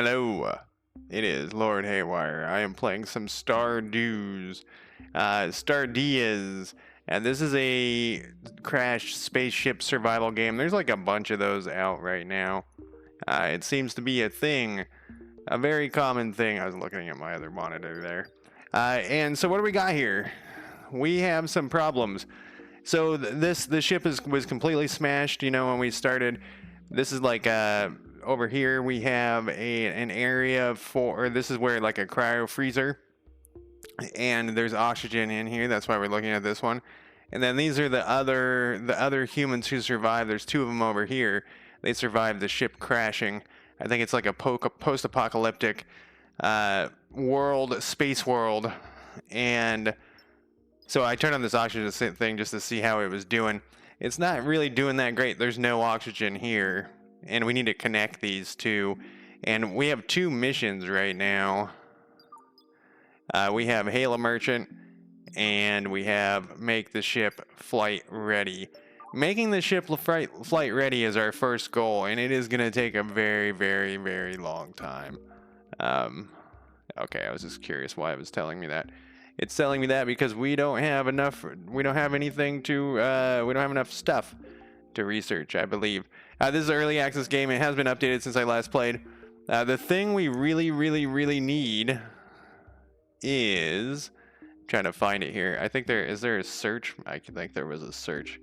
Hello, it is Lord Haywire. I am playing some Stardeus, Stardeus, and this is a crash spaceship survival game. There's like a bunch of those out right now. It seems to be a thing, a very common thing. I was looking at my other monitor there. And so what do we got here? We have some problems. So the ship was completely smashed. You know, when we started, this is like over here we have an area for. Or this is where like a cryo freezer, and there's oxygen in here. That's why we're looking at this one. And then these are the other humans who survived. There's two of them over here. They survived the ship crashing. I think it's like a post-apocalyptic space world, and so I turned on this oxygen thing just to see how it was doing. It's not really doing that great. There's no oxygen here, and we need to connect these two. And we have two missions right now. We have Hail a Merchant, and we have Make the Ship Flight Ready. Making the ship flight ready is our first goal, and it is going to take a very, very, very long time. Okay, I was just curious why it was telling me that. It's telling me that because we don't have enough. We don't have anything to. We don't have enough stuff to research, I believe. This is an early access game. It has been updated since I last played. The thing we really, really, really need is. I'm trying to find it here. I think there is there a search. I think there was a search.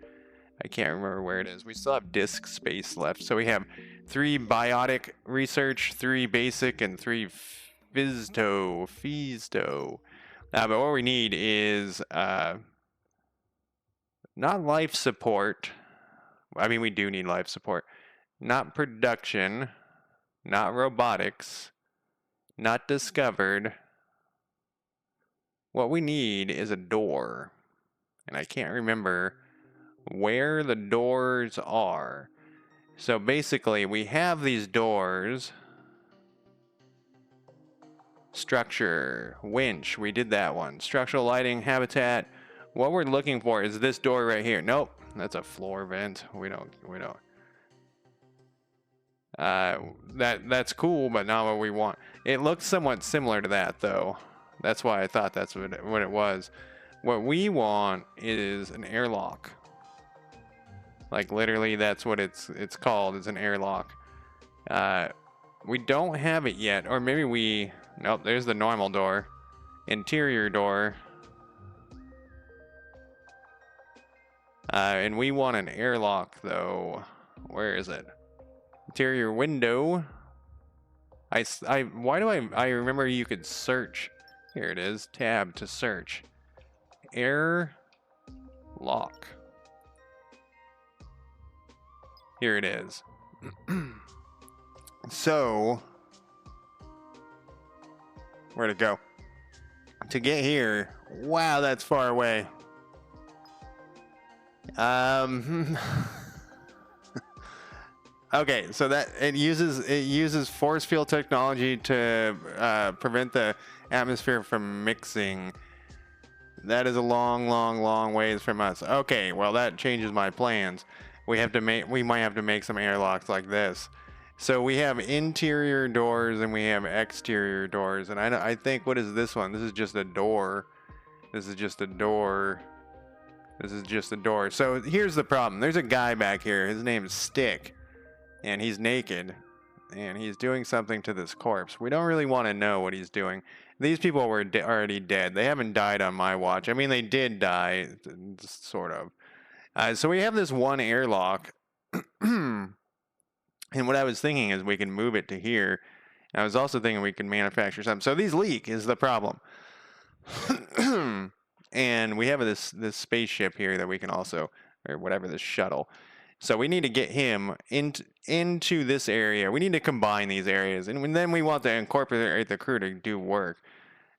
I can't remember where it is. We still have disk space left, so we have 3 biotic research, 3 basic, and 3 Fisto. But what we need is not life support. I mean, we do need life support. Not production. Not robotics. Not discovered. What we need is a door. And I can't remember where the doors are. So basically, we have these doors. Structure, winch, we did that one. Structural lighting, habitat. What we're looking for is this door right here. Nope, that's a floor vent. We don't. That's cool, but not what we want. It looks somewhat similar to that, though. That's why I thought that's what it was. What we want is an airlock. Like literally, that's what it's called. It's an airlock. We don't have it yet, or maybe we. Nope, there's the normal door. Interior door. And we want an airlock, though. Where is it? Interior window. Why do I remember you could search. Here it is. Tab to search. Air lock. Here it is. So, where'd it go? To get here, wow, that's far away. Okay, so that it uses force field technology to prevent the atmosphere from mixing. That is a long ways from us. Okay, well that changes my plans. We might have to make some airlocks like this. So we have interior doors and we have exterior doors, and I think, what is this one? This is just a door. This is just a door. This is just a door. So here's the problem. There's a guy back here. His name is Stick, and he's naked, and he's doing something to this corpse. We don't really want to know what he's doing. These people were already dead. They haven't died on my watch. I mean, they did die, sort of. So we have this one airlock. And what I was thinking is we can move it to here. And I was also thinking we can manufacture something. So these leak is the problem. And we have this spaceship here that we can also, or whatever, this shuttle. So we need to get him into this area. We need to combine these areas. And then we want to incorporate the crew to do work.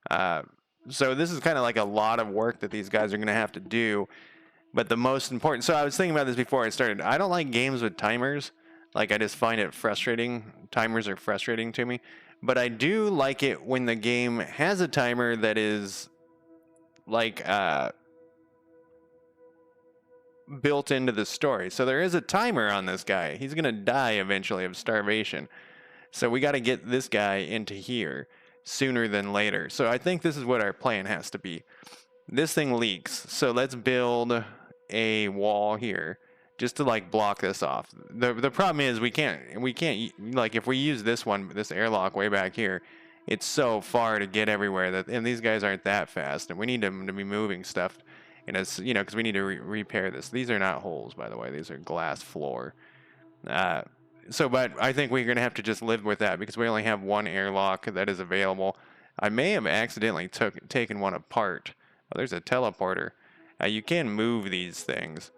So this is kind of like a lot of work that these guys are going to have to do. But the most important... So I was thinking about this before I started. I don't like games with timers. Like, I just find it frustrating. Timers are frustrating to me. But I do like it when the game has a timer that is, like, built into the story. So there is a timer on this guy. He's going to die eventually of starvation. So we got to get this guy into here sooner than later. So I think this is what our plan has to be. This thing leaks, so let's build a wall here just to like block this off. The problem is we can't like if we use this airlock way back here, it's so far to get everywhere and these guys aren't that fast, and we need them to be moving stuff, and it's because we need to repair this. These are not holes, by the way; these are glass floor. But I think we're gonna have to just live with that because we only have one airlock that is available. I may have accidentally taken one apart. Oh, there's a teleporter. You can move these things.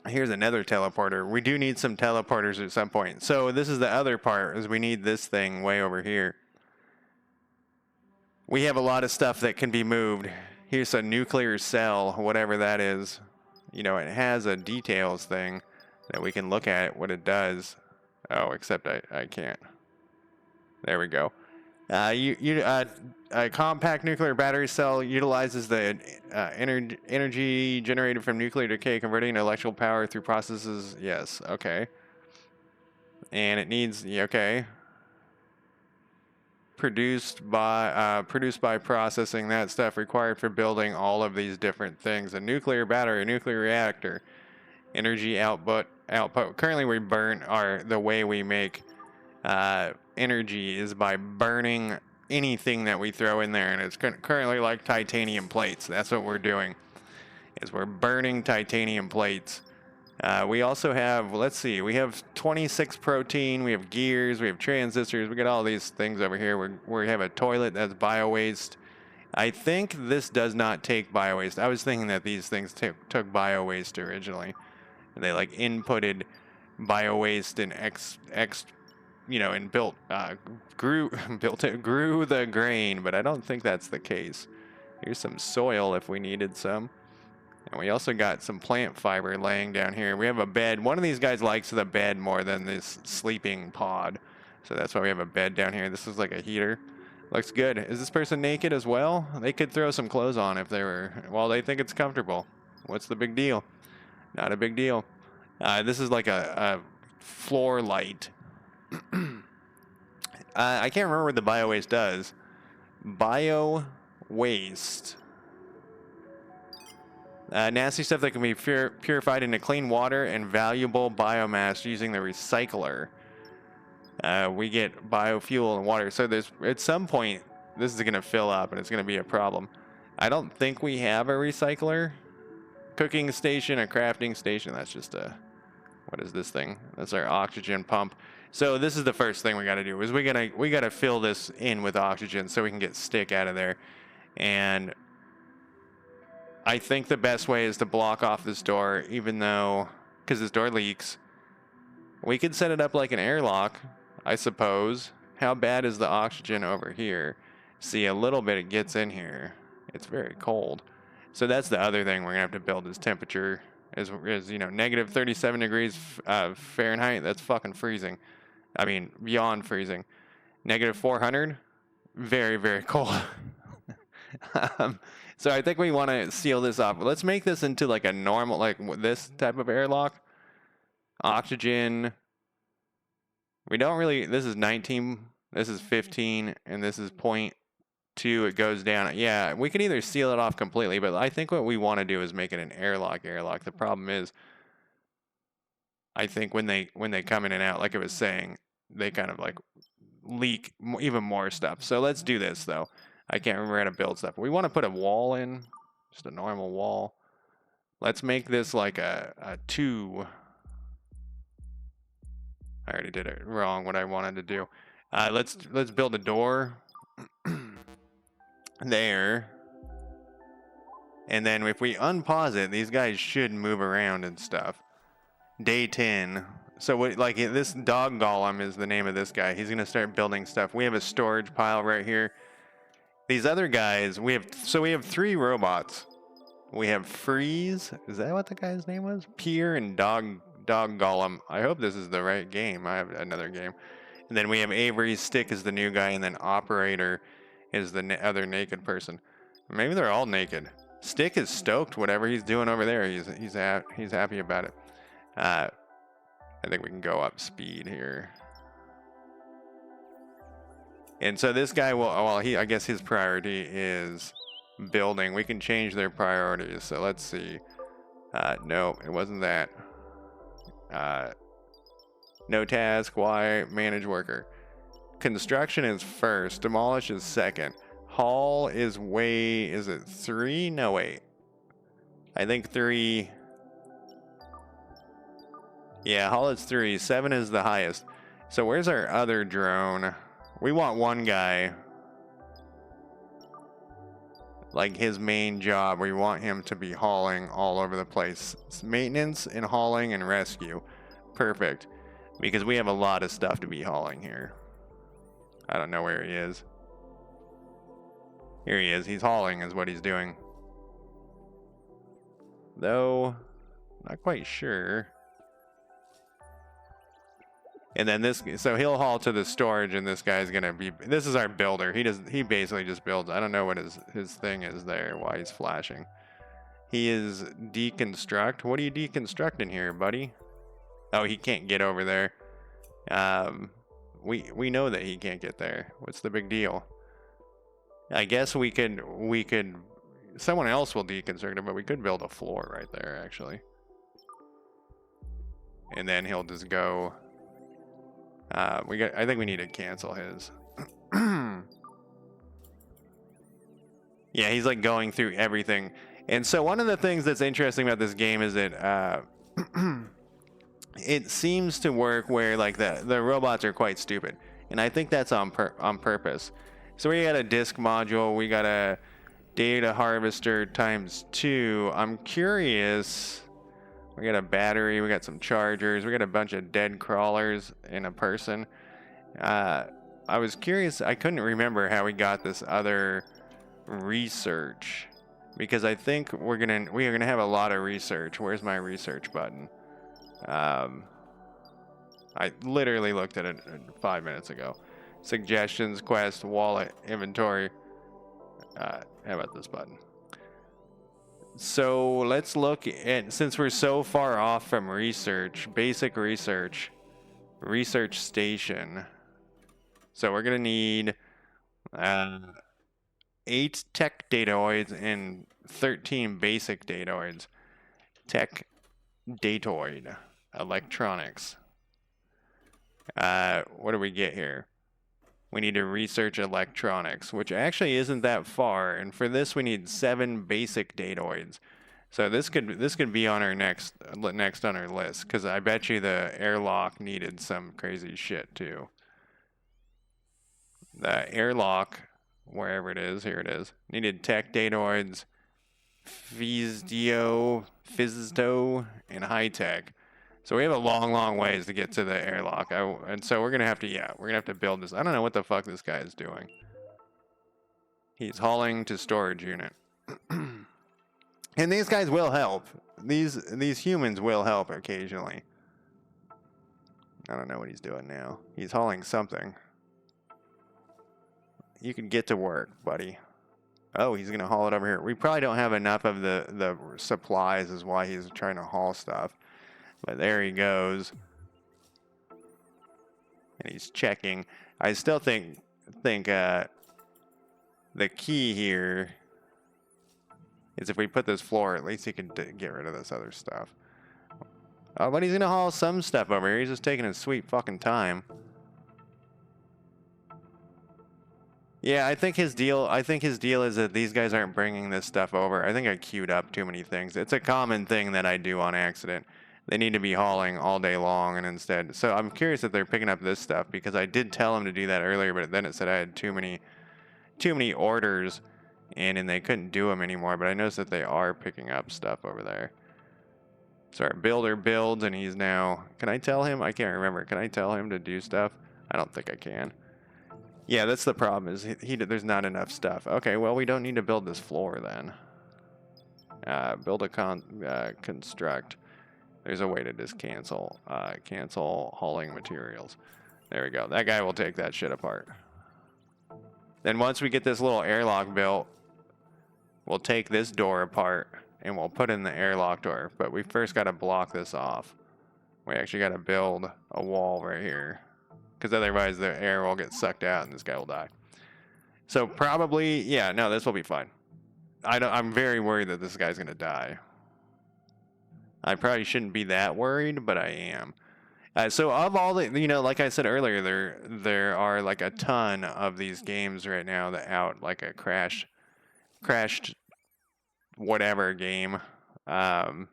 Here's another teleporter. We do need some teleporters at some point. So this is the other part, is we need this thing way over here. We have a lot of stuff that can be moved. Here's a nuclear cell, whatever that is. It has a details thing that we can look at what it does. Oh, except I can't. There we go. A compact nuclear battery cell utilizes the energy generated from nuclear decay, converting electrical power through processes. Yes, okay. And it needs produced by processing that stuff required for building all of these different things. A nuclear battery, a nuclear reactor, energy output. Currently, the way we make energy is by burning anything that we throw in there, and it's currently like titanium plates. That's what we're doing, is we're burning titanium plates. We also have, let's see, we have 26 protein, we have gears, we have transistors, we got all these things over here. We have a toilet that's bio-waste. I think this does not take bio-waste. I was thinking that these things took bio-waste originally. They like inputted bio-waste and and grew the grain, but I don't think that's the case. Here's some soil if we needed some. And we also got some plant fiber laying down here. We have a bed. One of these guys likes the bed more than this sleeping pod. So that's why we have a bed down here. This is like a heater. Looks good. Is this person naked as well? They could throw some clothes on if they think it's comfortable. What's the big deal? Not a big deal. This is like a floor light. I can't remember what the bio-waste does. Bio-waste. Nasty stuff that can be purified into clean water and valuable biomass using the recycler. We get biofuel and water. So at some point, this is going to fill up and it's going to be a problem. I don't think we have a recycler. Cooking station, a crafting station. That's just what is this thing? That's our oxygen pump. So this is the first thing we got to do, is we got to fill this in with oxygen so we can get stick out of there. And I think the best way is to block off this door, because this door leaks. We could set it up like an airlock, I suppose. How bad is the oxygen over here? See, a little bit it gets in here. It's very cold. So that's the other thing we're gonna have to build, is temperature. Is negative 37 degrees Fahrenheit. That's fucking freezing. I mean, beyond freezing. Negative 400, very, very cold. So I think we want to seal this off. Let's make this into like a normal, like this type of airlock. Oxygen. We don't really, this is 19, this is 15, and this is 0.2. It goes down. Yeah, we can either seal it off completely, but I think what we want to do is make it an airlock. The problem is, I think when they come in and out, like I was saying, they kind of like leak even more stuff. So let's do this though. I can't remember how to build stuff. We want to put a wall in, just a normal wall. Let's make this like a 2. I already did it wrong, what I wanted to do. Let's build a door there. And then if we unpause it, these guys should move around and stuff. Day 10. So this dog golem is the name of this guy. He's going to start building stuff. We have a storage pile right here. These other guys, we have 3 robots. We have Freeze. Is that what the guy's name was? Pier and Dog Golem. I hope this is the right game. I have another game. And then we have Avery. Stick is the new guy, and then Operator is the other naked person. Maybe they're all naked. Stick is stoked whatever he's doing over there. He's happy about it. And I think we can go up speed here. And so this guy will, well, I guess his priority is building. We can change their priorities. So let's see. No, it wasn't that. No task. Why? Manage worker. Construction is first. Demolish is second. Haul is is it 3? No, wait. I think 3. Yeah, haul is 3. 7 is the highest. So where's our other drone? We want one guy. Like his main job, we want him to be hauling all over the place. It's maintenance and hauling and rescue. Perfect. Because we have a lot of stuff to be hauling here. I don't know where he is. Here he is. He's hauling is what he's doing. Though, not quite sure. And then this, so he'll haul to the storage, and this guy's gonna be, this is our builder. He basically just builds. I don't know what his thing is there, why he's flashing. He is deconstruct. What are you deconstructing here, buddy? Oh, he can't get over there. We know that he can't get there. What's the big deal? I guess we could, someone else will deconstruct it, but we could build a floor right there, actually. And then he'll just go. I think we need to cancel his. Yeah, he's like going through everything. And so one of the things that's interesting about this game is that it seems to work where like the robots are quite stupid. And I think that's on purpose. So we got a disk module, we got a data harvester ×2. I'm curious. We got a battery, we got some chargers, we got a bunch of dead crawlers and a person. I was curious, I couldn't remember how we got this other research. Because I think we are gonna have a lot of research. Where's my research button? I literally looked at it 5 minutes ago. Suggestions, quest, wallet, inventory. How about this button? So let's look at, since we're so far off from research, basic research, research station. So we're gonna need 8 tech datoids and 13 basic datoids. Tech datoid, electronics. What do we get here? We need to research electronics, which actually isn't that far. And for this, we need 7 basic datoids. So this could be on our next on our list, because I bet you the airlock needed some crazy shit too. The airlock, wherever it is, here it is, needed tech datoids, Physio, and high tech. So we have a long ways to get to the airlock. And so we're gonna have to build this. I don't know what the fuck this guy is doing. He's hauling to storage unit. And these guys will help. These humans will help occasionally. I don't know what he's doing now. He's hauling something. You can get to work, buddy. Oh, he's gonna haul it over here. We probably don't have enough of the supplies, is why he's trying to haul stuff. But there he goes. And he's checking. I still think the key here is if we put this floor, at least he can get rid of this other stuff. Oh, but he's gonna haul some stuff over here. He's just taking his sweet fucking time. Yeah, I think his deal is that these guys aren't bringing this stuff over. I think I queued up too many things. It's a common thing that I do on accident. They need to be hauling all day long, and instead, so I'm curious if they're picking up this stuff, because I did tell them to do that earlier, but then it said I had too many orders, and they couldn't do them anymore. But I noticed that they are picking up stuff over there. So our builder builds, and he's now. Can I tell him? I can't remember. Can I tell him to do stuff? I don't think I can. Yeah, that's the problem. Is there's not enough stuff. Okay, well we don't need to build this floor then. Build a construct. There's a way to just cancel hauling materials. There we go. That guy will take that shit apart. Then once we get this little airlock built, we'll take this door apart and we'll put in the airlock door. But we first got to block this off. We actually got to build a wall right here, because otherwise the air will get sucked out and this guy will die. So probably, yeah, no, this will be fine. I'm very worried that this guy's gonna die. I probably shouldn't be that worried, but I am. So of all the, like I said earlier, there are like a ton of these games right now that out, like a crashed whatever game, a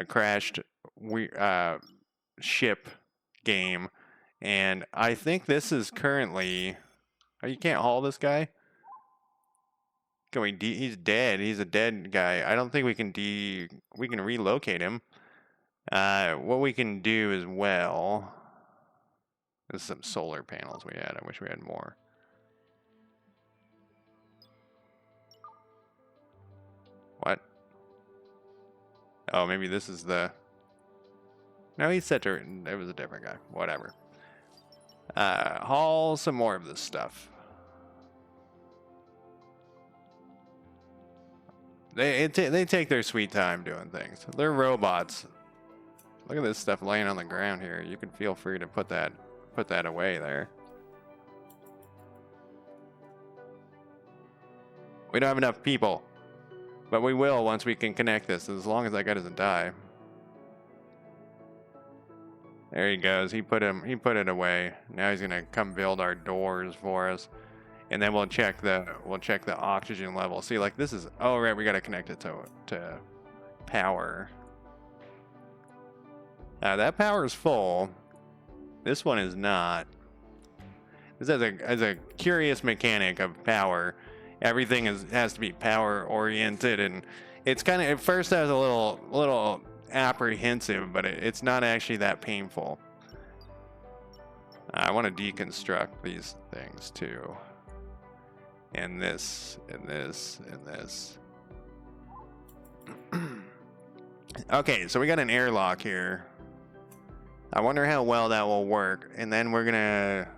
crashed ship game, and I think this is currently. Oh, you can't haul this guy. Can we? He's dead. He's a dead guy. I don't think we can we can relocate him. What we can do as well. There's some solar panels we had. I wish we had more. What? Oh, maybe this is the. No, he's set to. It was a different guy. Whatever. Haul some more of this stuff. They take their sweet time doing things. They're robots. Look at this stuff laying on the ground here. You can feel free to put that away there. We don't have enough people, but we will once we can connect this, as long as that guy doesn't die. There he goes. He put it away. Now he's gonna come build our doors for us, and then we'll check the oxygen level. See, like this is. Oh right, we gotta connect it to power. That power is full. This one is not. This as a curious mechanic of power. Everything has to be power oriented, and it's kind of at first I was a little apprehensive, but it's not actually that painful. I want to deconstruct these things too, and this and this and this. Okay, so we got an airlock here. I wonder how well that will work, and then we're gonna.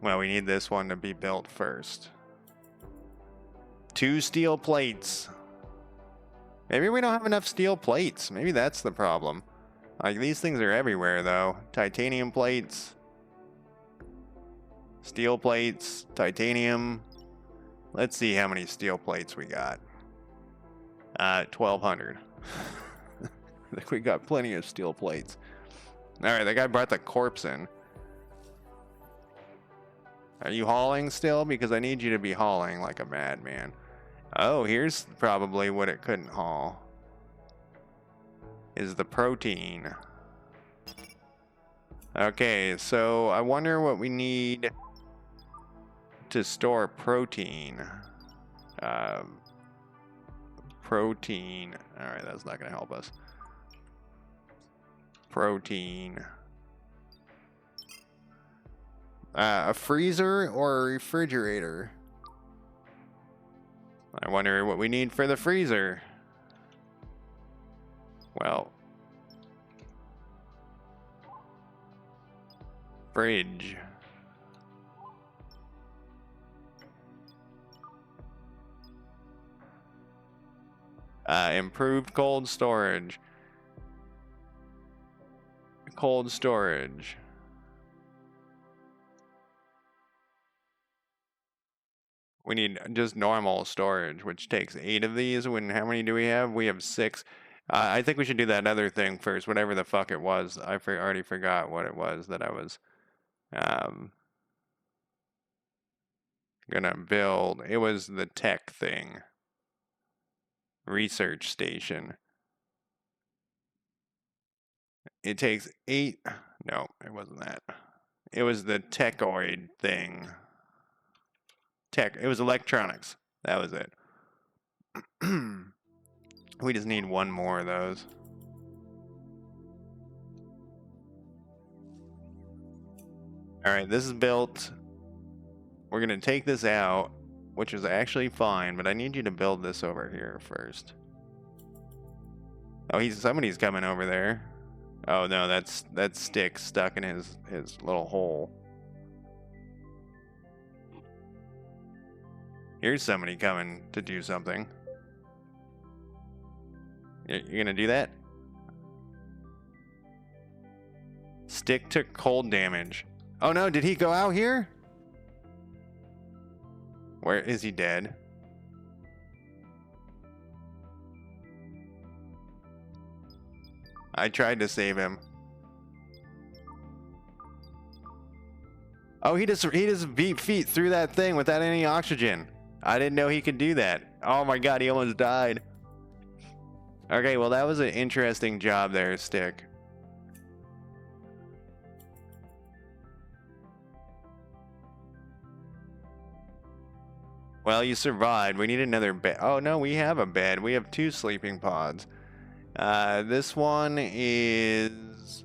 Well, we need this one to be built first. 2 steel plates. Maybe we don't have enough steel plates. Maybe that's the problem. Like, these things are everywhere, though. Titanium plates. Steel plates. Titanium. Let's see how many steel plates we got. 1,200. I think we got plenty of steel plates. Alright, that guy brought the corpse in. Are you hauling still? Because I need you to be hauling like a madman. Oh, here's probably what it couldn't haul. Is the protein. Okay, so I wonder what we need to store protein. Protein. Alright, that's not going to help us. Protein. A freezer or a refrigerator? I wonder what we need for the freezer. Well, fridge. Improved cold storage. Cold storage. We need just normal storage, which takes 8 of these. When how many do we have? We have 6. I think we should do that other thing first, whatever the fuck it was. I already forgot what it was that I was gonna build. It was the tech thing. Research station. It takes 8. No, it wasn't that. It was the techoid thing. It was electronics. That was it. We just need 1 more of those. Alright, this is built. We're going to take this out, which is actually fine, but I need you to build this over here first. Oh, somebody's coming over there. Oh no, that's stick stuck in his little hole. Here's somebody coming to do something. You're gonna do that? Stick took cold damage. Oh no, did he go out here? Where is he dead? I tried to save him. Oh, he just beat feet through that thing without any oxygen. I didn't know he could do that. Oh my god, he almost died. Okay, well that was an interesting job there, Stick. Well, you survived. We need another bed. Oh no, we have a bed. We have 2 sleeping pods. This one is...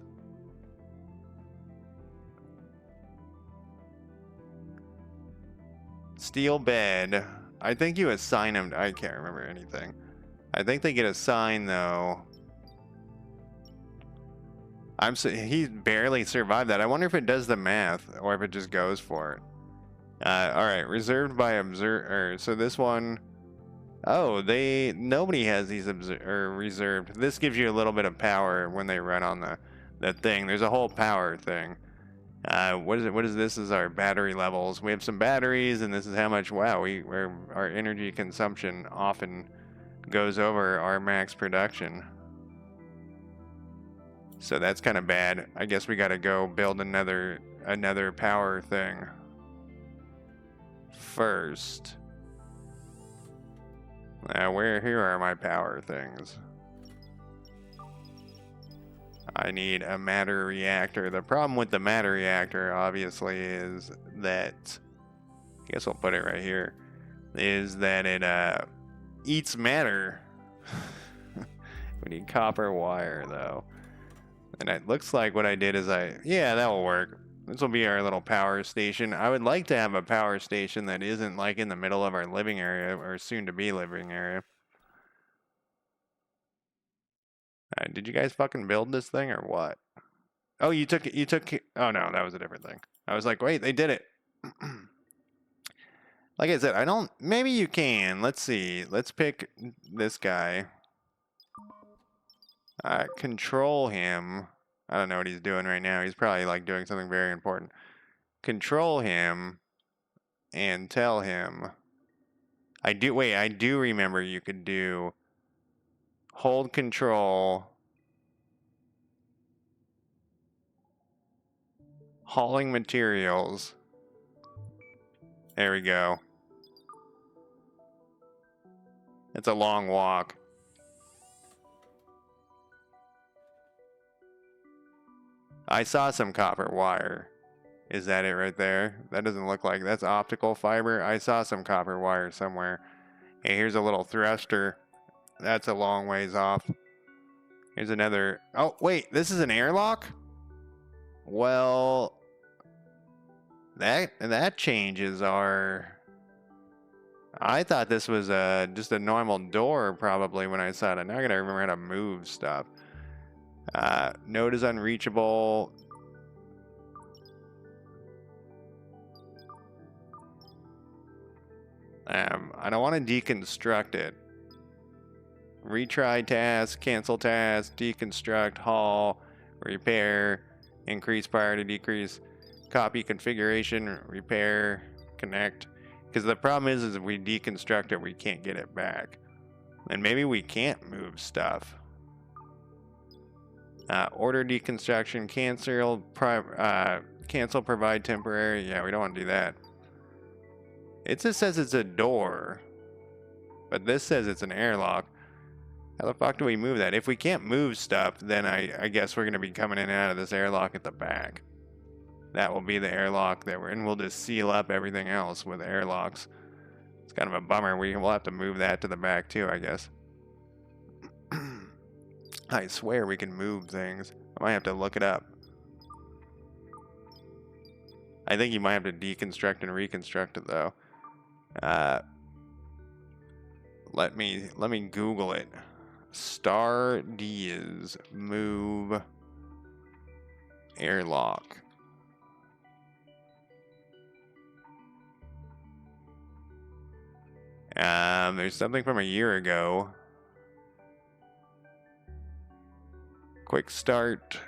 steel bed. I think you assign him. I can't remember anything. I think they get assigned though. He barely survived that. I wonder if it does the math or if it just goes for it. All right, reserved by observer. So this one, oh, nobody has these reserved. This gives you a little bit of power when they run on the thing. There's a whole power thing. What is it? What is this? Is our battery levels? We have some batteries, and this is how much. Wow, our energy consumption often goes over our max production. So that's kind of bad. I guess we got to go build another power thing first. Here are my power things. I need a matter reactor. The problem with the matter reactor, obviously, is that, I guess I'll put it right here, is that it eats matter. We need copper wire, though. And it looks like what I did is yeah, that will work. This will be our little power station. I would like to have a power station that isn't like in the middle of our living area or soon to be living area. Did you guys fucking build this thing or what? Oh, you took it. Oh no, that was a different thing. I was like, wait, they did it. Like I said, maybe you can. Let's see. Let's pick this guy. Control him. I don't know what he's doing right now. He's probably like doing something very important. Control him and tell him. I do remember you could do hold control, hauling materials. There we go. It's a long walk. I saw some copper wire. Is that it right there? That doesn't look like that's optical fiber. I saw some copper wire somewhere. Hey, here's a little thruster. That's a long ways off. Here's another. Oh, wait, this is an airlock? Well, that changes our... I thought this was just a normal door probably when I saw it. Now I gotta remember how to move stuff. Node is unreachable. I don't want to deconstruct it. Retry task, cancel task, deconstruct, haul, repair, increase priority, decrease, copy configuration, repair, connect. Because the problem is if we deconstruct it, we can't get it back. And maybe we can't move stuff. Order deconstruction, cancel, provide temporary. Yeah, we don't want to do that. It just says it's a door, but this says it's an airlock. How the fuck do we move that? If we can't move stuff, then I guess we're going to be coming in and out of this airlock at the back. That will be the airlock that we're in. We'll just seal up everything else with airlocks. It's kind of a bummer. We'll have to move that to the back too, I guess. I swear we can move things. I might have to look it up. I think you might have to deconstruct and reconstruct it though. Let me Google it. Stardeus move airlock. There's something from a year ago. Quick start.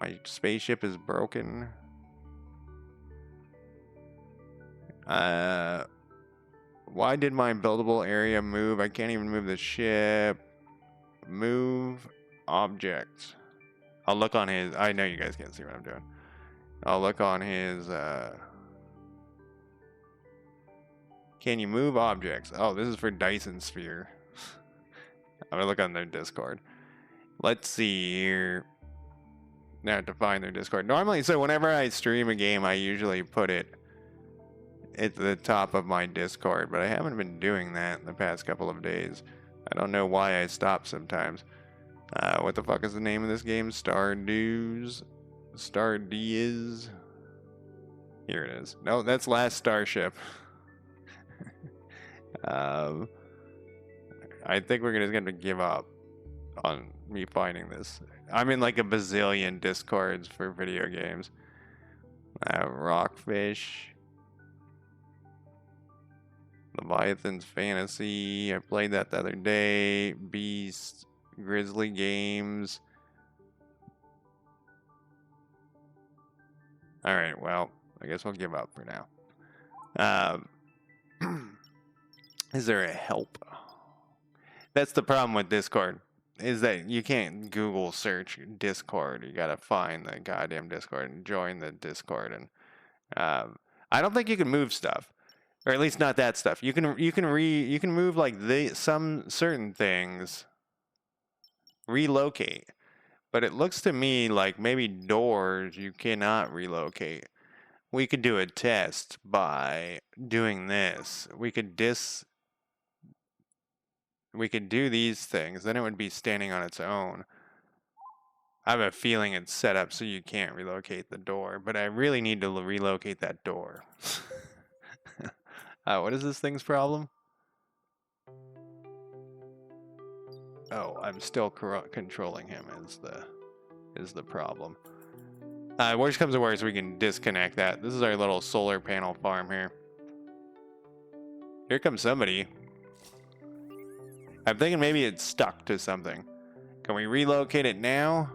My spaceship is broken. Why did my buildable area move? I can't even move the ship. Move objects. I'll look on his... I know you guys can't see what I'm doing. I'll look on his... Can you move objects? Oh, this is for Dyson Sphere. I'm gonna look on their Discord. Let's see here. Now I have to find their Discord. Normally, so whenever I stream a game, I usually put it at the top of my Discord, but I haven't been doing that the past couple of days. I don't know why I stop sometimes. What the fuck is the name of this game? Stardeus? Stardeus? Here it is. No, that's Last Starship. I think we're just gonna give up on me finding this. I'm in like a bazillion Discords for video games. Rockfish. Leviathan's Fantasy. I played that the other day. Beast. Grizzly Games. Alright, well, I guess we'll give up for now. Is there a help? That's the problem with Discord. Is that you can't Google search Discord. You gotta find the goddamn Discord and join the Discord. And I don't think you can move stuff, or at least not that stuff. You can move like some certain things. Relocate, but it looks to me like maybe doors you cannot relocate. We could do a test by doing this. We could do these things, then it would be standing on its own. I have a feeling it's set up so you can't relocate the door, but I really need to relocate that door. What is this thing's problem? Oh, I'm still controlling him is the problem. Worst comes to worst, we can disconnect that. This is our little solar panel farm here. Here comes somebody. I'm thinking maybe it's stuck to something. Can we relocate it now?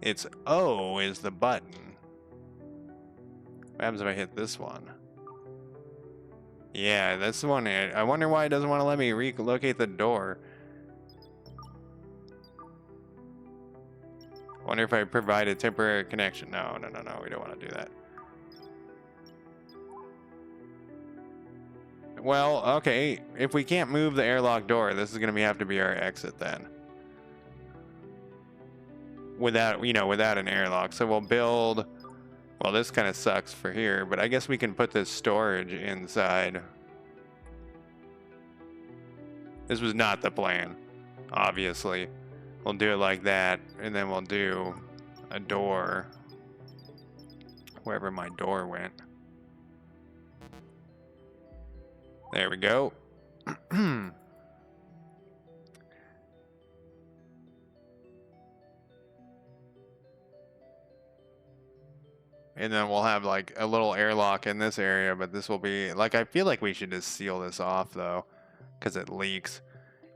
It's O is the button. What happens if I hit this one? Yeah, that's the one. I wonder why it doesn't want to let me relocate the door. Wonder if I provide a temporary connection. No, we don't want to do that. Well, okay, if we can't move the airlock door, this is going to have to be our exit then. Without an airlock. So we'll build... Well, this kind of sucks for here, but I guess we can put this storage inside. This was not the plan, obviously. We'll do it like that, and then we'll do a door wherever my door went. There we go. And then we'll have like a little airlock in this area, but this will be like, I feel like we should just seal this off though, because it leaks.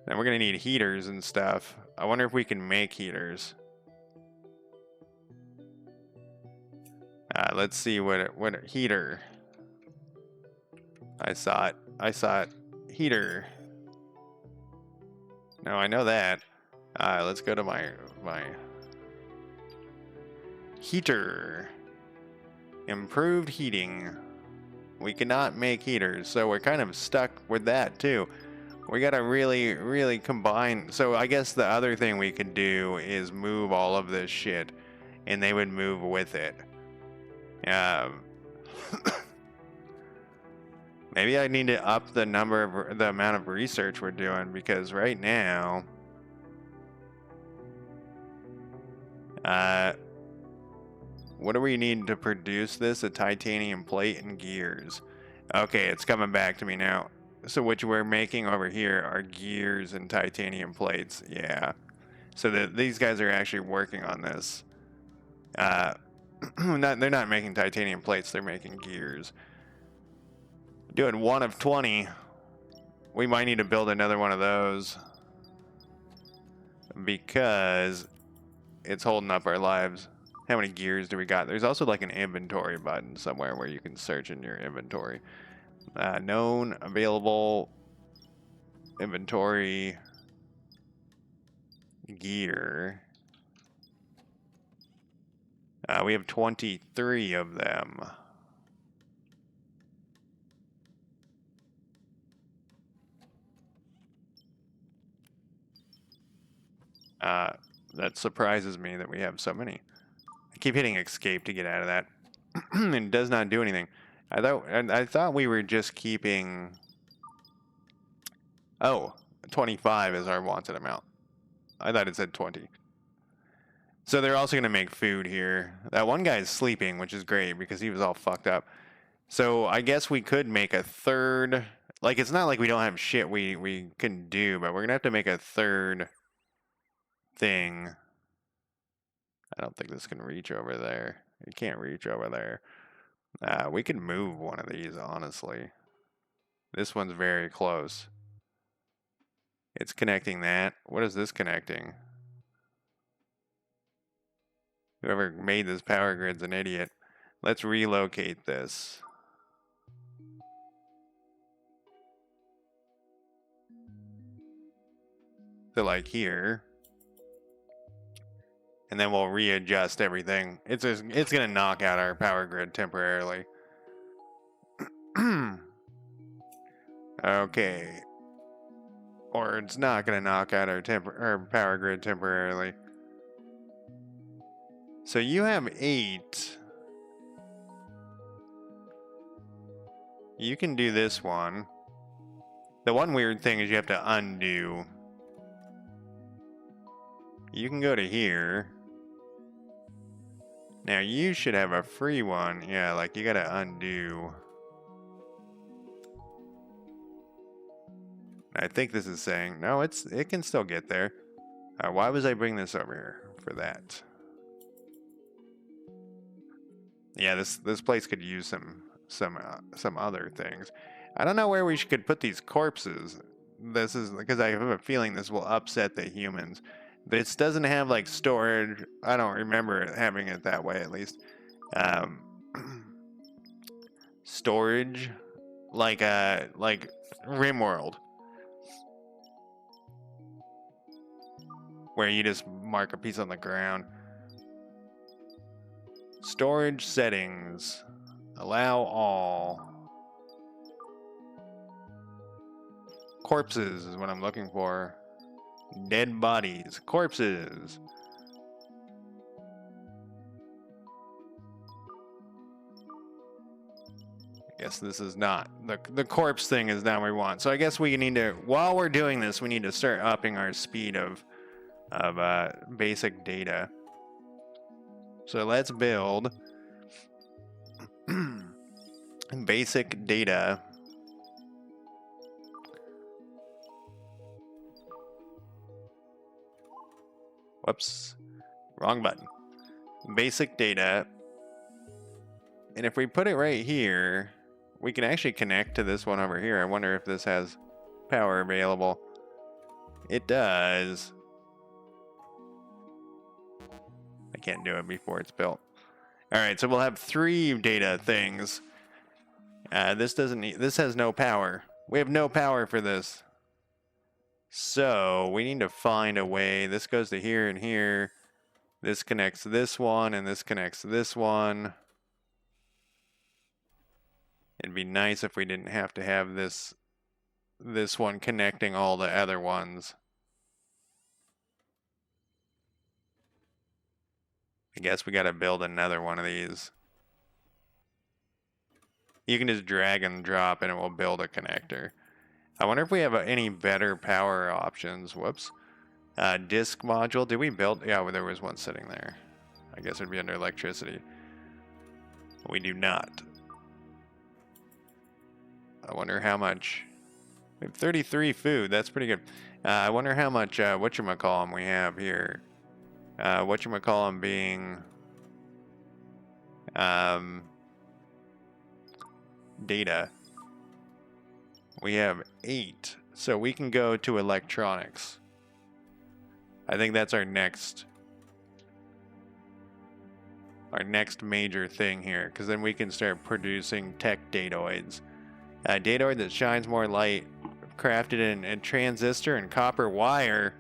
Then we're gonna need heaters and stuff. I wonder if we can make heaters. Let's see what heater. I saw it. Heater. No, I know that. Let's go to my heater. Improved heating. We cannot make heaters, so we're kind of stuck with that too. We gotta really combine. So I guess the other thing we could do is move all of this shit, and they would move with it. Maybe I need to up the amount of research we're doing, because right now, what do we need to produce this? A titanium plate and gears. Okay, it's coming back to me now. So what we're making over here are gears and titanium plates. Yeah. So these guys are actually working on this. They're not making titanium plates, they're making gears. Doing 1 of 20. We might need to build another one of those, because it's holding up our lives. How many gears do we got? There's also like an inventory button somewhere where you can search in your inventory. Known, available, inventory, gear. We have 23 of them. That surprises me that we have so many. I keep hitting escape to get out of that. And it does not do anything. I thought we were just keeping... Oh, 25 is our wanted amount. I thought it said 20. So they're also going to make food here. That one guy is sleeping, which is great because he was all fucked up. So I guess we could make a third... Like, it's not like we don't have shit we can do, but we're going to have to make a third thing. I don't think this can reach over there. It can't reach over there. We could move one of these, honestly. This one's very close. It's connecting that. What is this connecting? Whoever made this power grid's an idiot. Let's relocate this. So like here. And then we'll readjust everything. It's gonna knock out our power grid temporarily. Okay. Or it's not gonna knock out our power grid temporarily. So you have 8. You can do this one. The one weird thing is you have to undo. You can go to here. Now you should have a free one. Yeah, like you gotta undo. I think this is saying, no, it can still get there. Why was I bringing this over here for that? Yeah, this place could use some other things. I don't know where we could put these corpses. This is because I have a feeling this will upset the humans. This doesn't have like storage. I don't remember having it that way, at least. Storage, like RimWorld, where you just mark a piece on the ground. Storage settings. Allow all. Corpses is what I'm looking for. Dead bodies. Corpses. I guess this is not. The corpse thing is not what we want. So I guess we need to, while we're doing this, we need to start upping our speed of basic data. So let's build basic data. Whoops, wrong button. Basic data. And if we put it right here, we can actually connect to this one over here. I wonder if this has power available. It does. I can't do it before it's built. All right, so we'll have 3 data things. This has no power. We have no power for this. So we need to find a way. This goes to here and here. This connects to this one, and this connects to this one. It'd be nice if we didn't have to have this one connecting all the other ones. I guess we gotta build another one of these. You can just drag and drop and it will build a connector. I wonder if we have any better power options. Whoops. Disk module. Did we build? Yeah, well, there was one sitting there. I guess it'd be under electricity. We do not. I wonder how much. We have 33 food. That's pretty good. I wonder how much whatchamacallem we have here. Whatchamacallem being data. We have 8. So we can go to electronics. I think that's our next our next major thing here, because then we can start producing tech datoids. A datoid that shines more light, crafted in a transistor and copper wire.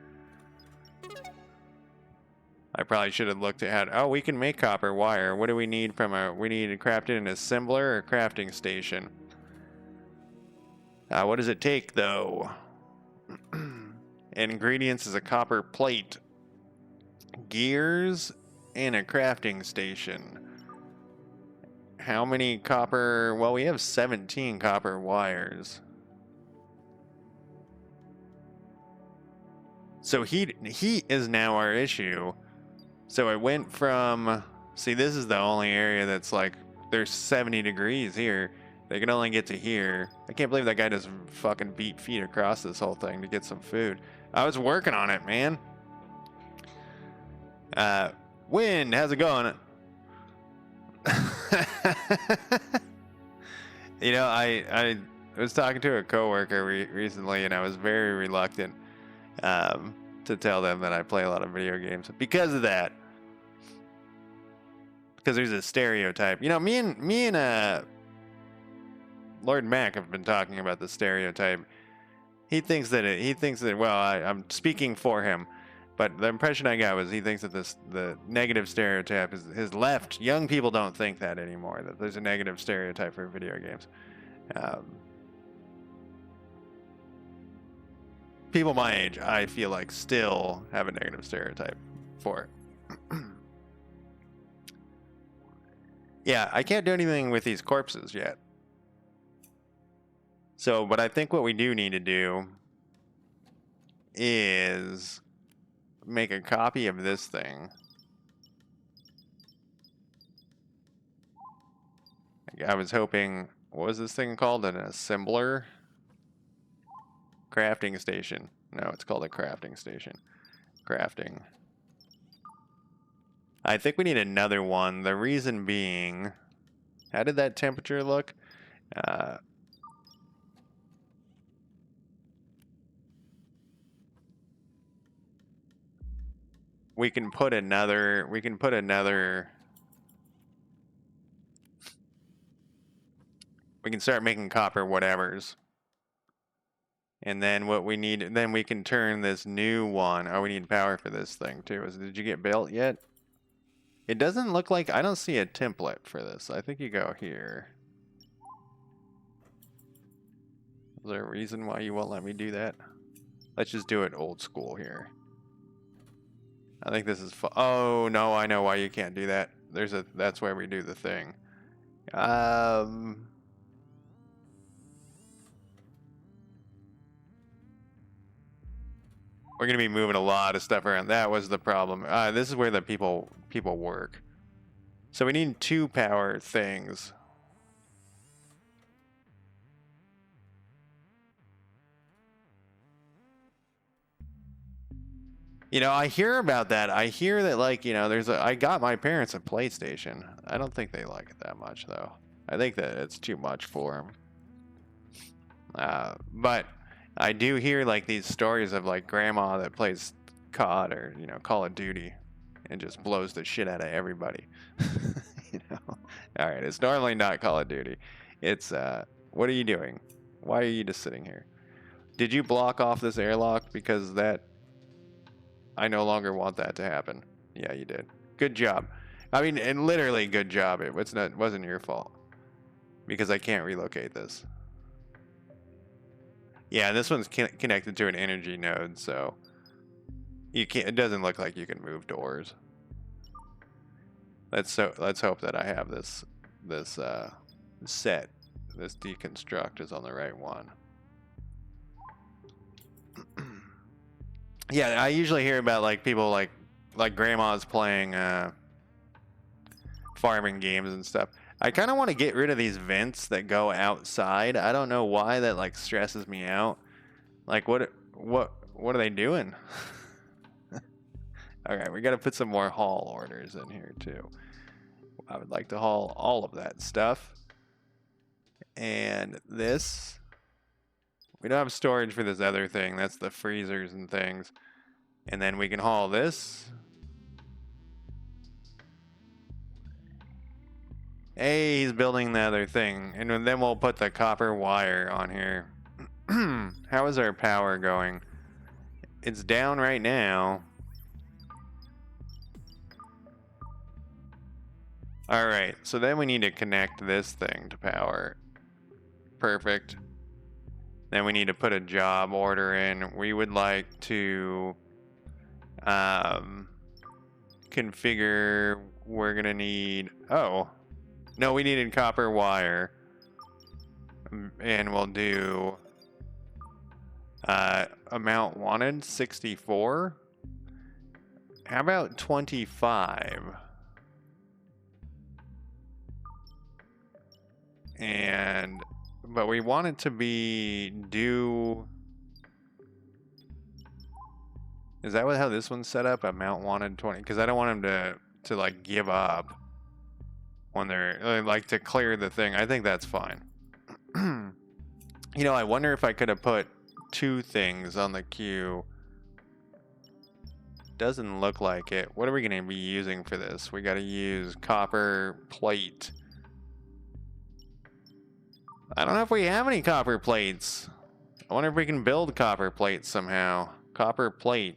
I probably should have looked at how. Oh, we can make copper wire. What do we need from a? We need to craft it in an assembler or crafting station. What does it take though? And ingredients is a copper plate, gears, and a crafting station. How many copper? Well, we have 17 copper wires. So heat is now our issue. So it went from, see, this is the only area that's like, there's 70 degrees here. They can only get to here. I can't believe that guy just fucking beat feet across this whole thing to get some food. I was working on it, man. Wind, how's it going? You know, I was talking to a coworker recently, and I was very reluctant to tell them that I play a lot of video games because of that. Because there's a stereotype. You know, me and Lord Mac have been talking about the stereotype. He thinks that well, I'm speaking for him, but the impression I got was he thinks that the negative stereotype is left. Young people don't think that anymore, that there's a negative stereotype for video games. People my age, I feel like, still have a negative stereotype for it. Yeah, I can't do anything with these corpses yet. So, but I think what we do need to do is make a copy of this thing. I was hoping, what was this thing called? An assembler? Crafting station. No, it's called a crafting station. Crafting. I think we need another one. The reason being, how did that temperature look? We can put another. We can start making copper whatevers. And then what we need, then we can turn this new one. Oh, we need power for this thing too. Did you get built yet? It doesn't look like, I don't see a template for this. I think you go here. Is there a reason why you won't let me do that? Let's just do it old school here. I think this is, oh no, I know why you can't do that. That's where we do the thing. We're going to be moving a lot of stuff around. That was the problem. This is where the people work. So we need 2 power things. You know, I hear about that. I hear that, like, you know, I got my parents a PlayStation. I don't think they like it that much, though. I think that it's too much for them. But I do hear, like, these stories of, like, grandma that plays COD or, you know, Call of Duty and just blows the shit out of everybody. You know? All right, it's normally not Call of Duty. It's, what are you doing? Why are you just sitting here? Did you block off this airlock? Because I no longer want that to happen. Yeah, you did. Good job. I mean, and literally good job. It wasn't your fault. Because I can't relocate this. Yeah, this one's connected to an energy node, so you can't. It doesn't look like you can move doors. Let's hope that I have this set. This deconstruct is on the right one. Yeah, I usually hear about, like, people like grandmas playing farming games and stuff. I kind of want to get rid of these vents that go outside. I don't know why that, like, stresses me out. Like, what are they doing? Okay, we got to put some more haul orders in here too. I would like to haul all of that stuff. And this, we don't have storage for this other thing. That's the freezers and things. And then we can haul this. Hey, he's building the other thing. And then we'll put the copper wire on here. How is our power going? It's down right now. Alright, so then we need to connect this thing to power. Perfect. Then we need to put a job order in. We would like to configure, we're gonna need, oh, no, we needed copper wire. And we'll do amount wanted, 64. How about 25? But we want it to be due. Is that how this one's set up? Amount wanted 20, because I don't want them to like give up when they're like to clear the thing. I think that's fine. You know, I wonder if I could have put 2 things on the queue. Doesn't look like it. What are we going to be using for this? We got to use copper plate. I don't know if we have any copper plates. I wonder if we can build copper plates somehow. Copper plate.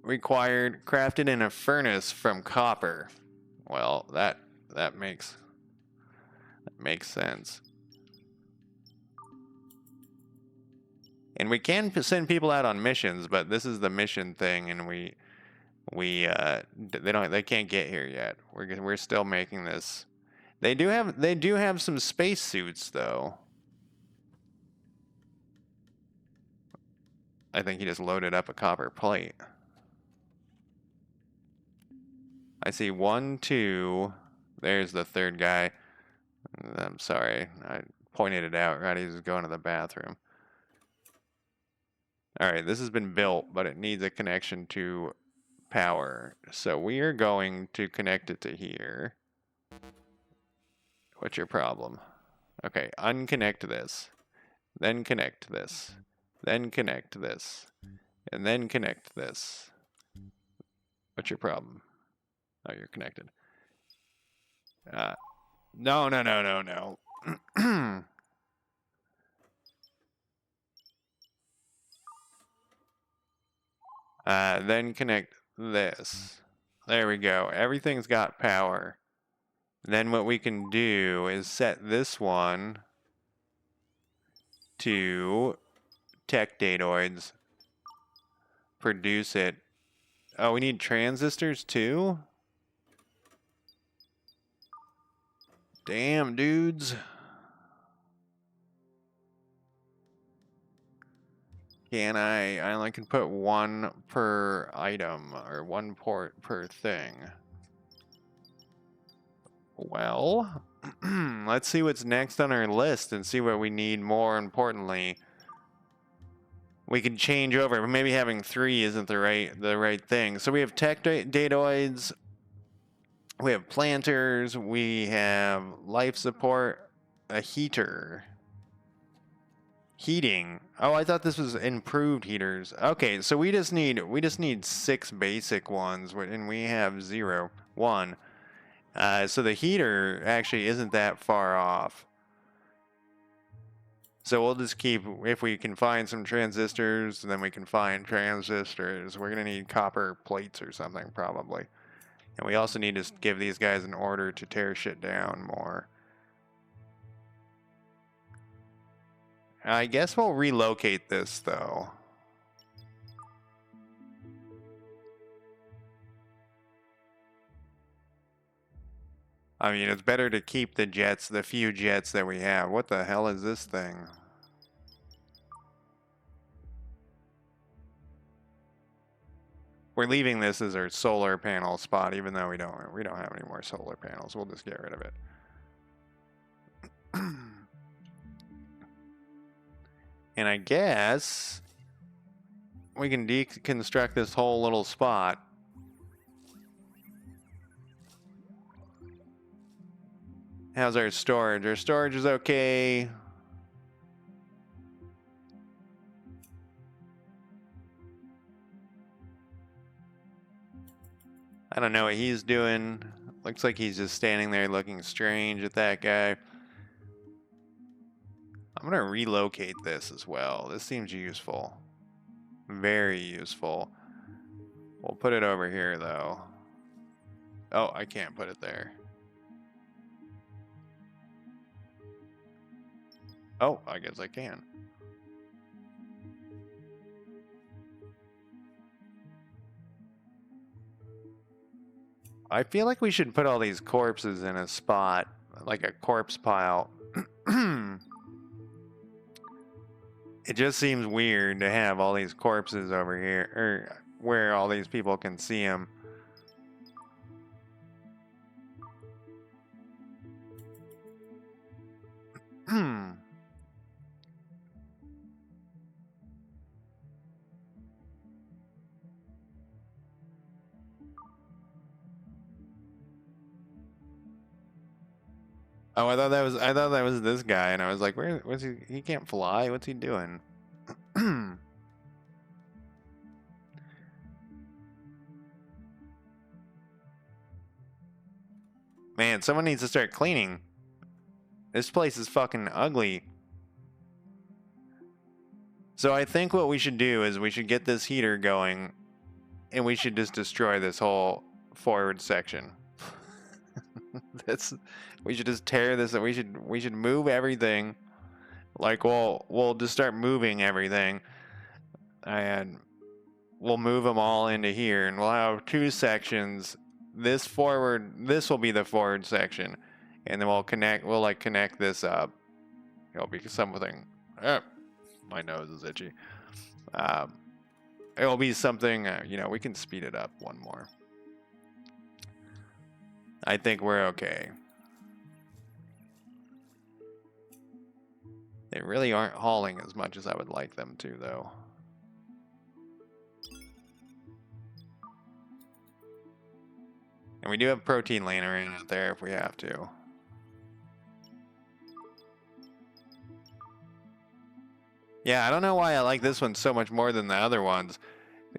Required, crafted in a furnace from copper. Well, that makes sense. And we can send people out on missions, but this is the mission thing, and they can't get here yet. We're still making this. They do have some space suits though. I think he just loaded up a copper plate. I see 1, 2. There's the third guy. I'm sorry, I pointed it out right. He was going to the bathroom. All right, this has been built, but it needs a connection to power. So we are going to connect it to here. What's your problem? Okay, unconnect this. Then connect this. Then connect this. And then connect this. What's your problem? Oh, you're connected. No. Then connect this. There we go. Everything's got power. Then what we can do is set this one to tech datoids. Produce it. Oh, we need transistors too? Damn, dudes. Can I only can put 1 per item, or 1 port per thing. Well, let's see what's next on our list and see what we need more importantly. We can change over. Maybe having 3 isn't the right thing. So we have tech datoids, we have planters, we have life support, a heater. Heating. Oh, I thought this was improved heaters. Okay, so we just need 6 basic ones, and we have 0. 1. So the heater actually isn't that far off. So we'll just keep, if we can find some transistors, then we can find transistors. We're going to need copper plates or something, probably. And we also need to give these guys an order to tear shit down more. I guess we'll relocate this, though. I mean, it's better to keep the jets, the few jets that we have. What the hell is this thing? We're leaving this as our solar panel spot, even though we don't have any more solar panels. We'll just get rid of it. And I guess we can deconstruct this whole little spot. How's our storage? Our storage is okay. I don't know what he's doing. Looks like he's just standing there looking strange at that guy. I'm gonna relocate this as well. This seems useful. Very useful. We'll put it over here though. Oh, I can't put it there. Oh, I guess I can. I feel like we should put all these corpses in a spot, like a corpse pile. It just seems weird to have all these corpses over here, or where all these people can see them. Oh, I thought that was this guy, and I was like, what's he? He can't fly. What's he doing? Man, someone needs to start cleaning. This place is fucking ugly. So I think what we should do is we should get this heater going, and we should just destroy this whole forward section. We should just tear this. We should move everything. Like we'll just start moving everything, and we'll move them all into here, and we'll have two sections. This will be the forward section, and then we'll connect this up. It'll be something. My nose is itchy. It'll be something. We can speed it up one more. I think we're okay. They really aren't hauling as much as I would like them to, though. And we do have protein laying around out there if we have to. Yeah, I don't know why I like this one so much more than the other ones.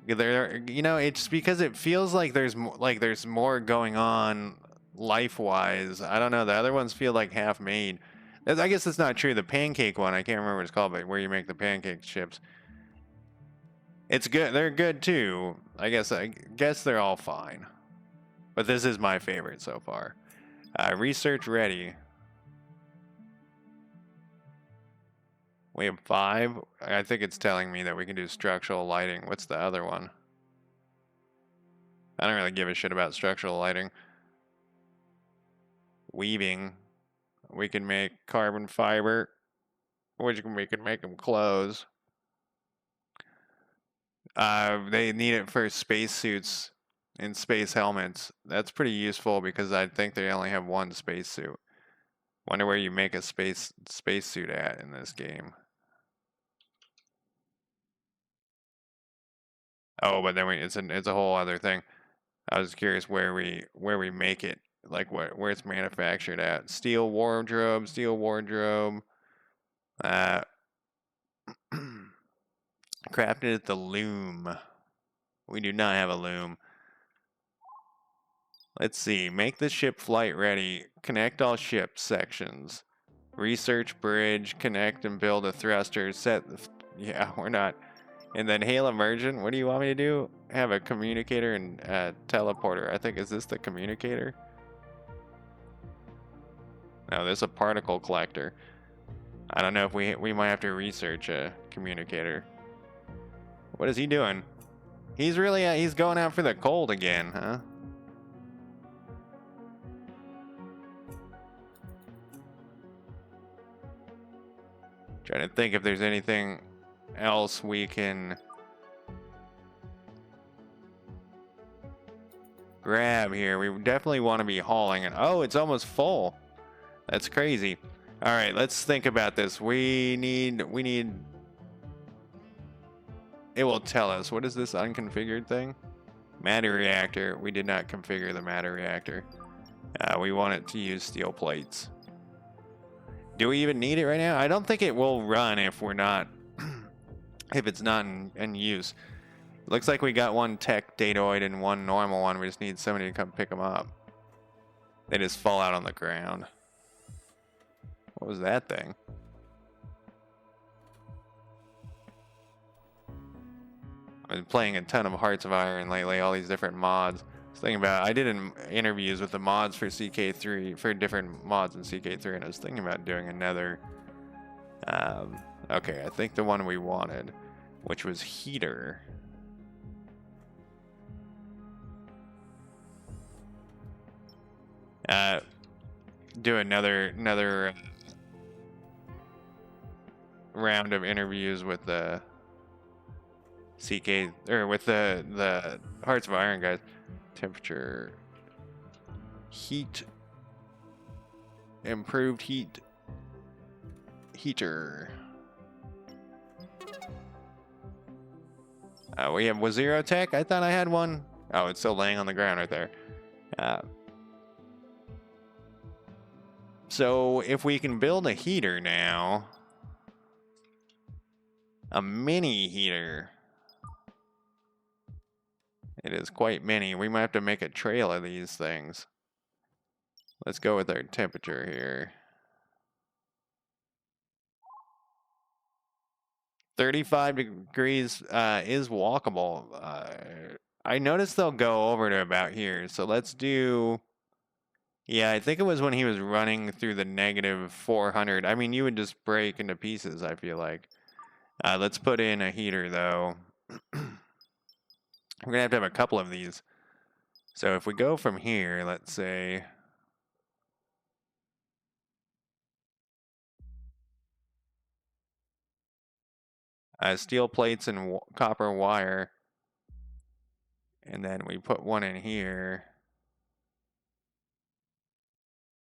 It's because it feels like there's more going on life-wise. I don't know. The other ones feel like half-made. I guess that's not true. The pancake one, I can't remember what it's called, but where you make the pancake chips. It's good. They're good too. I guess they're all fine. But this is my favorite so far. Research ready. We have 5. I think it's telling me that we can do structural lighting. What's the other one? I don't really give a shit about structural lighting. Weaving. We can make carbon fiber, which we can make them clothes. They need it for spacesuits and space helmets. That's pretty useful because I think they only have one spacesuit. Wonder where you make a spacesuit at in this game. Oh, but then it's a whole other thing. I was curious where we make it, like where it's manufactured at. Steel wardrobe. Crafted at the loom. We do not have a loom. Let's see. Make the ship flight ready. Connect all ship sections. Research bridge. Connect and build a thruster. Yeah, we're not. And then hail emergent. What do you want me to do? Have a communicator and teleporter. I think, is this the communicator? No, this is a particle collector. I don't know if we might have to research a communicator. What is he doing? He's going out for the cold again, huh? Trying to think if there's anything else we can grab here. We definitely want to be hauling it. Oh, it's almost full. That's crazy. All right, let's think about this. We need. It will tell us. What is this unconfigured thing? Matter reactor. We did not configure the matter reactor. We want it to use steel plates. Do we even need it right now? I don't think it will run if we're not, if it's not in use. Looks like we got one tech datoid and one normal one. We just need somebody to come pick them up. They just fall out on the ground. What was that thing? I've been playing a ton of Hearts of Iron lately, all these different mods. I was thinking about, I did interviews with the mods for CK3, for different mods in CK3, and I was thinking about doing another. Okay, I think the one we wanted, which was Heater. Do another round of interviews with the CK, or with the Hearts of Iron guys. Temperature, heat, improved heat, heater. We have Zero Tech. I thought I had one. Oh, it's still laying on the ground right there. So if we can build a heater now, a mini heater. It is quite many. We might have to make a trail of these things. Let's go with our temperature here. 35 degrees is walkable. I noticed they'll go over to about here. So let's do... Yeah, I think it was when he was running through the negative 400. I mean, you would just break into pieces, I feel like. Let's put in a heater, though. We're going to have a couple of these. So if we go from here, let's say... steel plates and copper wire. And then we put one in here.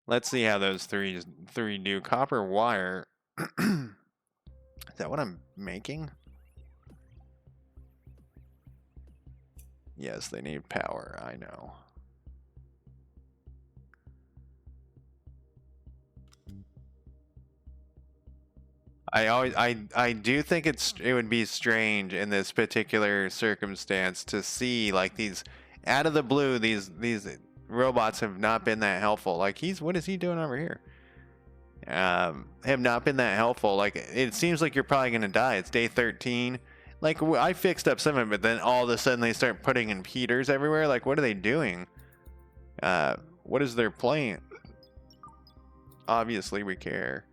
Let's see how those three do. Copper wire. Is that what I'm making? Yes, they need power. I know. I do think it would be strange in this particular circumstance to see like these out of the blue these robots have not been that helpful. Like what is he doing over here? Have not been that helpful. Like it seems like you're probably gonna die. It's day 13. Like I fixed up some of it, but then all of a sudden they start putting in heaters everywhere. Like what are they doing? What is their plan? Obviously we care.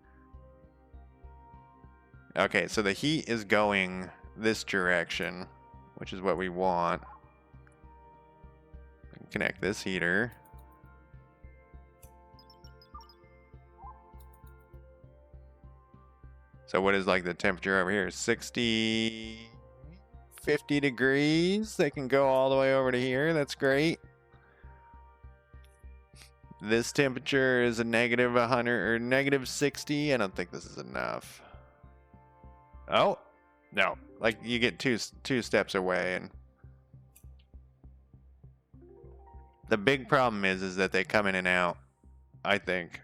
Okay, so the heat is going this direction, which is what we want. Connect this heater. So what is like the temperature over here? 60, 50 degrees. They can go all the way over to here. That's great. This temperature is a negative 100 or negative 60. I don't think this is enough. Oh, no. Like you get two steps away, and the big problem is that they come in and out. I think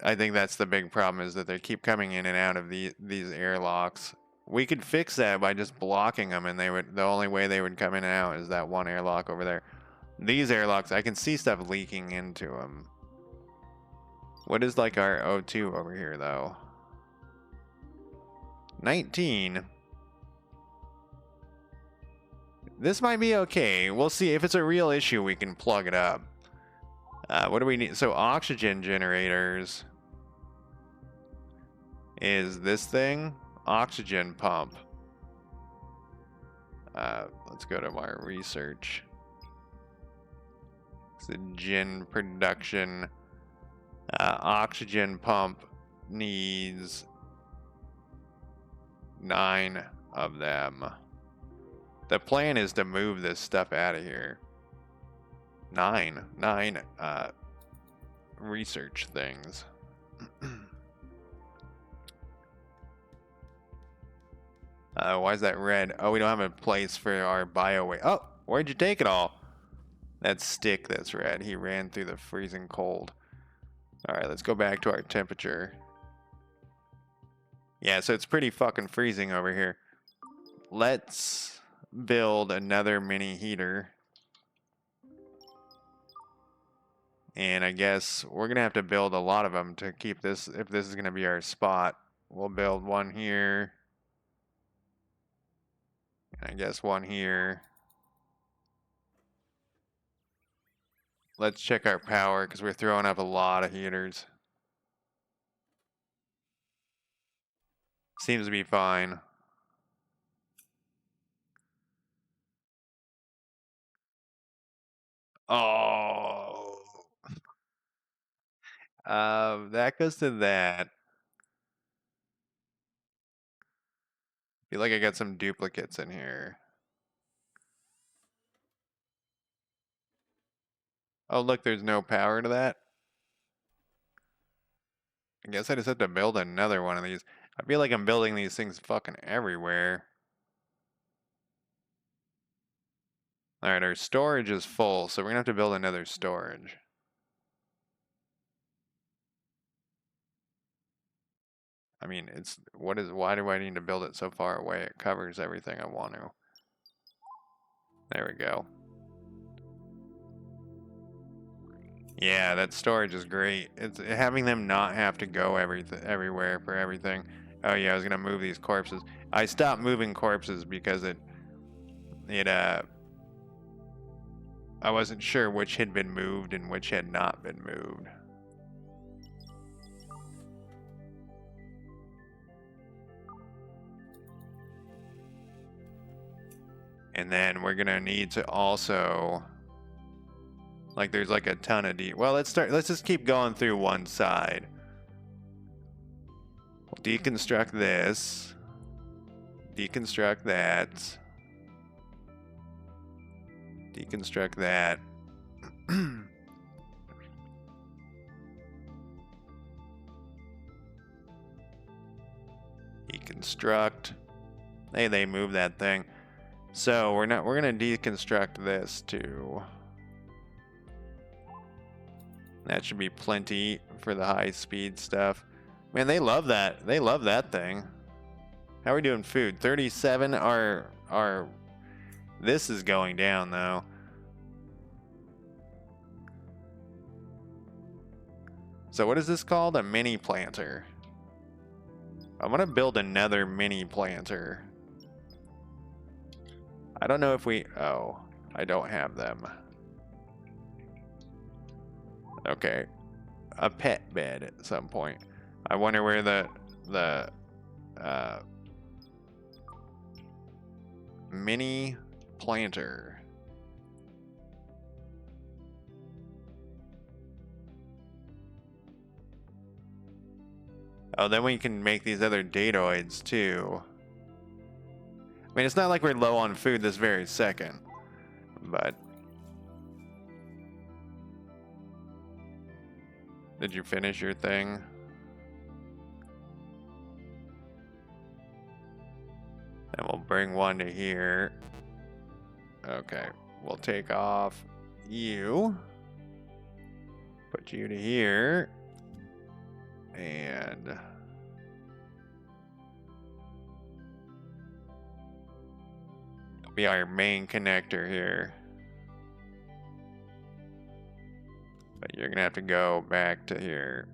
that's the big problem, is that they keep coming in and out of these airlocks. We could fix that by just blocking them, and the only way they would come in and out is that one airlock over there. These airlocks, I can see stuff leaking into them. What is like our O2 over here though? 19. This might be okay. We'll see. If it's a real issue, we can plug it up. What do we need? So oxygen generators is this thing. Oxygen pump. Let's go to my research. Oxygen production. Oxygen pump needs 9 of them. The plan is to move this stuff out of here. 9 research things. Why is that red? Oh, we don't have a place for our bio waste. Oh, where'd you take it all? That stick that's red. He ran through the freezing cold. Alright, let's go back to our temperature. Yeah, so it's pretty fucking freezing over here. Let's build another mini heater. And I guess we're gonna have to build a lot of them to keep this, if this is gonna be our spot. We'll build one here. I guess one here. Let's check our power because we're throwing up a lot of heaters. Seems to be fine. Oh. That goes to that. Feel like I got some duplicates in here. Oh, look, there's no power to that. I guess I just have to build another one of these. I feel like I'm building these things fucking everywhere. Alright, our storage is full, so we're gonna have to build another storage. I mean, why do I need to build it so far away? It covers everything I want to. There we go. Yeah, that storage is great. It's having them not have to go everywhere for everything. Oh yeah, I was gonna move these corpses. I stopped moving corpses because I wasn't sure which had been moved and which had not been moved. And then we're gonna need to also, like, there's like a ton of well, let's just keep going through one side. We'll deconstruct this. Deconstruct that. Deconstruct that. Deconstruct. Hey, they moved that thing. So we're gonna deconstruct this too. That should be plenty for the high speed stuff. Man, they love that. They love that thing. How are we doing food? 37 are this is going down though. So what is this called? A mini planter. I'm gonna build another mini planter. I don't know if oh, I don't have them. Okay. A pet bed at some point. I wonder where the mini planter. Oh, then we can make these other datoids too. I mean, it's not like we're low on food this very second, but did you finish your thing? And we'll bring one to here. Okay, we'll take off you. Put you to here. And it'll be our main connector here. But you're gonna have to go back to here.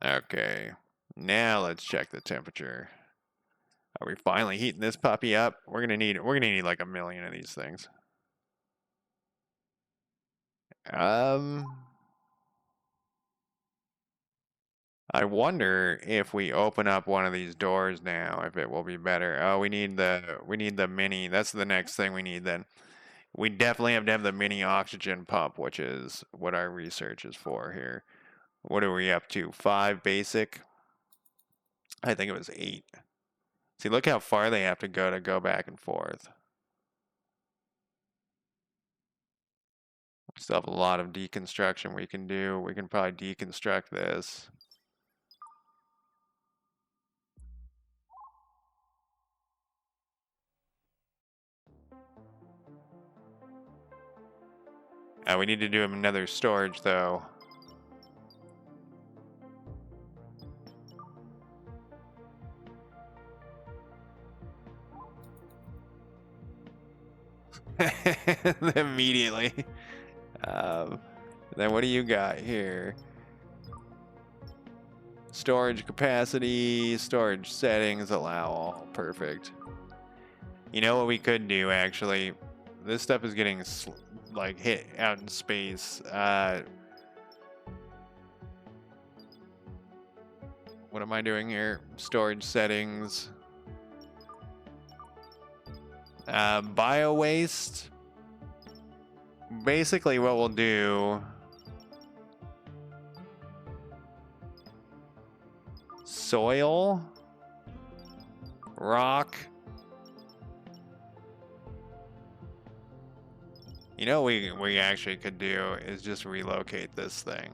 Okay, now let's check the temperature. Are we finally heating this puppy up? We're gonna need like 1 million of these things. I wonder if we open up one of these doors now, if it will be better. Oh, we need the mini. That's the next thing we need then. We definitely have to have the mini oxygen pump, which is what our research is for here. What are we up to? 5 basic? I think it was 8. See, look how far they have to go back and forth. We still have a lot of deconstruction we can do. We can probably deconstruct this. We need to do another storage though. Immediately. Um, then what do you got here? Storage capacity, storage settings, allow all. Perfect. You know what we could do, actually? This stuff is getting, like, hit out in space. What am I doing here? Storage settings. Bio waste. Basically what we'll do... Soil. Rock. You know what we actually could do is just relocate this thing.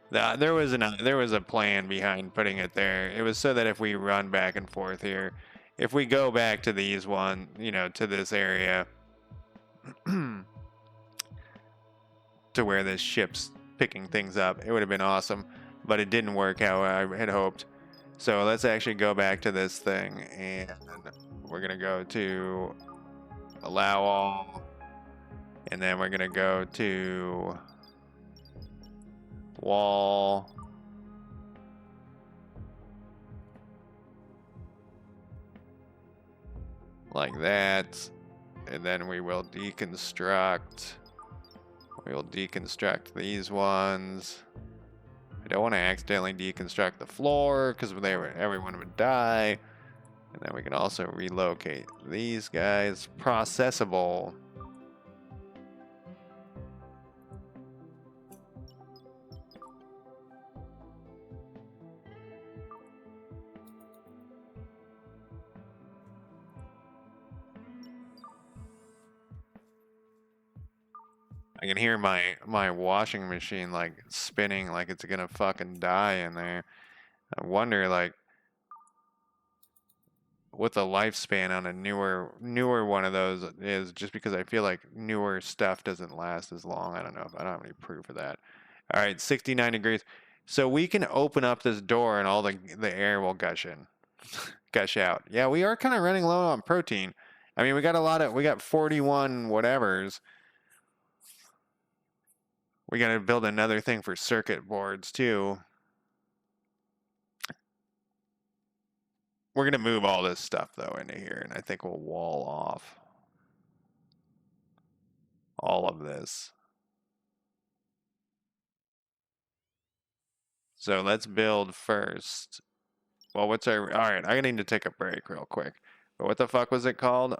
There was a plan behind putting it there. It was so that if we run back and forth here, if we go back to these to this area, to where this ship's picking things up, it would have been awesome. But it didn't work how I had hoped. So let's actually go back to this thing, and we're gonna go to allow all, and then we're gonna go to wall. Like that. And then we will deconstruct. We will deconstruct these ones. I don't want to accidentally deconstruct the floor because everyone would die. And then we can also relocate these guys. Processable. I can hear my washing machine like spinning like it's gonna fucking die in there. I wonder like what the lifespan on a newer one of those is, just because I feel like newer stuff doesn't last as long. I don't know. I don't have any proof of that. All right, 69 degrees. So we can open up this door and all the air will gush in. Gush out. Yeah, we are kind of running low on protein. I mean, we got 41 whatevers. We got to build another thing for circuit boards too. We're going to move all this stuff though into here, and I think we'll wall off all of this. So let's build first. Well, all right, I need to take a break real quick. But what the fuck was it called?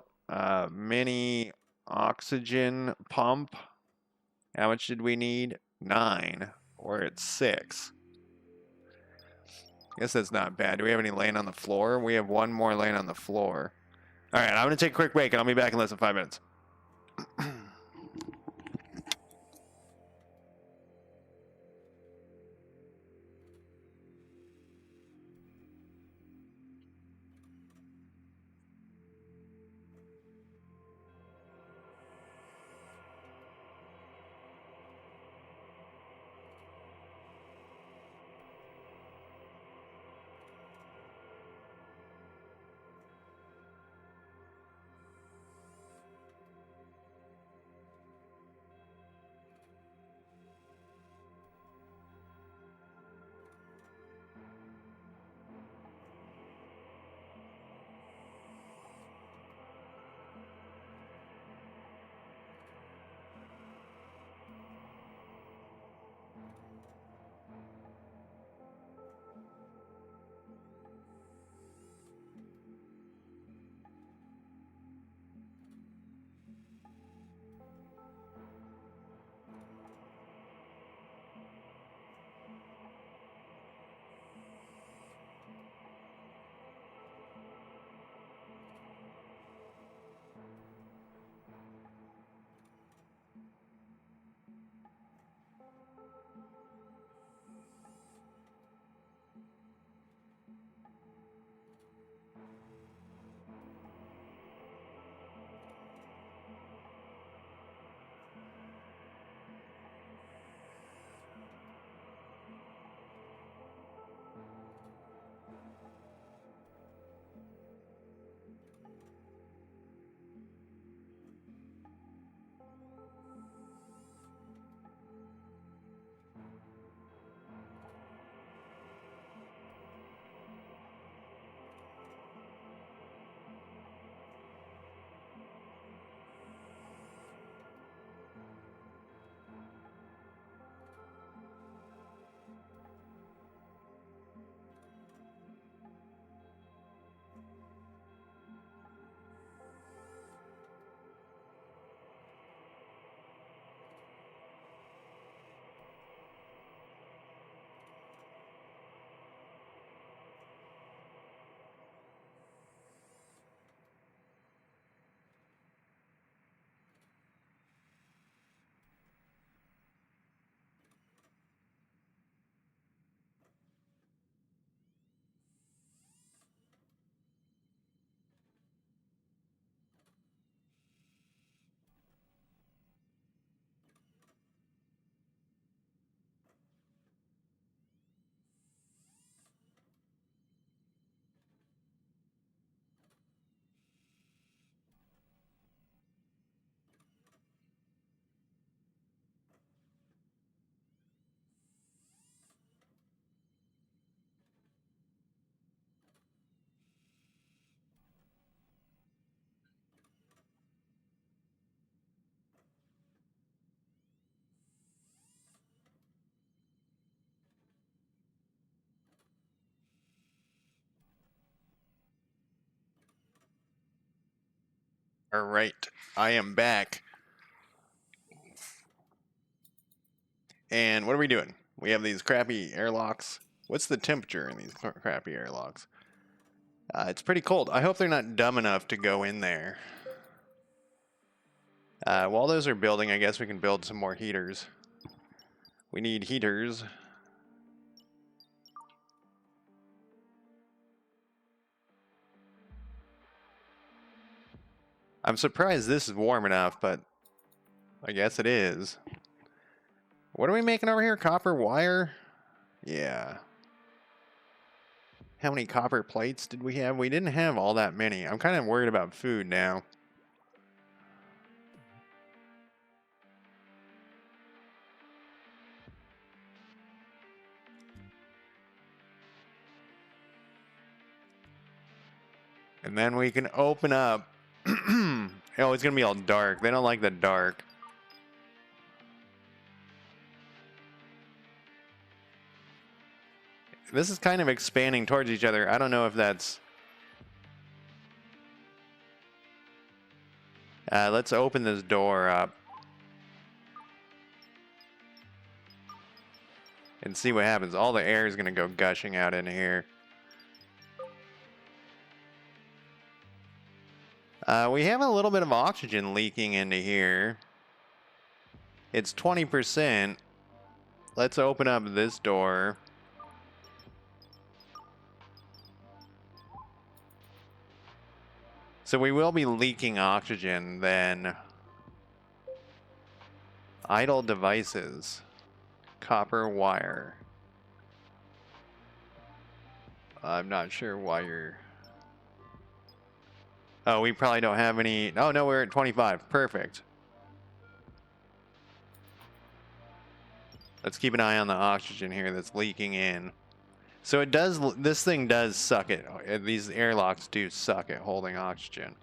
Mini oxygen pump. How much did we need? 9. We're at 6. I guess that's not bad. Do we have any laying on the floor? We have one more laying on the floor. All right, I'm going to take a quick break, and I'll be back in less than 5 minutes. All right, I am back. And what are we doing? We have these crappy airlocks. What's the temperature in these crappy airlocks? It's pretty cold. I hope they're not dumb enough to go in there. While those are building, I guess we can build some more heaters. We need heaters. I'm surprised this is warm enough, but I guess it is. What are we making over here? Copper wire? Yeah. How many copper plates did we have? We didn't have all that many. I'm kind of worried about food now. And then we can open up. Oh, it's going to be all dark. They don't like the dark. This is kind of expanding towards each other. I don't know if that's... let's open this door up. And see what happens. All the air is going to go gushing out into here. We have a little bit of oxygen leaking into here. It's 20%. Let's open up this door. So we will be leaking oxygen then. Idle devices. Copper wire. I'm not sure why you're... Oh, we probably don't have any... Oh, no, we're at 25. Perfect. Let's keep an eye on the oxygen here that's leaking in. So it does... This thing does suck it. These airlocks do suck at holding oxygen.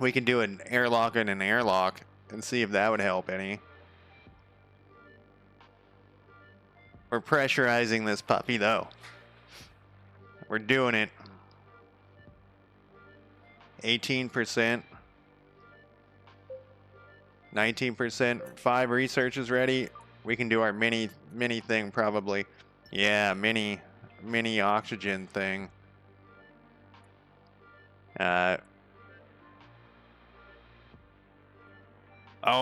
We can do an airlock and an airlock and see if that would help any. We're pressurizing this puppy, though. We're doing it. 18%. 19%. 5 research is ready. We can do our mini thing probably. Yeah, mini oxygen thing. Oh,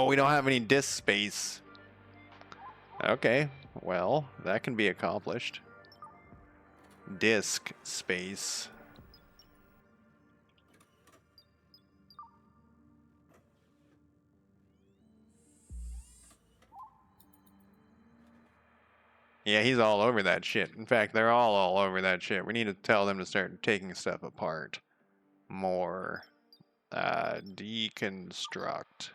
we don't have any disk space. Okay, well, that can be accomplished. Disk space. Yeah, he's all over that shit. In fact, they're all over that shit. We need to tell them to start taking stuff apart more. Deconstruct.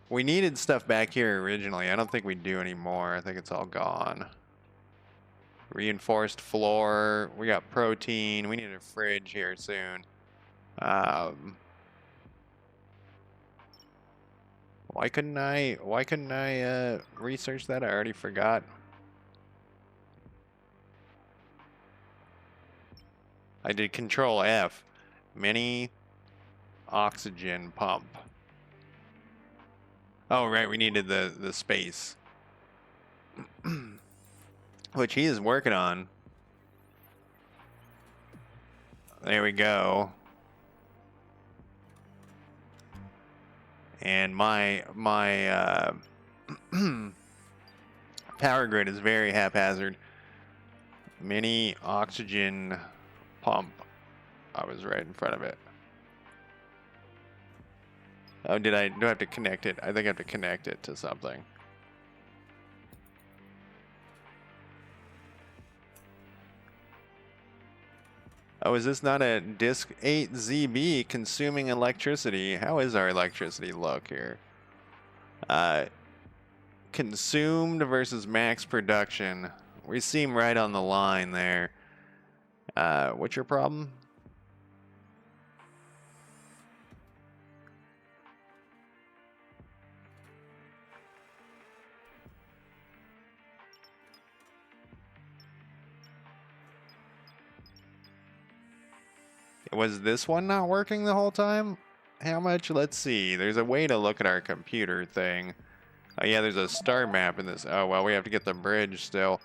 We needed stuff back here originally. I don't think we do anymore. I think it's all gone. Reinforced floor. We got protein. We need a fridge here soon. Why couldn't I research that? I already forgot. I did Control F. Mini oxygen pump. Oh, right, we needed the space. Which he is working on. There we go. And my power grid is very haphazard. Mini oxygen pump. I was right in front of it. Oh, do I have to connect it? I think I have to connect it to something. Oh, is this not a disk 8ZB consuming electricity? How is our electricity look here? Consumed versus max production. We seem right on the line there. What's your problem? Was this one not working the whole time? How much? Let's see. There's a way to look at our computer thing. Oh yeah, there's a star map in this. Oh well, we have to get the bridge still.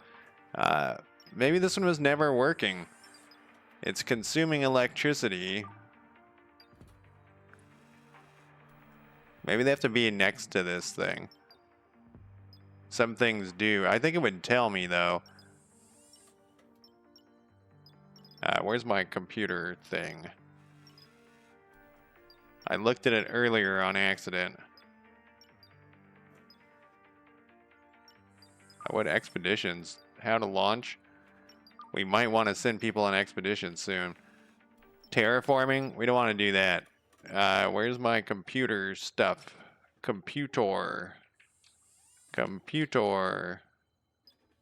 Maybe this one was never working. It's consuming electricity. Maybe they have to be next to this thing. Some things do. I think it would tell me though. Where's my computer thing? I looked at it earlier on accident. What expeditions? How to launch? We might want to send people on expeditions soon. Terraforming? We don't want to do that. Where's my computer stuff? Computer.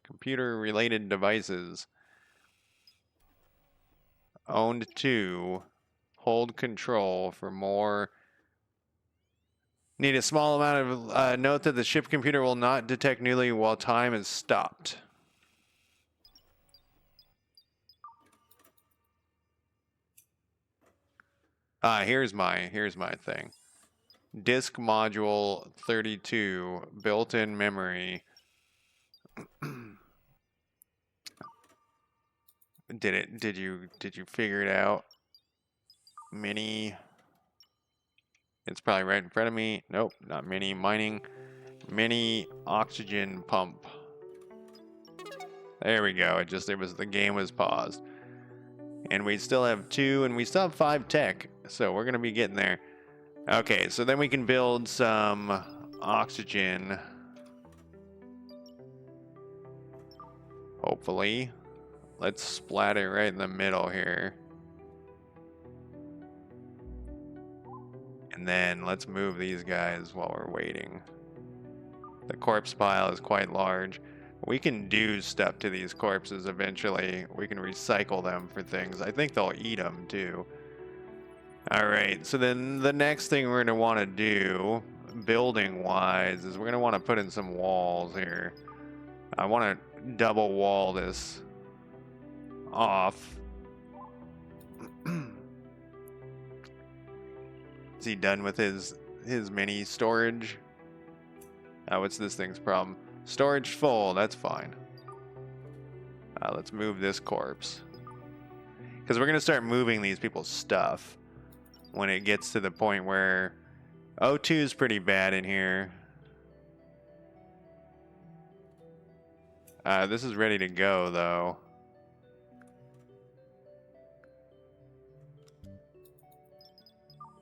Computer-related devices. Owned 2. Hold control for more. Need a small amount of... note that the ship computer will not detect newly while time is stopped. Here's my thing. Disk module 32, built-in memory. Did you figure it out? Mini. It's probably right in front of me. Nope, not mini. Mining. Mini oxygen pump. There we go. The game was paused. And we still have 2, and we still have 5 tech. So we're gonna be getting there. Okay, so then we can build some oxygen. Hopefully. Let's splat it right in the middle here. And then let's move these guys while we're waiting. The corpse pile is quite large. We can do stuff to these corpses eventually. We can recycle them for things. I think they'll eat them too. Alright, so then the next thing we're going to want to do, building-wise, is we're going to want to put in some walls here. I want to double wall this off. Is he done with his mini storage? What's this thing's problem? Storage full, that's fine. Let's move this corpse. Because we're going to start moving these people's stuff when it gets to the point where O2 is pretty bad in here. This is ready to go, though.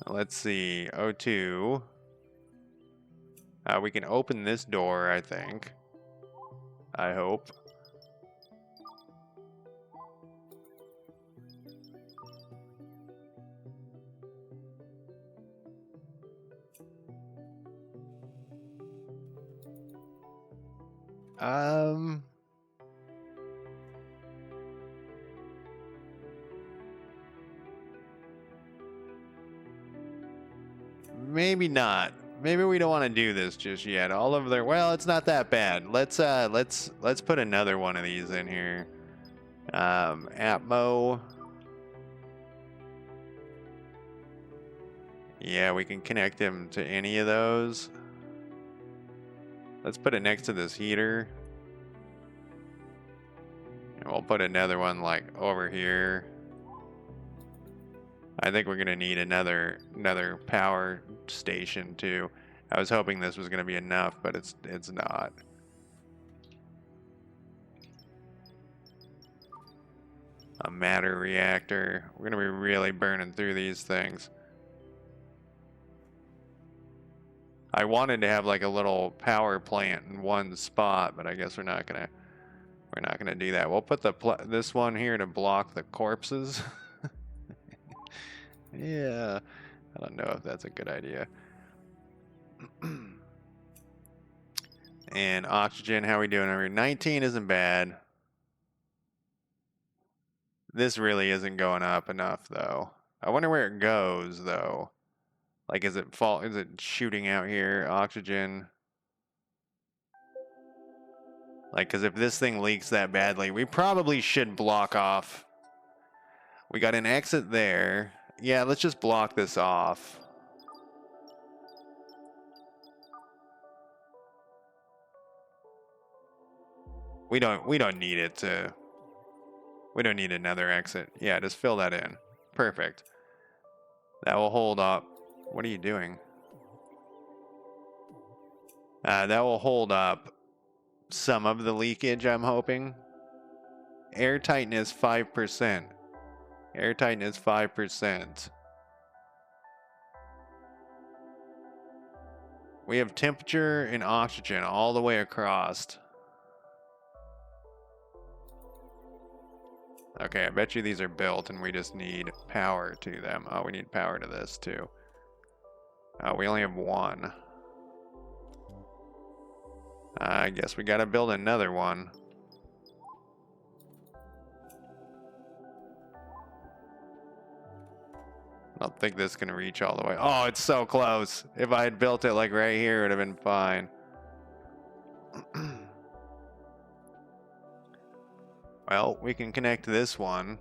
Let's see. O2. We can open this door, I think. I hope. Maybe not. Maybe we don't want to do this just yet. All of their, well, it's not that bad. Let's put another one of these in here. Atmo. Yeah, we can connect him to any of those. Let's put it next to this heater. And we'll put another one like over here. I think we're gonna need another power station too. I was hoping this was gonna be enough, but it's not. A matter reactor. We're gonna be really burning through these things. I wanted to have like a little power plant in one spot, but I guess we're not gonna do that. We'll put this one here to block the corpses. Yeah, I don't know if that's a good idea. And oxygen, how are we doing over here? 19 isn't bad. This really isn't going up enough, though. I wonder where it goes, though. Like, is it shooting out here? Oxygen. Like, because if this thing leaks that badly, we probably should block off. We got an exit there. Yeah, let's just block this off. We don't need it to. We don't need another exit. Yeah, just fill that in. Perfect. That will hold up. What are you doing? That will hold up some of the leakage, I'm hoping. Air tightness 5%. Air tightness 5%. We have temperature and oxygen all the way across. Okay, I bet you these are built and we just need power to them. Oh, we need power to this too. We only have one. I guess we gotta build another one. I don't think this can reach all the way. Oh, it's so close. If I had built it like right here, it would have been fine. Well, we can connect this one.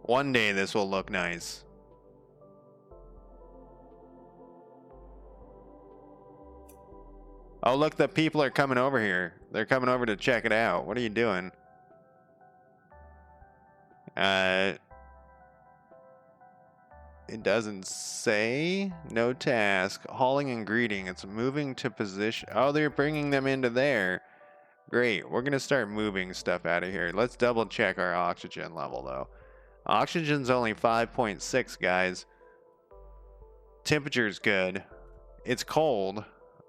One day this will look nice. Oh, look, the people are coming over here. They're coming over to check it out. What are you doing? It doesn't say. No task. Hauling and greeting. It's moving to position. Oh, they're bringing them into there. Great. We're going to start moving stuff out of here. Let's double check our oxygen level, though. Oxygen's only 5.6, guys. Temperature's good. It's cold,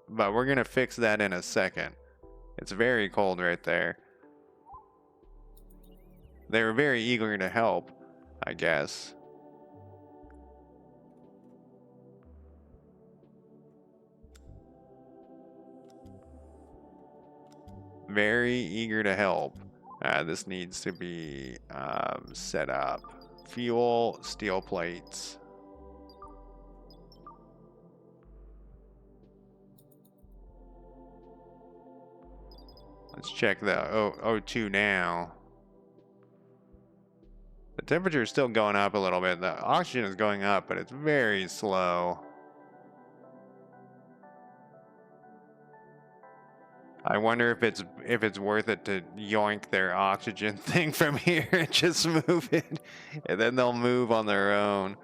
but we're going to fix that in a second. It's very cold right there. They were very eager to help, I guess. Very eager to help. This needs to be set up. Fuel, steel plates. Let's check the O2 now. The temperature is still going up a little bit. The oxygen is going up, but it's very slow. I wonder if it's worth it to yoink their oxygen thing from here and just move it, and then they'll move on their own.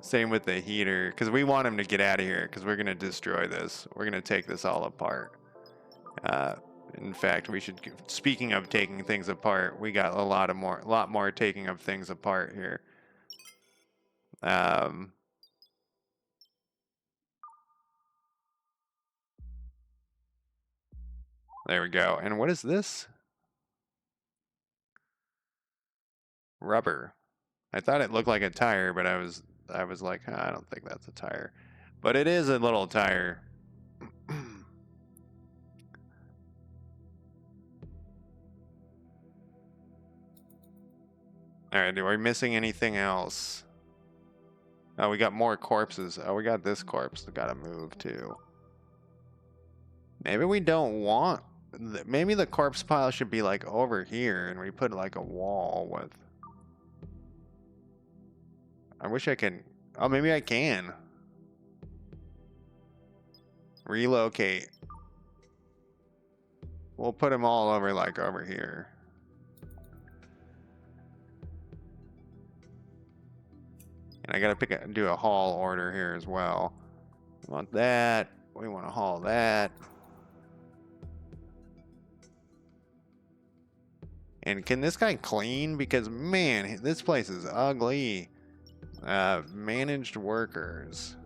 Same with the heater, because we want them to get out of here, because we're gonna destroy this. We're gonna take this all apart. In fact, we should. Speaking of taking things apart, we got a lot more taking of things apart here. There we go. And what is this? Rubber. I thought it looked like a tire, but I was like, I don't think that's a tire. But it is a little tire. Alright, are we missing anything else? Oh, we got more corpses. Oh, we got this corpse that gotta move too. Maybe we don't want... Maybe the corpse pile should be like over here and we put like a wall with... I wish I can... Oh, maybe I can. Relocate. We'll put them all over like over here. And I gotta do a haul order here as well. We want that. We want to haul that. And can this guy clean? Because, man, this place is ugly. Managed workers.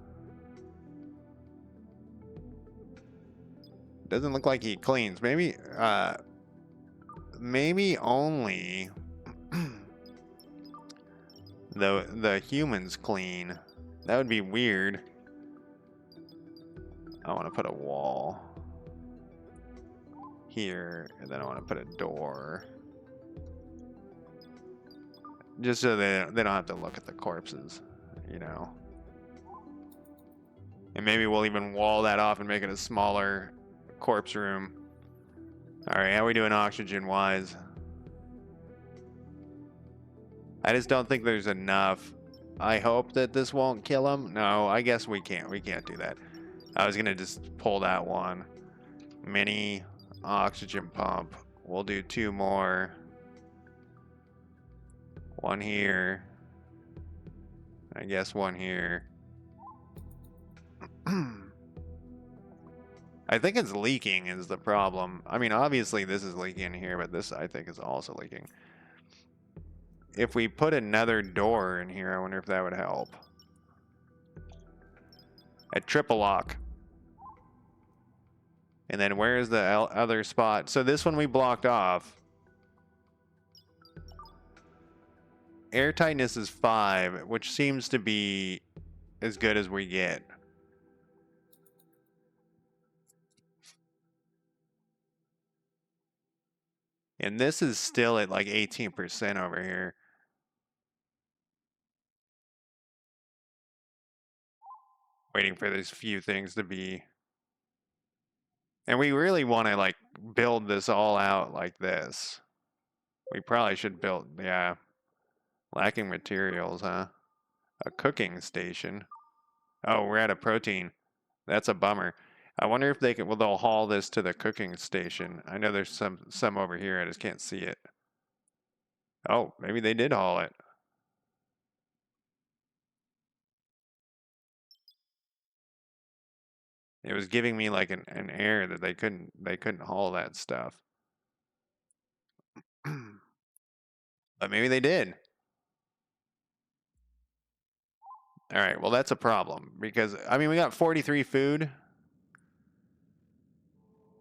Doesn't look like he cleans. Maybe only the humans clean. That would be weird. I want to put a wall here, and then I want to put a door. Just so they don't have to look at the corpses, you know. And maybe we'll even wall that off and make it a smaller corpse room. Alright, how are we doing oxygen-wise? I just don't think there's enough. I hope that this won't kill him. No, I guess we can't. We can't do that. I was gonna just pull that one. Mini oxygen pump. We'll do 2 more. 1 here. I guess 1 here. I think it's leaking is the problem. I mean, obviously this is leaking here, but this I think is also leaking. If we put another door in here, I wonder if that would help. A triple lock. And then where's the other spot? So this one we blocked off. Airtightness is 5, which seems to be as good as we get. And this is still at like 18% over here. Waiting for these few things to be. And we really want to like build this all out like this. We probably should build, yeah. Lacking materials, huh? A cooking station. Oh, we're out of protein. That's a bummer. I wonder if they can, well, they'll haul this to the cooking station. I know there's some over here. I just can't see it. Oh, maybe they did haul it. It was giving me like an error that they couldn't haul that stuff. But maybe they did. All right, well that's a problem because I mean we got 43 food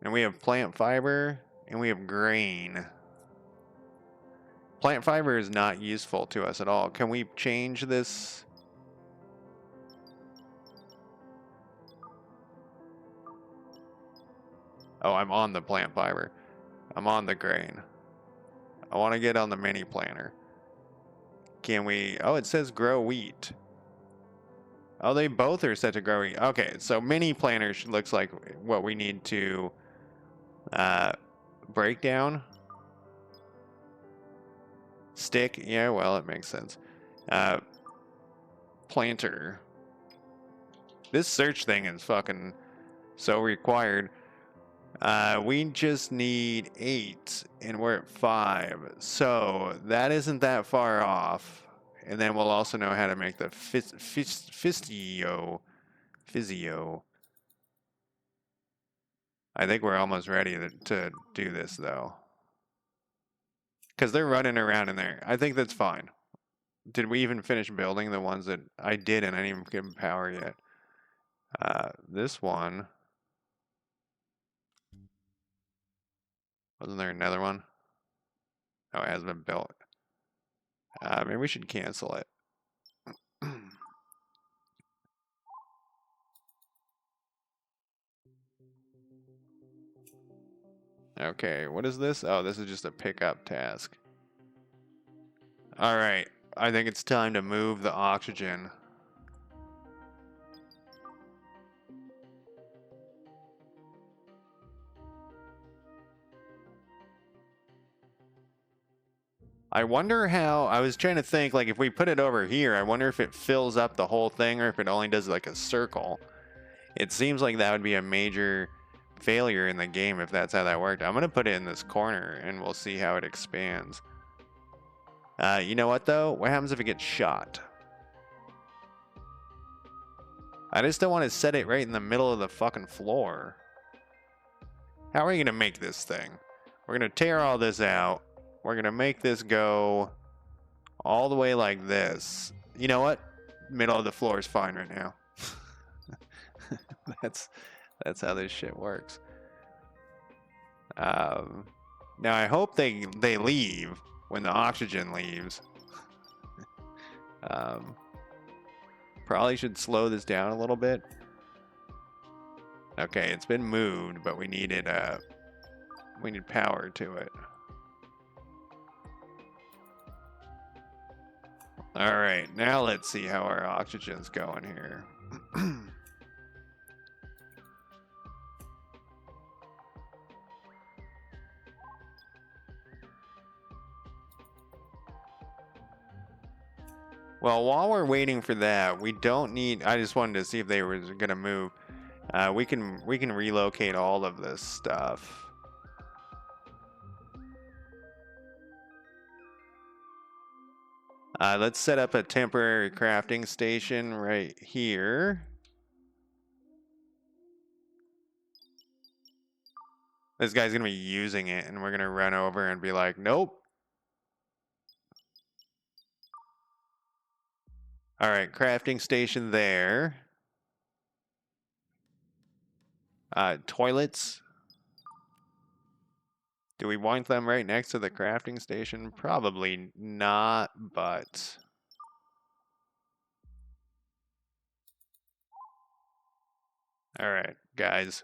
and we have plant fiber and we have grain. Plant fiber is not useful to us at all. Can we change this? Oh, I'm on the plant fiber. I'm on the grain. I want to get on the mini planter. Can we? Oh, it says grow wheat. Oh, they both are set to grow wheat. Okay, so mini planter looks like what we need to break down. Stick, yeah, well, it makes sense. Planter. This search thing is fucking so required. We just need 8, and we're at 5. So that isn't that far off. And then we'll also know how to make the physio. I think we're almost ready to do this, though. Because they're running around in there. I think that's fine. Did we even finish building the ones that I did and I didn't even give them power yet? This one. Wasn't there another one? Oh, it hasn't been built. Maybe we should cancel it. Okay, what is this? Oh, this is just a pickup task. All right, I think it's time to move the oxygen. I wonder how, I was trying to think, like, if we put it over here, I wonder if it fills up the whole thing or if it only does, like, a circle. It seems like that would be a major failure in the game if that's how that worked. I'm going to put it in this corner, and we'll see how it expands. You know what, though? What happens if it gets shot? I just don't want to set it right in the middle of the fucking floor. How are we going to make this thing? We're going to tear all this out. We're going to make this go all the way like this. You know what? Middle of the floor is fine right now. That's how this shit works. Now I hope they leave when the oxygen leaves. Probably should slow this down a little bit. Okay, it's been moved, but we need power to it. All right, now let's see how our oxygen's going here. Well, while we're waiting for that, we don't need. I just wanted to see if they were gonna move. We can relocate all of this stuff. Let's set up a temporary crafting station right here. This guy's gonna be using it, and we're gonna run over and be like, nope. All right, crafting station there. Toilets. Do we want them right next to the crafting station? Probably not, but... All right, guys.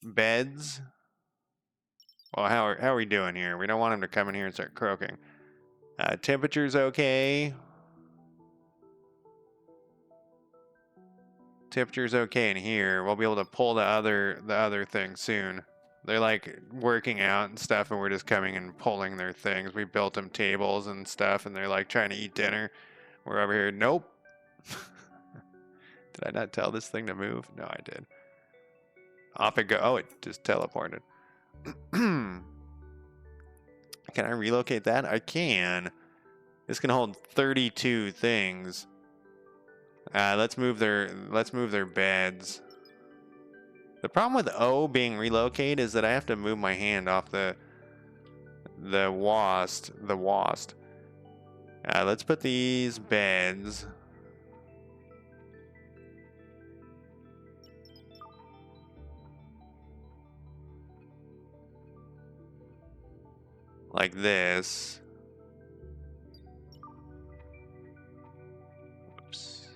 Beds. Well, how are we doing here? We don't want him to come in here and start croaking. Temperature's okay. Temperature's okay in here. We'll be able to pull the other thing soon. They're like working out and stuff, and we're just coming and pulling their things. We built them tables and stuff, and they're like trying to eat dinner. We're over here. Nope. Did I not tell this thing to move? No, I did. Off it go. Oh, it just teleported. Can I relocate that? I can. This can hold 32 things. Let's move their beds. The problem with O being relocated is that I have to move my hand off the wasp. Let's put these beds. Like this. Oops.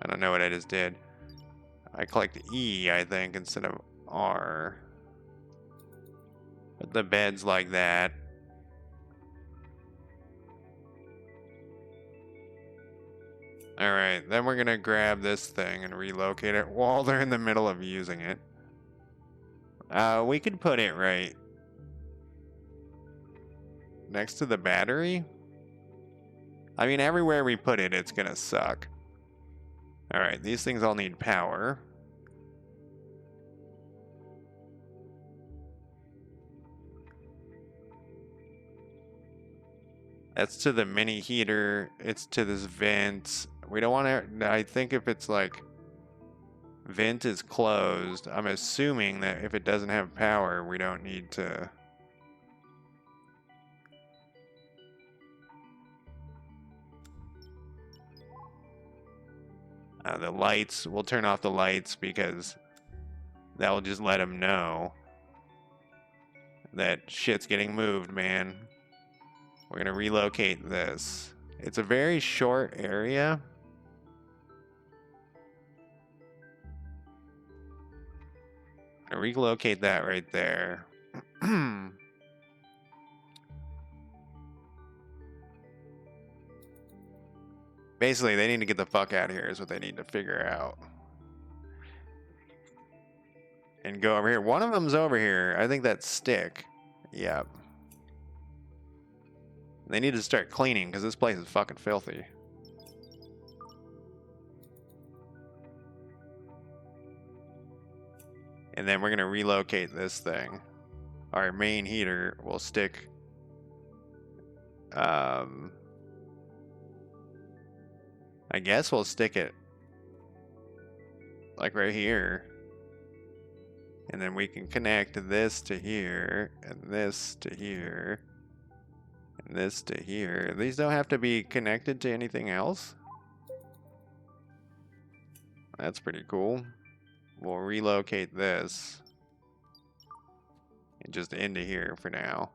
I don't know what I just did. I clicked E, I think, instead of R. Put the beds like that. Alright, then we're gonna grab this thing and relocate it while they're in the middle of using it. We could put it right next to the battery. I mean, everywhere we put it, it's gonna suck. Alright, these things all need power. That's to the mini heater. It's to this vent. We don't want to... I think if it's like... Vent is closed. I'm assuming that if it doesn't have power, we don't need to... the lights, we'll turn off the lights because that will just let them know that shit's getting moved, man. We're going to relocate this. It's a very short area. I relocate that right there. Basically, they need to get the fuck out of here is what they need to figure out. And go over here. One of them's over here. I think that's Stick. Yep. They need to start cleaning because this place is fucking filthy. And then we're going to relocate this thing. Our main heater will stick... I guess we'll stick it like right here. And then we can connect this to here, and this to here, and this to here. These don't have to be connected to anything else. That's pretty cool. We'll relocate this and just into here for now.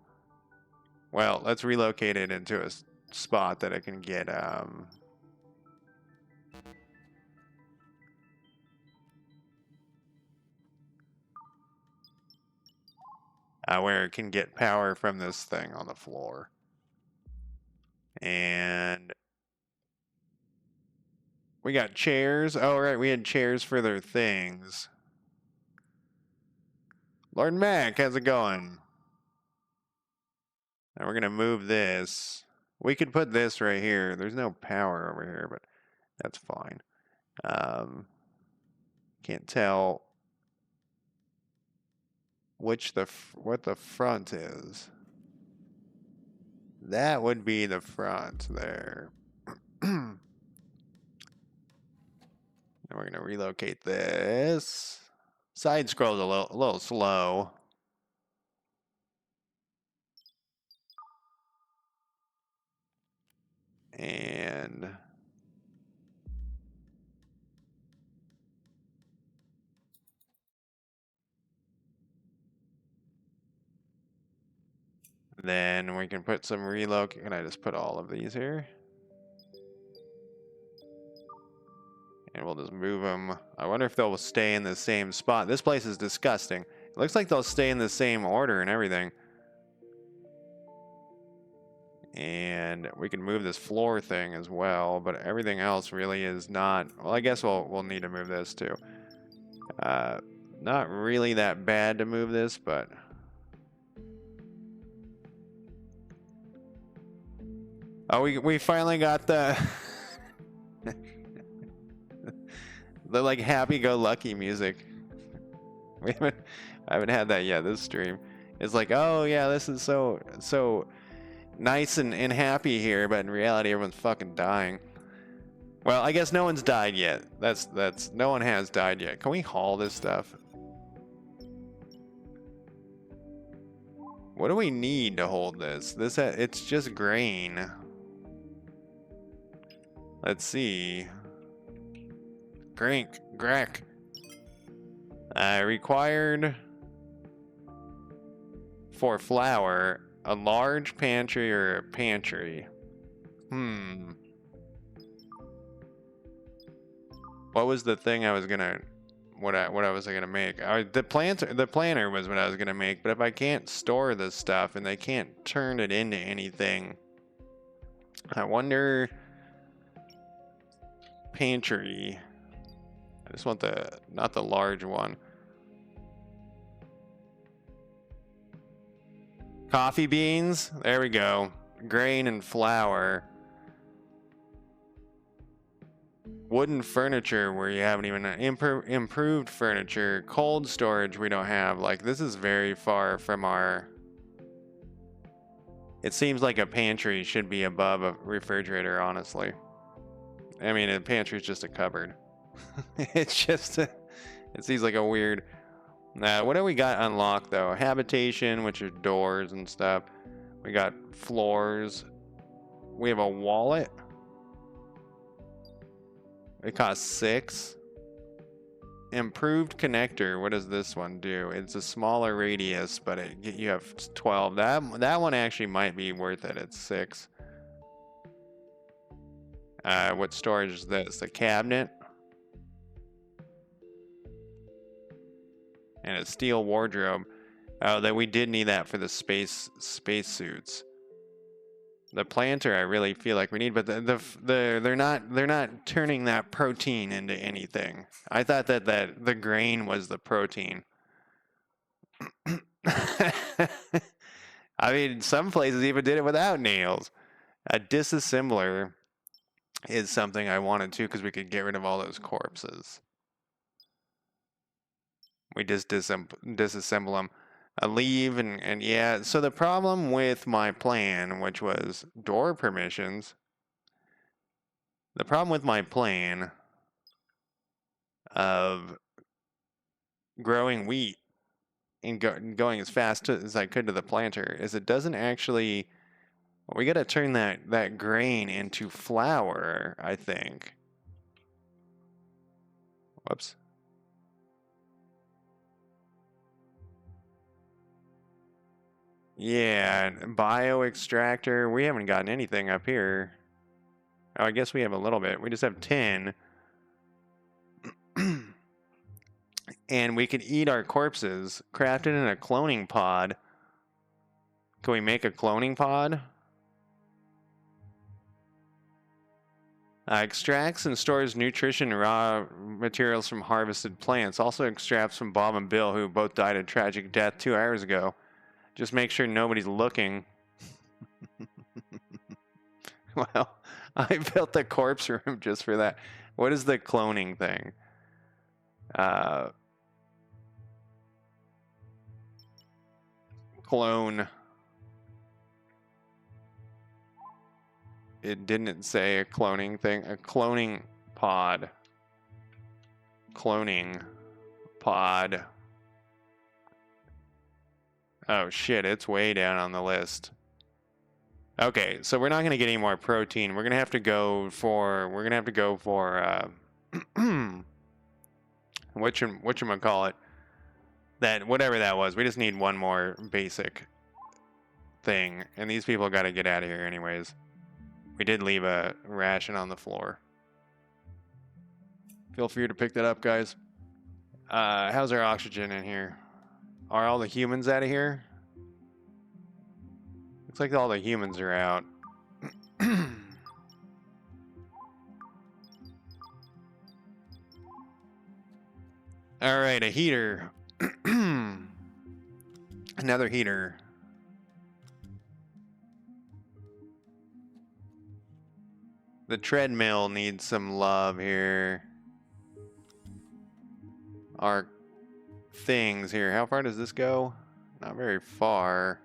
Well, let's relocate it into a spot that I can get where it can get power from this thing on the floor. And we got chairs. Oh, right, we had chairs for their things. Lord Mac, how's it going? Now we're going to move this. We could put this right here. There's no power over here, but that's fine. Can't tell what the front is. That would be the front there. And we're going to relocate this. Side scroll's a little slow. And then we can put some relocate. Can I just put all of these here? And we'll just move them. I wonder if they'll stay in the same spot. This place is disgusting. It looks like they'll stay in the same order and everything. And we can move this floor thing as well, but everything else really is not. Well, I guess we'll need to move this too. Not really that bad to move this, but oh, we finally got the the like happy-go-lucky music. I haven't had that yet this stream. It's like, oh yeah, this is so nice and happy here, but in reality everyone's fucking dying. Well, I guess no one's died yet. That's no one has died yet. Can we haul this stuff? What do we need to hold this? It's just grain. Let's see. Grek. Required for flour, a large pantry or a pantry. What was the thing I was gonna? What I was gonna make? The planner was what I was gonna make. But if I can't store this stuff and they can't turn it into anything, I wonder. Pantry. I just want not the large one. Coffee beans. There we go. Grain and flour. Wooden furniture where you haven't even improved furniture. Cold storage we don't have. Like, this is very far from our. It seems like a pantry should be above a refrigerator, honestly. I mean, a pantry is just a cupboard. It seems like a weird. What do we got unlocked though? Habitation, which are doors and stuff. We got floors. We have a wallet. It costs 6. Improved connector. What does this one do? It's a smaller radius, but you have 12. That one actually might be worth it. It's 6. What storage is this? A cabinet. And a steel wardrobe. Oh, that we did need that for the space suits. The planter, I really feel like we need, but they're not turning that protein into anything. I thought that the grain was the protein. I mean, some places even did it without nails. A disassembler is something I wanted to because we could get rid of all those corpses. We just disassemble them. Leave and yeah. So the problem with my plan, which was door permissions, the problem with my plan of growing wheat and going as fast as I could to the planter is it doesn't actually. We got to turn that grain into flour, I think. Whoops. Yeah, bio extractor. We haven't gotten anything up here. Oh, I guess we have a little bit. We just have 10. And we could eat our corpses crafted in a cloning pod. Can we make a cloning pod? Extracts and stores nutrition and raw materials from harvested plants. Also extracts from Bob and Bill, who both died a tragic death 2 hours ago. Just make sure nobody's looking. Well, I built the corpse room just for that. What is the cloning thing? Clone. It didn't say a cloning thing. A cloning pod. Cloning pod. Oh shit, it's way down on the list. Okay, so we're not going to get any more protein. We're going to have to go for whatchamacallit, that whatever that was. We just need one more basic thing, and these people got to get out of here anyways. We did leave a ration on the floor. Feel free to pick that up, guys. How's our oxygen in here? Are all the humans out of here? Looks like all the humans are out. All right, a heater. Another heater. The treadmill needs some love here. Our things here. How far does this go? Not very far.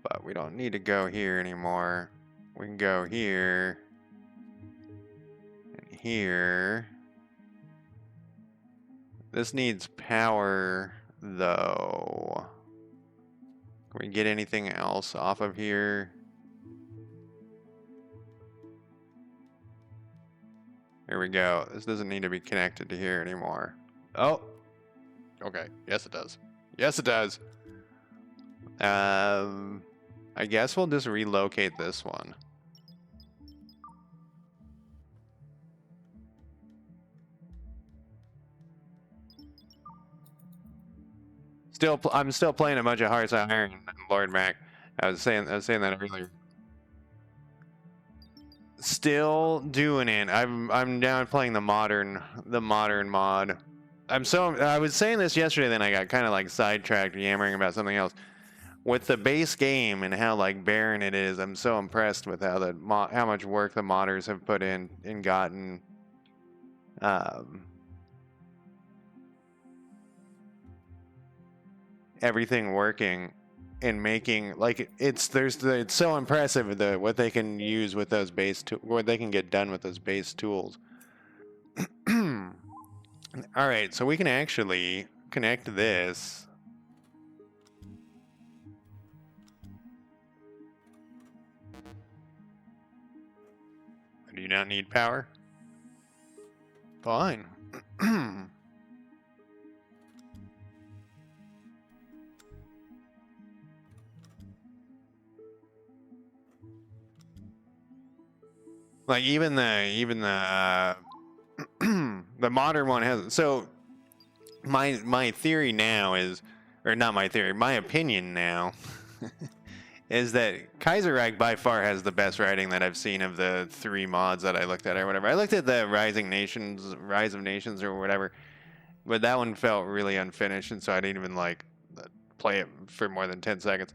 But we don't need to go here anymore. We can go here. And here. This needs power, though. Can we get anything else off of here? Here we go. This doesn't need to be connected to here anymore. Oh. Okay. Yes, it does. Yes, it does. I guess we'll just relocate this one. I'm still playing a bunch of Hearts of Iron, Lord Mac. I was saying that earlier. Still doing it. I'm now playing the modern mod. I was saying this yesterday, then I got kind of like sidetracked yammering about something else. With the base game and how like barren it is, I'm so impressed with how how much work the modders have put in and gotten everything working and making like it's so impressive what they can use with those what they can get done with those base tools. All right, so we can actually connect this. Do you not need power? Fine. Like even the the modern one has. So my theory now is, or not my theory, my opinion now is that Kaiserreich by far has the best writing that I've seen of the 3 mods that I looked at or whatever. I looked at the Rise of Nations or whatever, but that one felt really unfinished, and so I didn't even like play it for more than 10 seconds.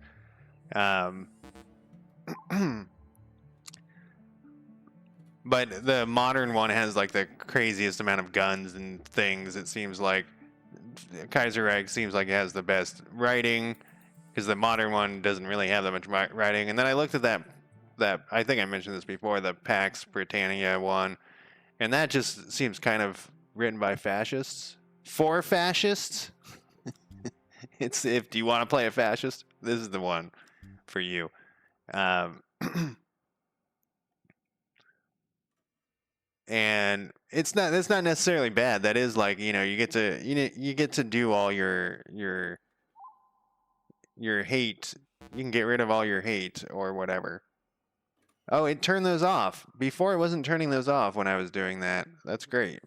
But the modern one has like the craziest amount of guns and things. It seems like Kaiserreich seems like it has the best writing, because the modern one doesn't really have that much writing. And then I looked at that I think I mentioned this before, the Pax Britannia one, and that just seems kind of written by fascists for fascists. If do you want to play a fascist, this is the one for you. And that's not necessarily bad. That is like, you get to do all your hate. You can get rid of all your hate or whatever. Oh, it turned those off. Before it wasn't turning those off when I was doing that. That's great.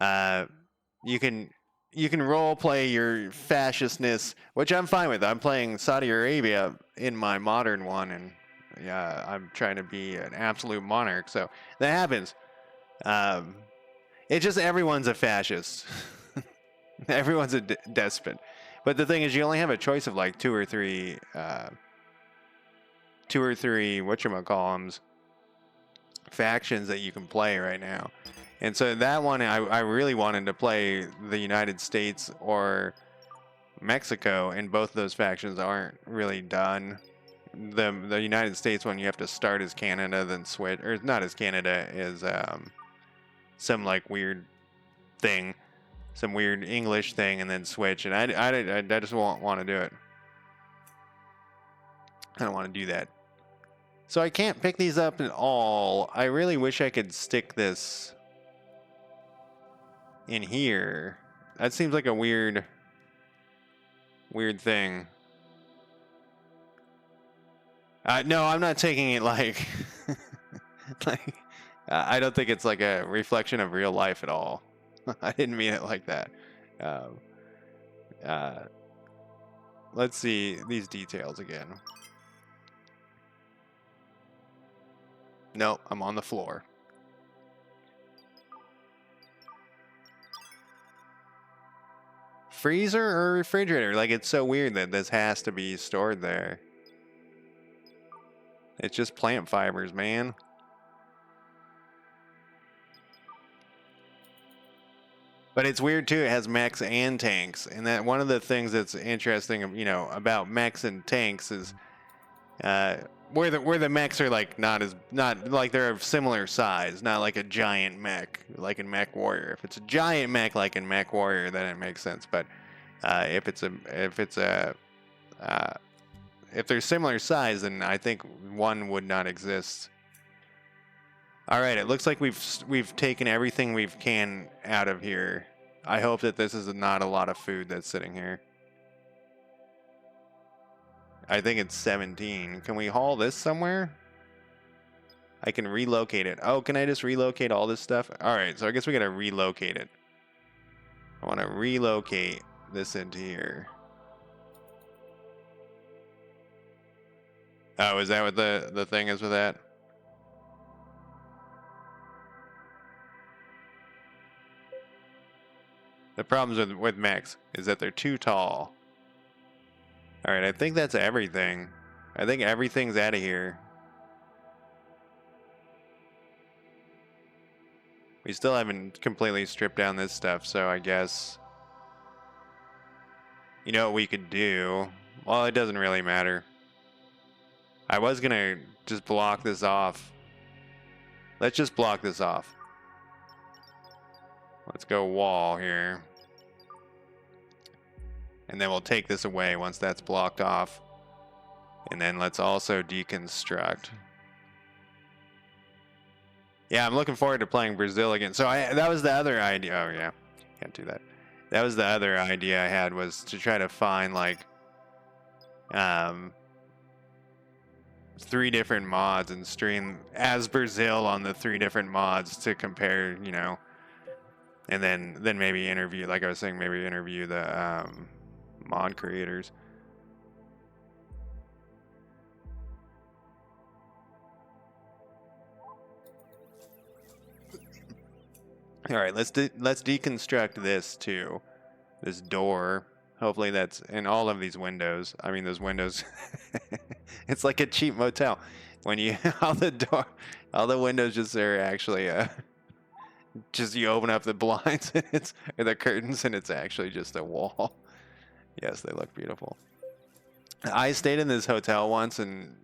You can role play your fascistness, which I'm fine with. I'm playing Saudi Arabia in my modern one, and yeah, I'm trying to be an absolute monarch, so that happens. It's just everyone's a fascist. Everyone's a despot. But the thing is, you only have a choice of like 2 or 3 2 or 3 whatchamacallums factions that you can play right now. And so that one, I really wanted to play the United States or Mexico, and both those factions aren't really done. The United States one, you have to start as Canada, then switch, or not as Canada, as some like weird thing, some weird English thing, and then switch. And I just won't want to do it. I don't want to do that. So I can't pick these up at all. I really wish I could stick this in here. That seems like a weird thing. No, I'm not taking it like like I don't think it's like a reflection of real life at all. I didn't mean it like that. Let's see these details again. No, I'm on the floor. Freezer or refrigerator? Like, it's so weird that this has to be stored there. It's just plant fibers, man. But it's weird too. It has mechs and tanks, and that one of the things that's interesting, you know, about mechs and tanks is where the mechs are like not like they're of similar size, not like a giant mech like in Mech Warrior. If it's a giant mech like in Mech Warrior, then it makes sense. But if they're similar size, then I think one would not exist. All right, it looks like we've taken everything we can out of here. I hope that this is not a lot of food that's sitting here. I think it's 17. Can we haul this somewhere? I can relocate it. Oh, can I just relocate all this stuff? All right, so I guess we gotta relocate it. I want to relocate this into here. Oh, is that what the thing is with that? The problems with mechs is that they're too tall. All right, I think that's everything. I think everything's out of here. We still haven't completely stripped down this stuff, so I guess... You know what we could do? Well, it doesn't really matter. I was gonna just block this off. Let's just block this off. Let's go wall here. And then we'll take this away once that's blocked off. And then let's also deconstruct. Yeah, I'm looking forward to playing Brazil again. So that was the other idea. Oh yeah, can't do that. That was the other idea I had, was to try to find like 3 different mods and stream as Brazil on the 3 different mods to compare, you know, and then maybe interview, like I was saying, maybe interview the mod creators. All right, let's deconstruct this too. This door. Hopefully that's in all of these windows. I mean, those windows. It's like a cheap motel. When you all the windows just are actually just you open up the blinds and or the curtains and it's actually just a wall. Yes, they look beautiful. I stayed in this hotel once in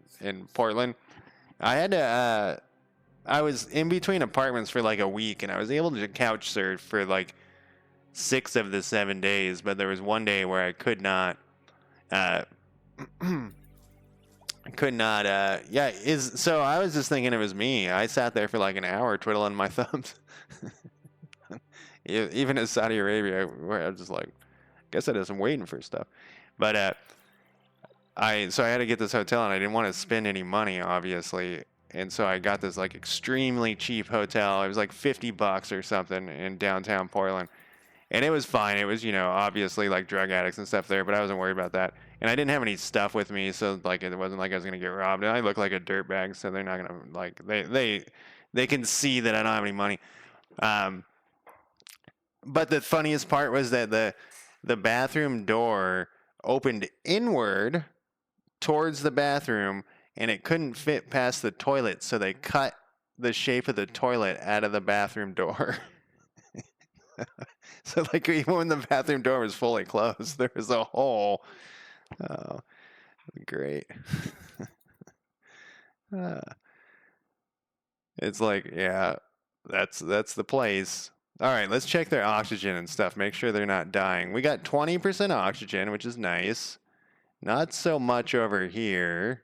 Portland. I had to I was in between apartments for like a week, and I was able to couch surf for like 6 of the 7 days, but there was one day where I could not so I was just thinking it was me. I sat there for like an hour twiddling my thumbs. Even in Saudi Arabia, where I was just like, guess I wasn't waiting for stuff. But I had to get this hotel, and I didn't want to spend any money, obviously. And so I got this like extremely cheap hotel. It was like $50 or something in downtown Portland. And it was fine. It was, you know, obviously like drug addicts and stuff there, but I wasn't worried about that. And I didn't have any stuff with me, so like it wasn't like I was gonna get robbed. And I look like a dirtbag, so they're not gonna like they can see that I don't have any money. But the funniest part was that the bathroom door opened inward towards the bathroom, and it couldn't fit past the toilet, so they cut the shape of the toilet out of the bathroom door. So like even when the bathroom door was fully closed, there was a hole. Oh, great. It's like, yeah, that's the place. All right, let's check their oxygen and stuff. Make sure they're not dying. We got 20% oxygen, which is nice. Not so much over here.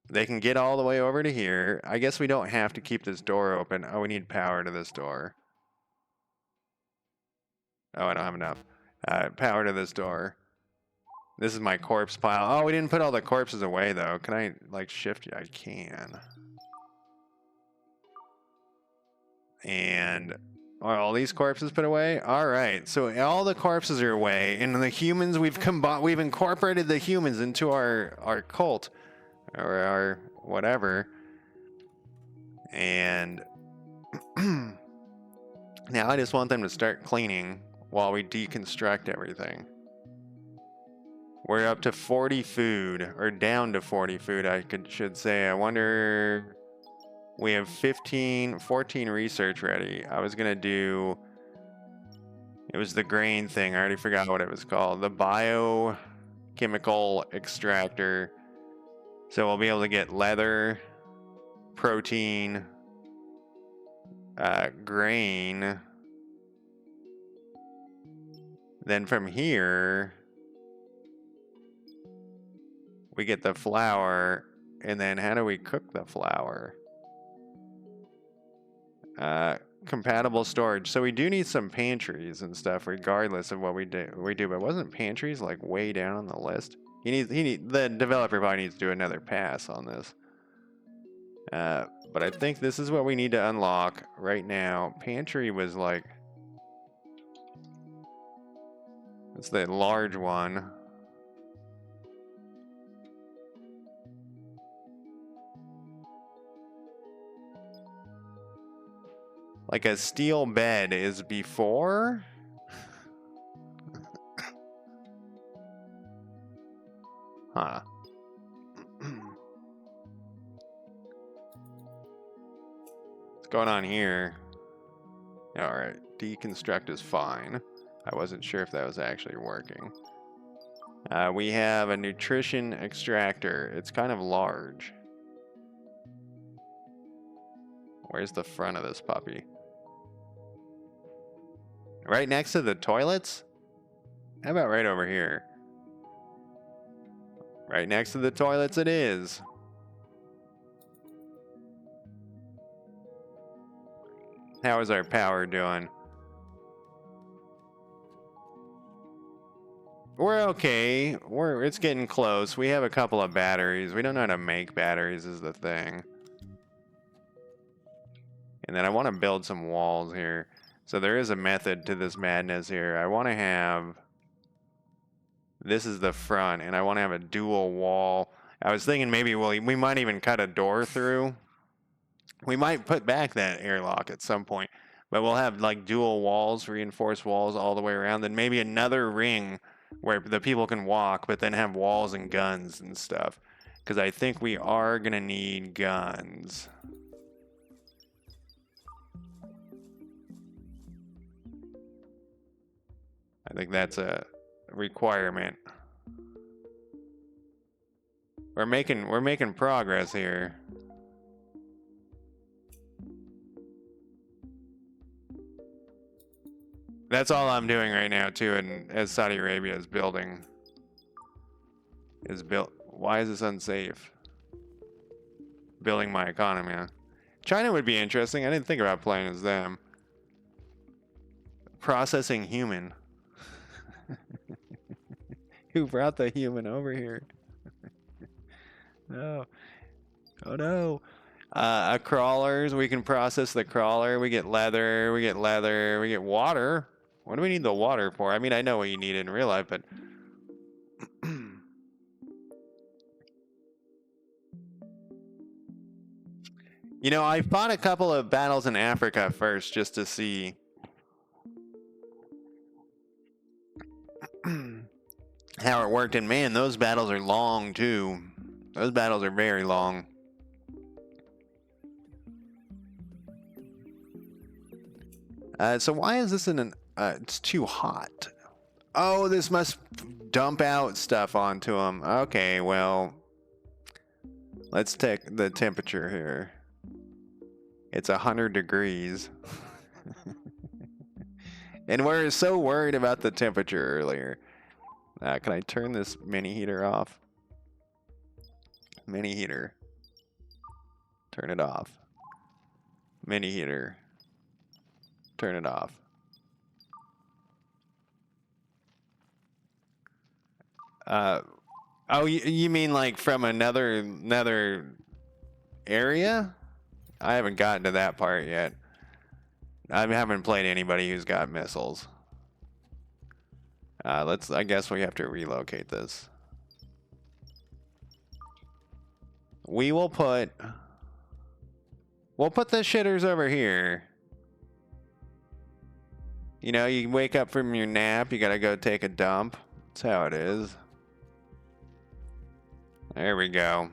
They can get all the way over to here. I guess we don't have to keep this door open. Oh, we need power to this door. Oh, I don't have enough. Power to this door. This is my corpse pile. Oh, we didn't put all the corpses away, though. Can I, like, shift? I can. And are all these corpses put away? All right. So all the corpses are away. And the humans, we've incorporated the humans into our cult. Or our whatever. And now I just want them to start cleaning while we deconstruct everything. We're up to 40 food, or down to 40 food, should say. I wonder, we have 14 research ready. I was gonna do, it was the grain thing. I already forgot what it was called. The biochemical extractor. So we'll be able to get leather, protein, grain. Then from here, we get the flour, and then how do we cook the flour? Compatible storage. So we do need some pantries and stuff, regardless of what we do. But wasn't pantries like way down on the list? The developer probably needs to do another pass on this. But I think this is what we need to unlock right now. Pantry was like, it's the large one. Like a steel bed is before? Huh. What's going on here? Alright, deconstruct is fine. I wasn't sure if that was actually working. We have a nutrition extractor. It's kind of large. Where's the front of this puppy? Right next to the toilets? How about right over here? Right next to the toilets it is. How is our power doing? We're okay. It's getting close. We have a couple of batteries. We don't know how to make batteries is the thing. And then I want to build some walls here. So there is a method to this madness here. I want to have... This is the front, and I want to have a dual wall. I was thinking maybe we might even cut a door through. We might put back that airlock at some point. But we'll have like dual walls, reinforced walls all the way around. Then maybe another ring where the people can walk, but then have walls and guns and stuff. Because I think we are going to need guns. I think that's a requirement. We're making progress here. That's all I'm doing right now too, and as Saudi Arabia is building why is this unsafe? Building my economy. Huh? China would be interesting. I didn't think about playing as them. Processing human. Who brought the human over here? No. Oh no. Crawlers, we can process the crawler. We get leather, we get water. What do we need the water for? I mean, I know what you need in real life, but... You know, I fought a couple of battles in Africa first just to see... how it worked, and man, those battles are long too. Those battles are very long. So why is this in an... it's too hot. Oh, this must dump out stuff onto them. Okay, well... Let's take the temperature here. It's 100 degrees. And we're so worried about the temperature earlier. Can I turn this mini heater off? Mini heater. Turn it off. Mini heater. Turn it off. Oh, you mean like from another area? I haven't gotten to that part yet. I haven't played anybody who's got missiles. I guess we have to relocate this. We'll put the shitters over here. You know, you wake up from your nap, you gotta go take a dump. That's how it is. There we go.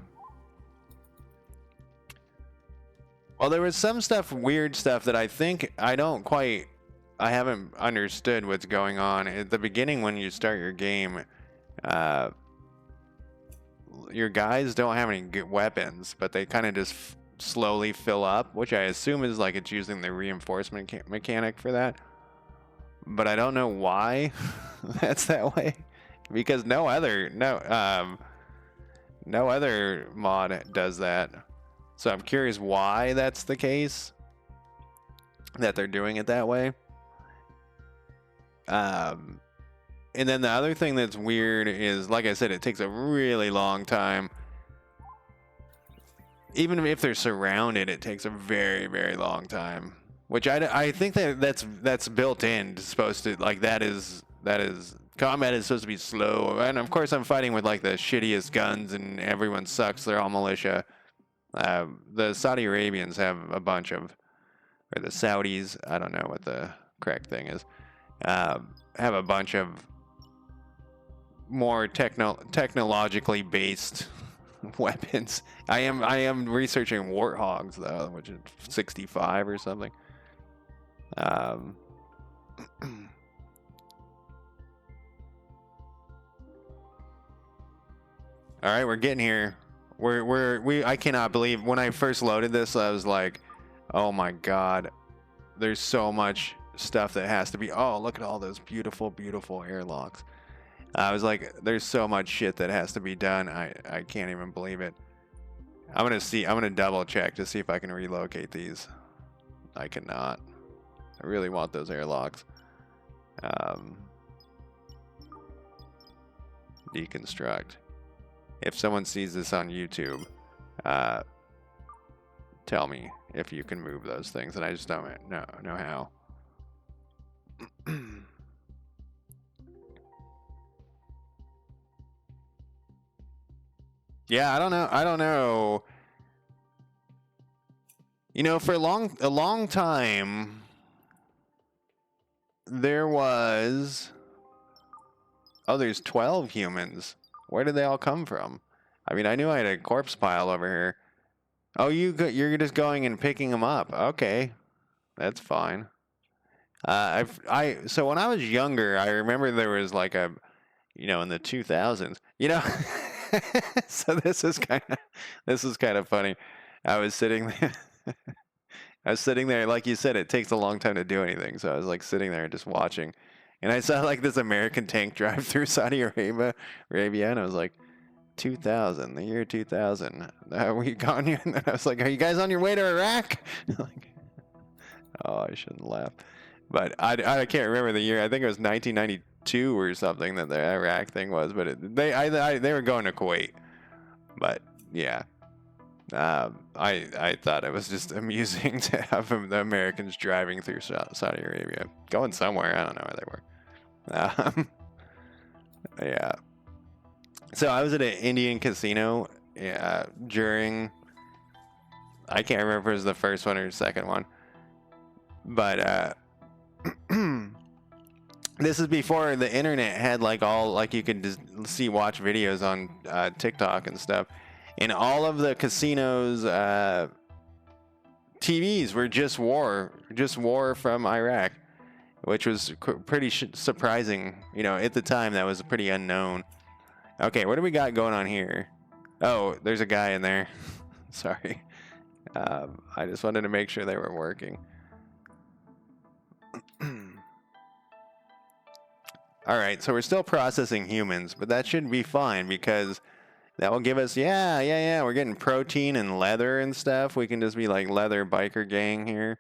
Well, there was some weird stuff that I haven't understood what's going on. At the beginning when you start your game, your guys don't have any good weapons, but they kind of just slowly fill up, which I assume is like it's using the reinforcement mechanic for that. But I don't know why that's that way, because no other mod does that. So I'm curious why that's the case, that they're doing it that way. And then the other thing that's weird is, like I said, it takes a really long time. Even if they're surrounded, it takes a very, very long time. Which I think that's built in. It's supposed to, like, that is combat is supposed to be slow. And of course I'm fighting with like the shittiest guns and everyone sucks. They're all militia. The Saudi Arabians have a bunch of, or the Saudis, I don't know what the correct thing is, have a bunch of more technologically based weapons. I am researching warthogs though, which is 65 or something. All right, we're getting here. I cannot believe when I first loaded this, I was like, oh my god, there's so much stuff that has to be. Oh, look at all those beautiful, beautiful airlocks. I was like, there's so much shit that has to be done. I can't even believe it. I'm gonna double check to see if I can relocate these. I cannot. I really want those airlocks. Deconstruct. If someone sees this on YouTube, tell me if you can move those things, and I just don't know how. Yeah, I don't know. You know, for a long time, there was... Oh, there's 12 humans. Where did they all come from? I mean, I knew I had a corpse pile over here. Oh, you're just going and picking them up. Okay, that's fine. So when I was younger, I remember there was like a, you know, in the 2000s, you know. So this is kind of funny. I was sitting there, like you said, it takes a long time to do anything. So I was like sitting there just watching. And I saw like this American tank drive through Saudi Arabia, and I was like, 2000, the year 2000. We gone here? And I was like, are you guys on your way to Iraq? Like, oh, I shouldn't laugh. But I can't remember the year. I think it was 1992 or something that the Iraq thing was. But they were going to Kuwait. But yeah, I thought it was just amusing to have the Americans driving through Saudi Arabia, going somewhere. I don't know where they were. Yeah. So I was at an Indian casino during, I can't remember if it was the first one or the second one, but this is before the internet had like all, like you could just watch videos on TikTok and stuff. And all of the casinos TVs were just war from Iraq, which was pretty surprising. You know, at the time that was pretty unknown. Okay, what do we got going on here? Oh, there's a guy in there. Sorry. I just wanted to make sure they were working. All right, so we're still processing humans, but that should be fine because that will give us, yeah. We're getting protein and leather and stuff. We can just be like leather biker gang here.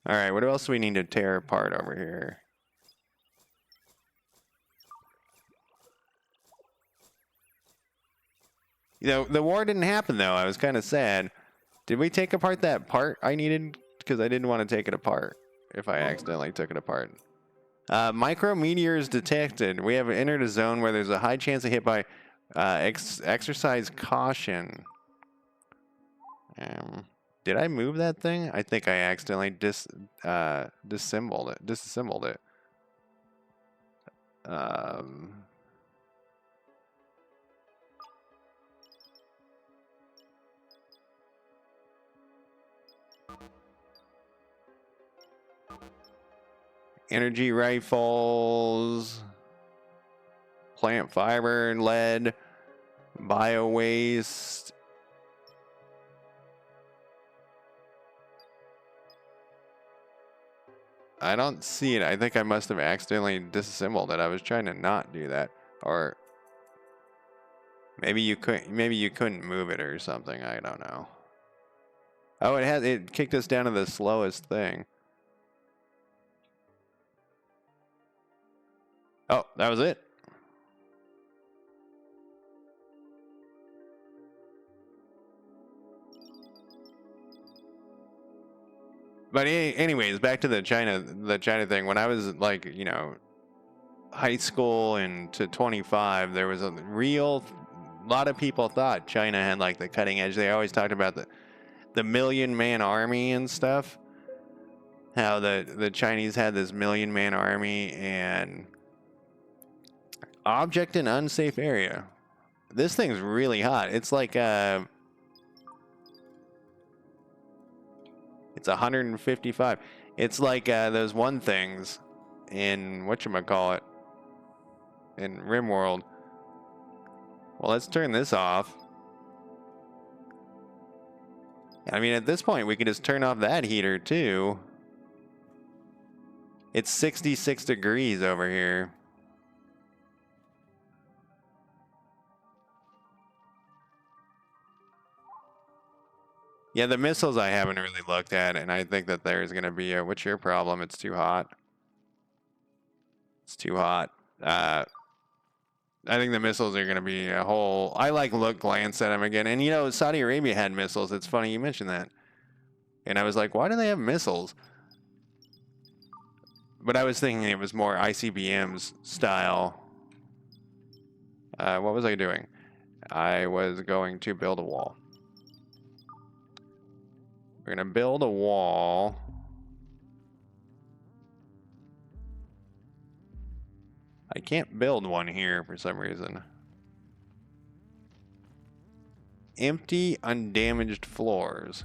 All right, what else do we need to tear apart over here? You know, the war didn't happen though. I was kind of sad. Did we take apart that part I needed? Because I didn't want to take it apart if I accidentally took it apart. Micrometeors detected. We have entered a zone where there's a high chance of hit by exercise caution. Did I move that thing? I think I accidentally disassembled it. Energy rifles, plant fiber, lead, bio waste. I don't see it. I think I must have accidentally disassembled it. I was trying to not do that, or maybe you couldn't move it or something. I don't know. Oh, it kicked us down to the slowest thing. Oh, that was it. But anyways, back to the China thing. When I was like, you know, high school and to 25, there was a lot of people thought China had like the cutting edge. They always talked about the million-man army and stuff. How the Chinese had this million-man army and object in unsafe area. This thing's really hot. It's like it's 155. It's like those one things in whatchamacallit in RimWorld. Well, let's turn this off. I mean, at this point, we can just turn off that heater too. It's 66 degrees over here. Yeah, the missiles I haven't really looked at, and I think that there's going to be a, what's your problem? It's too hot. It's too hot. I think the missiles are going to be a whole... I glance at them again. And, you know, Saudi Arabia had missiles. It's funny you mentioned that. And I was like, why do they have missiles? But I was thinking it was more ICBMs style. What was I doing? I was going to build a wall. We're going to build a wall. I can't build one here for some reason. Empty, undamaged floors.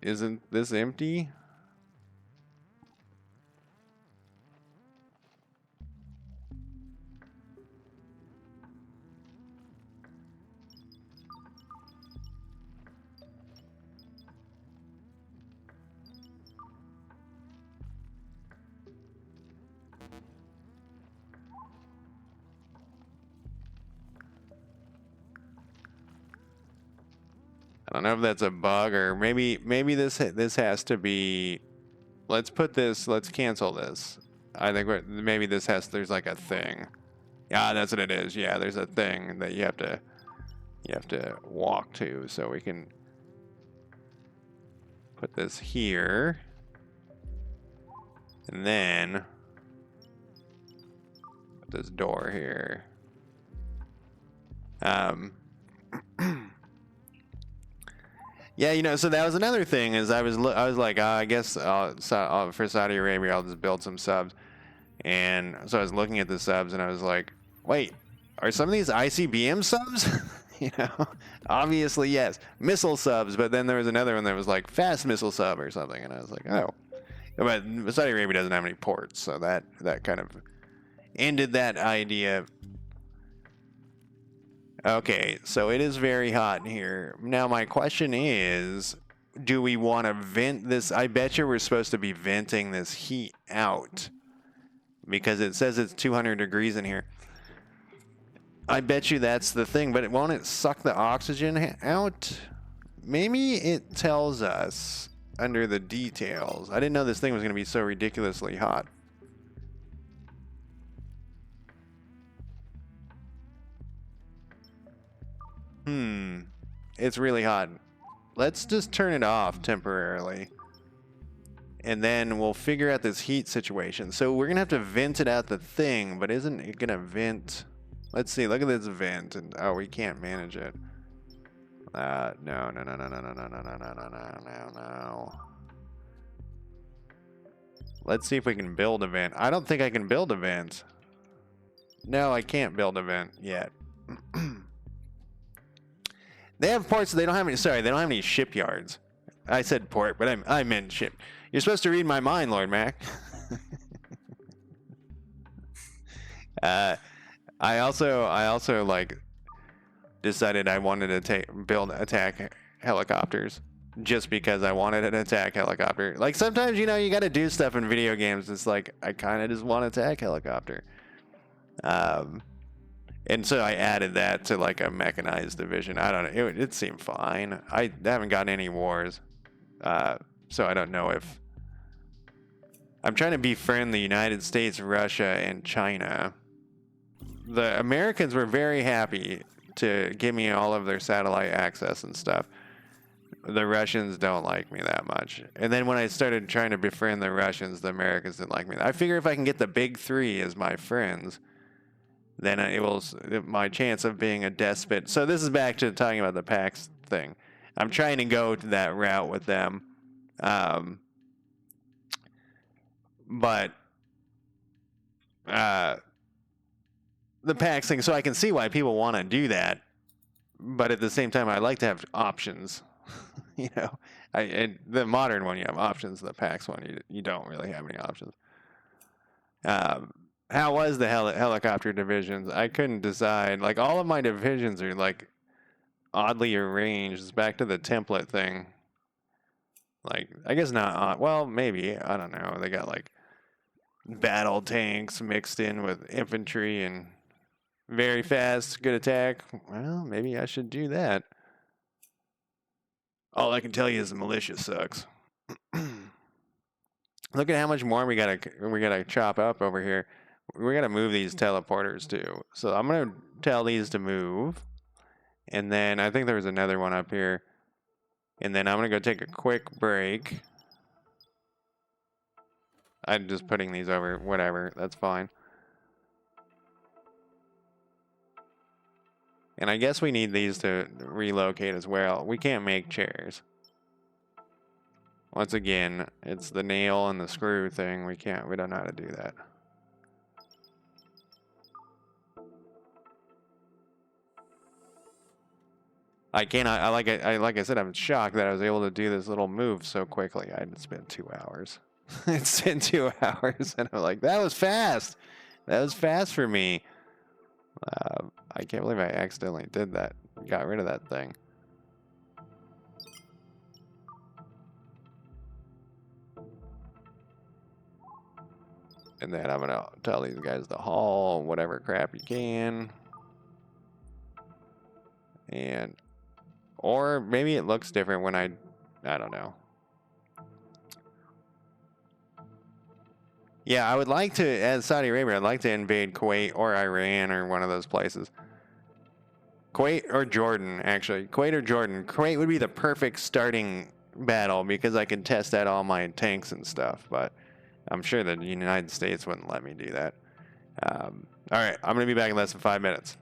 Isn't this empty? I don't know if that's a bug or maybe this has to be. Let's cancel this. I think maybe there's like a thing. Yeah, that's what it is. Yeah, there's a thing that you have to walk to, so we can put this here, and then put this door here. Yeah, you know, so that was another thing is I was like, I guess for Saudi Arabia, I'll just build some subs. And so I was looking at the subs and I was like, wait, Are some of these ICBM subs? You know, obviously yes, missile subs. But then there was another one that was like fast missile sub or something, and I was like, oh. But Saudi Arabia doesn't have any ports, so that kind of ended that idea. Okay, so it is very hot in here. Now my question is, do we want to vent this? I bet you we're supposed to be venting this heat out because it says it's 200 degrees in here. I bet you that's the thing, but won't it suck the oxygen out? Maybe it tells us under the details. I didn't know this thing was going to be so ridiculously hot. It's really hot. Let's just turn it off temporarily. And then we'll figure out this heat situation. So we're going to have to vent it out the thing, but isn't it going to vent? Let's see. Look at this vent. And oh, we can't manage it. No. Let's see if we can build a vent. I don't think I can build a vent. No, I can't build a vent yet. They have ports. They don't have any. Sorry, they don't have any shipyards. I said port, but I meant ship. You're supposed to read my mind, Lord Mac. I also like decided I wanted to build attack helicopters just because I wanted an attack helicopter. Like sometimes, you know, you got to do stuff in video games. It's like I kind of just want an attack helicopter. And so I added that to like a mechanized division. I don't know. It seemed fine. I haven't gotten any wars. So I don't know if... I'm trying to befriend the United States, Russia, and China. The Americans were very happy to give me all of their satellite access and stuff. The Russians don't like me that much. And then when I started trying to befriend the Russians, the Americans didn't like me. I figure if I can get the big three as my friends, then it will my chance of being a despot. So this is back to talking about the PAX thing. I'm trying to go to that route with them. But the PAX thing, so I can see why people want to do that. But at the same time, I like to have options. You know, the modern one, you have options. The PAX one, you don't really have any options. How was the helicopter divisions? I couldn't decide. Like, all of my divisions are, like, oddly arranged. It's back to the template thing. Like, I guess not odd. Well, maybe. I don't know. They got, like, battle tanks mixed in with infantry and very fast, good attack. Well, maybe I should do that. All I can tell you is the militia sucks. Look at how much more we gotta chop up over here. We gotta move these teleporters too. So I'm gonna tell these to move, and then I think there was another one up here, and then I'm gonna go take a quick break. I'm just putting these over. Whatever, that's fine. And I guess we need these to relocate as well. We can't make chairs. Once again, it's the nail and the screw thing. We don't know how to do that. I cannot, like I said, I'm shocked that I was able to do this little move so quickly. I had spent 2 hours. It's been 2 hours, and I'm like, that was fast. That was fast for me. I can't believe I accidentally did that. Got rid of that thing. And then I'm gonna tell these guys to haul whatever crap you can. And, or maybe it looks different when I don't know. Yeah, I would like to, as Saudi Arabia, I'd like to invade Kuwait or Iran or one of those places. Kuwait or Jordan, actually. Kuwait or Jordan. Kuwait would be the perfect starting battle because I could test out all my tanks and stuff, but I'm sure the United States wouldn't let me do that. All right, I'm going to be back in less than 5 minutes.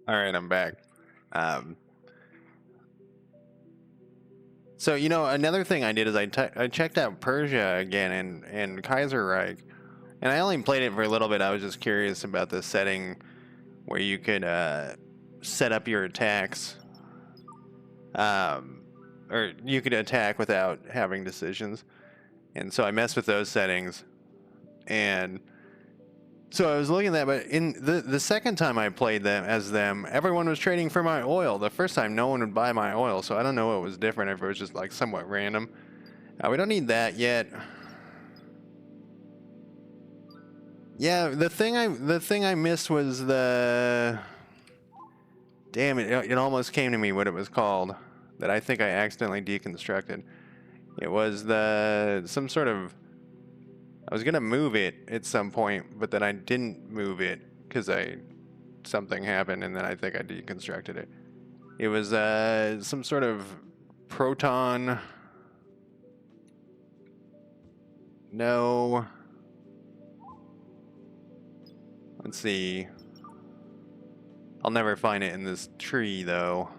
All right, I'm back. Um, so another thing I did is I checked out Persia again and Kaiserreich, and I only played it for a little bit. I was just curious about the setting where you could set up your attacks, um, or you could attack without having decisions. And so I messed with those settings, and so I was looking at that. But in the second time I played them, everyone was trading for my oil. The first time, no one would buy my oil, so I don't know what was different. If it was just like somewhat random. We don't need that yet. Yeah, the thing I missed was the. Damn it! It almost came to me what it was called. That I think I accidentally deconstructed. It was some sort of. I was gonna move it at some point, but then I didn't move it because something happened, and then I think I deconstructed it. It was some sort of proton. No. Let's see. I'll never find it in this tree though.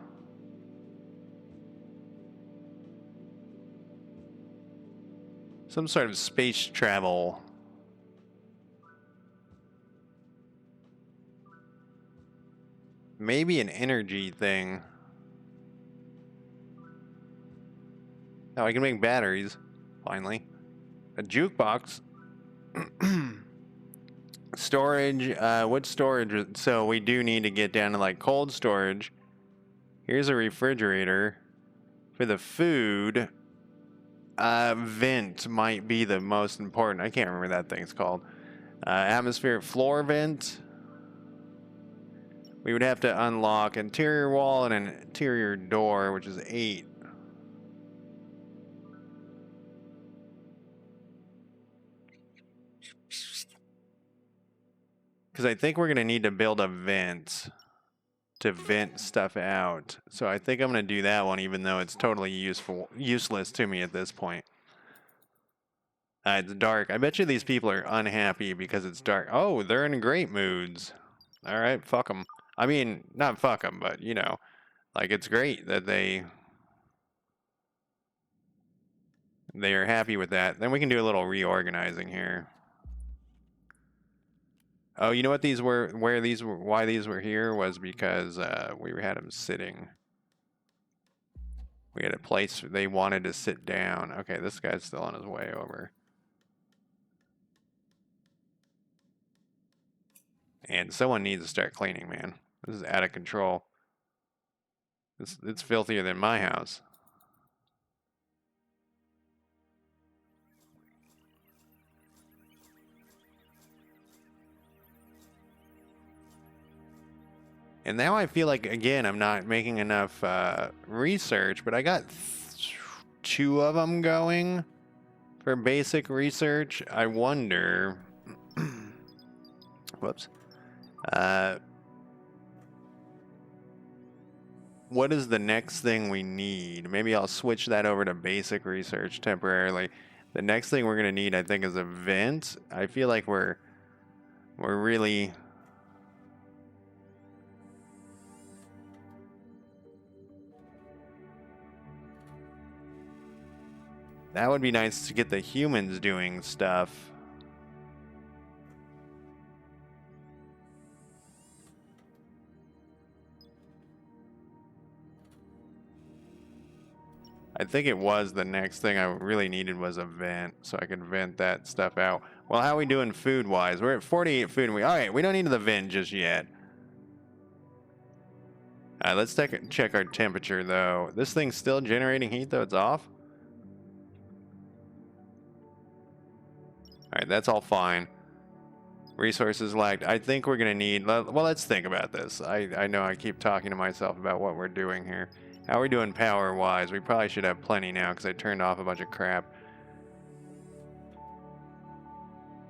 Some sort of space travel. Maybe an energy thing. Oh, I can make batteries. Finally. A jukebox. Storage. What storage? So we do need to get down to like cold storage. Here's a refrigerator. For the food, vent might be the most important. I can't remember that thing's called. Atmospheric floor vent. We would have to unlock interior wall and an interior door, which is 8. Because I think we're going to need to build a vent. to vent stuff out. So I think I'm going to do that one, even though it's totally useless to me at this point. It's dark. I bet you these people are unhappy because it's dark. Oh, they're in great moods. All right, fuck them. I mean, not fuck them, but, you know, like, it's great that they are happy with that. Then we can do a little reorganizing here. Oh, you know what these were? Why these were here was because we had them sitting. We had a place they wanted to sit down. Okay, this guy's still on his way over. And someone needs to start cleaning, man. This is out of control. It's filthier than my house. And now I feel like, again, I'm not making enough research, but I got 2 of them going for basic research. I wonder... Whoops. What is the next thing we need? Maybe I'll switch that over to basic research temporarily. The next thing we're going to need, I think, is a vent. I feel like we're really... That would be nice to get the humans doing stuff. I think it was the next thing I really needed was a vent, so I could vent that stuff out. Well, how are we doing food-wise? We're at 48 food. All right, we don't need the vent just yet. Let's check our temperature, though. This thing's still generating heat, though it's off? All right, that's all fine. Resources lagged. I think we're going to need... Well, let's think about this. I know I keep talking to myself about what we're doing here. How are we doing power-wise? We probably should have plenty now because I turned off a bunch of crap.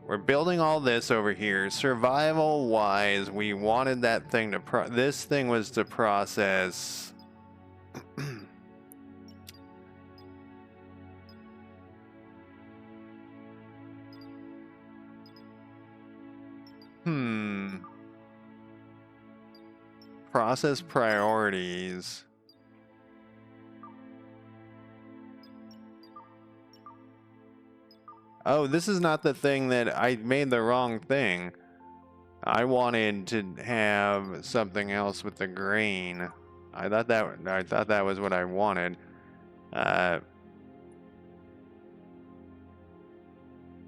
We're building all this over here. Survival-wise, we wanted that thing to... This thing was to process... Process priorities. Oh, this is not the thing that I made the wrong thing. I wanted to have something else with the grain. I thought that was what I wanted.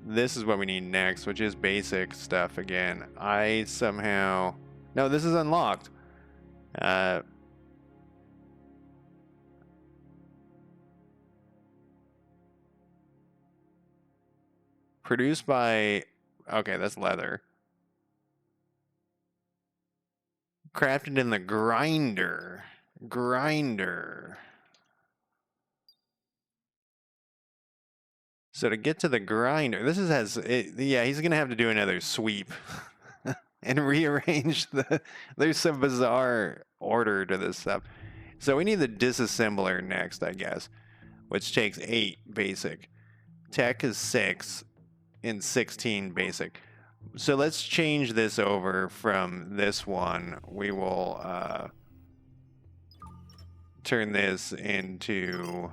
This is what we need next, which is basic stuff again. I somehow... No, this is unlocked. Produced by... Okay, that's leather. Crafted in the grinder. So to get to the grinder, this yeah, he's gonna have to do another sweep and rearrange there's some bizarre order to this stuff. So we need the disassembler next, I guess, which takes 8 basic. Tech is 6 and 16 basic. So let's change this over from this one. We will turn this into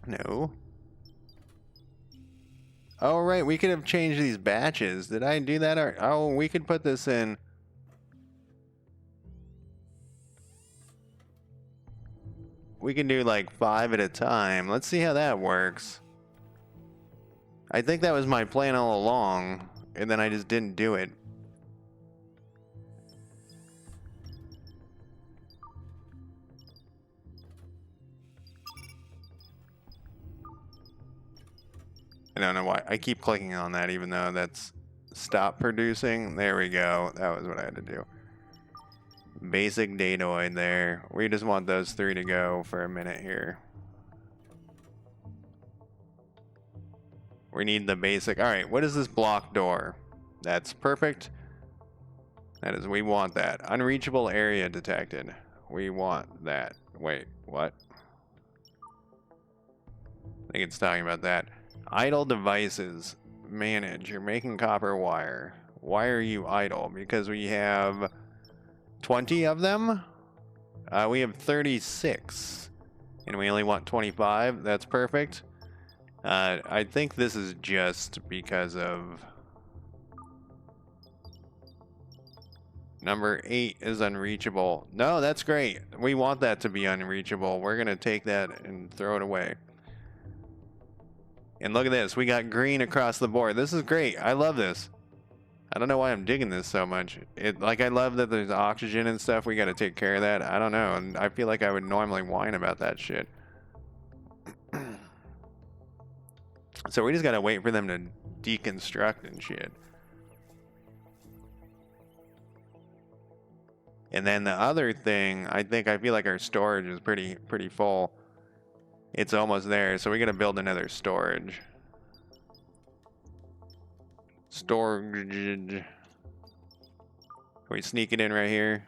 no. Oh, right, we could have changed these batches. Did I do that? Oh, we could put this in. We can do like 5 at a time. Let's see how that works. I think that was my plan all along, and then I just didn't do it. I don't know why. I keep clicking on that even though that's stop producing. There we go. That was what I had to do. Basic datoid there. We just want those 3 to go for a minute here. We need the basic. All right, what is this block door? That's perfect. That is, we want that. Unreachable area detected. We want that. Wait, what? I think it's talking about that. Idle devices. Manage. You're making copper wire. Why are you idle? Because we have 20 of them? We have 36. And we only want 25. That's perfect. I think this is just because of... Number 8 is unreachable. No, that's great. We want that to be unreachable. We're going to take that and throw it away. And look at this. We got green across the board. This is great. I love this. I don't know why I'm digging this so much. I love that there's oxygen and stuff. We got to take care of that. I don't know. And I feel like I would normally whine about that shit. So we just got to wait for them to deconstruct and shit. And then the other thing, I feel like our storage is pretty full. It's almost there, so we gotta build another storage. Storage. Can we sneak it in right here?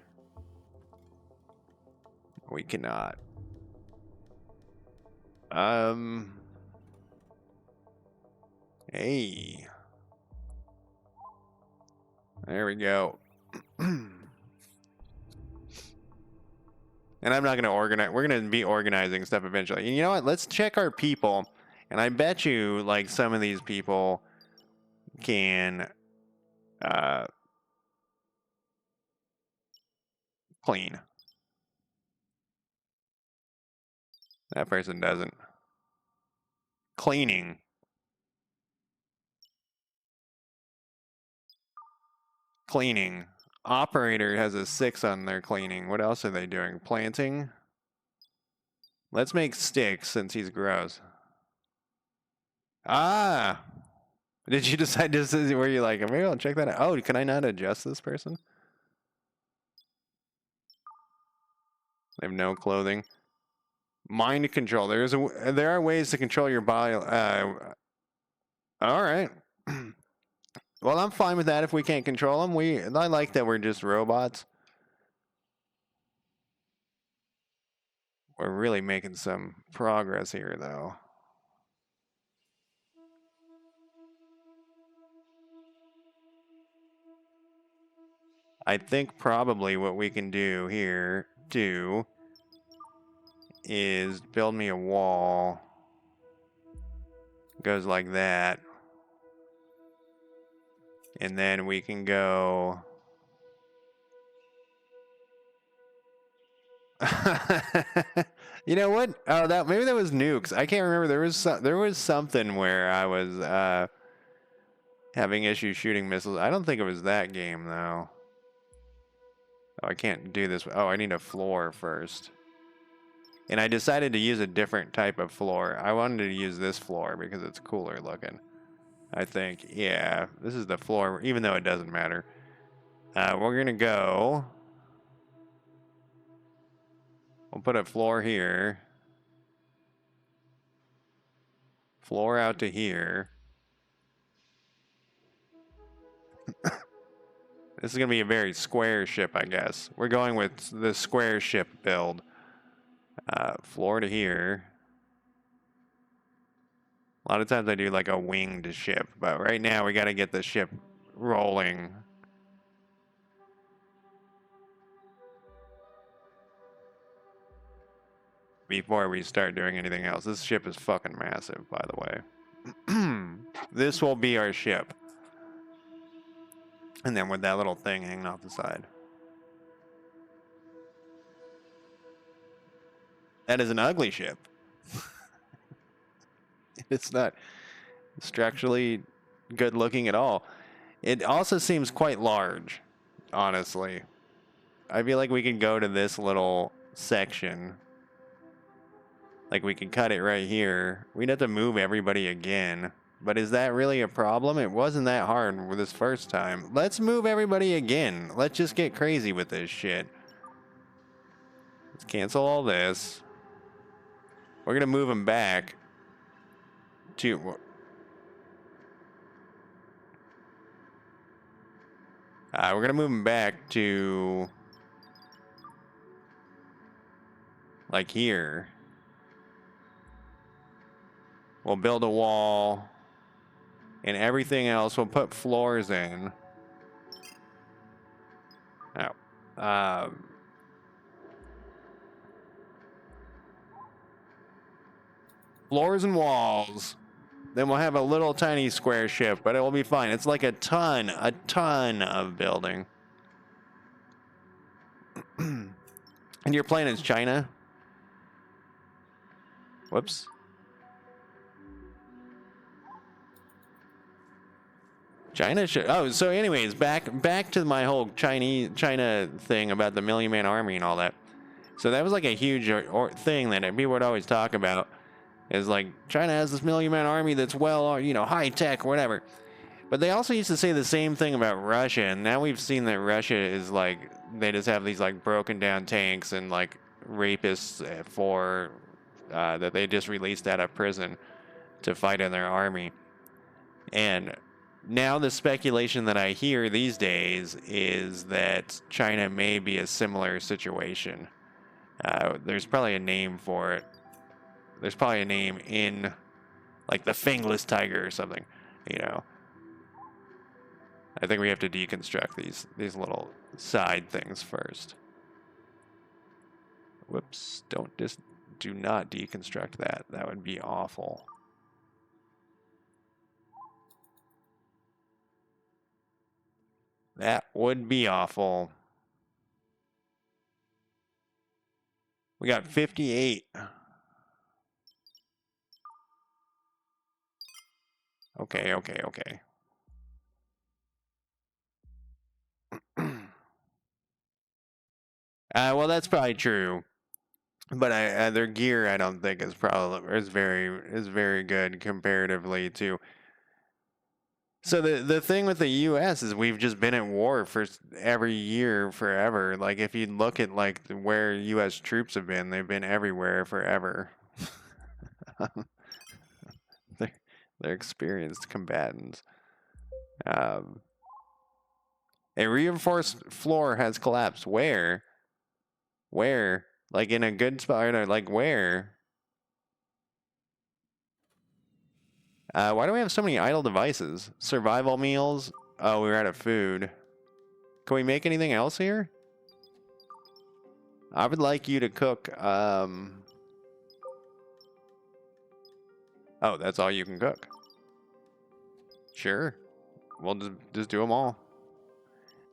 We cannot. Hey. There we go. And I'm not going to organize. We're going to be organizing stuff eventually. And you know what? Let's check our people. And I bet you, like, some of these people can clean. That person doesn't. Cleaning. Cleaning. Operator has a 6 on their cleaning. What else are they doing? Planting? Let's make sticks since he's gross. Ah! Did you decide to, were you like, maybe I'll check that out? Oh, can I not adjust this person? They have no clothing. Mind control. There are ways to control your body. All right. Well, I'm fine with that if we can't control them. I like that we're just robots. We're really making some progress here, though. I think probably what we can do here, is build me a wall. Goes like that. And then we can go... You know what? Oh, maybe that was nukes. I can't remember. There was something where I was having issues shooting missiles. I don't think it was that game though. Oh, I can't do this. Oh, I need a floor first. And I decided to use a different type of floor. I wanted to use this floor because it's cooler looking. I think, yeah, this is the floor, even though it doesn't matter. We're gonna go. We'll put a floor here. Floor out to here. This is going to be a very square ship, I guess. We're going with the square ship build. Floor to here. A lot of times I do like a winged ship, but right now we got to get the ship rolling. Before we start doing anything else. This ship is fucking massive, by the way. This will be our ship. And then with that little thing hanging off the side. That is an ugly ship. It's not structurally good looking at all. It also seems quite large, honestly. I feel like we could go to this little section. Like we could cut it right here. We'd have to move everybody again. But is that really a problem? It wasn't that hard this first time. Let's move everybody again. Let's just get crazy with this shit. Let's cancel all this. We're going to move them back to... we're going to move them back to... like here. We'll build a wall. And everything else, we'll put floors in. Oh. Floors and walls. Then we'll have a little tiny square ship, but it will be fine. It's like a ton of building. And your planet's China? Whoops. China should... Oh, so anyways, back to my whole China thing about the million-man army and all that. So that was like a huge thing that people would always talk about. Is like, China has this million-man army that's well, you know, high-tech, whatever. But they also used to say the same thing about Russia, and now we've seen that Russia is like, they just have these like broken-down tanks and like rapists that they just released out of prison to fight in their army. And now the speculation that I hear these days is that China may be a similar situation. There's probably a name for it. There's probably a name in, like, the Fangless Tiger or something, you know. I think we have to deconstruct these little side things first. Whoops, do not deconstruct that. That would be awful. That would be awful. We got 58. Okay. Well, that's probably true, but their gear I don't think is very good comparatively to. So the thing with the U.S. is we've just been at war for every year forever. Like if you look at like where U.S. troops have been, they've been everywhere forever. They're experienced combatants. A reinforced floor has collapsed. Where? Like in a good spot? Or like where? Why do we have so many idle devices? Survival meals? Oh, we're out of food. Can we make anything else here? I would like you to cook. Oh, that's all you can cook. Sure. We'll just do them all.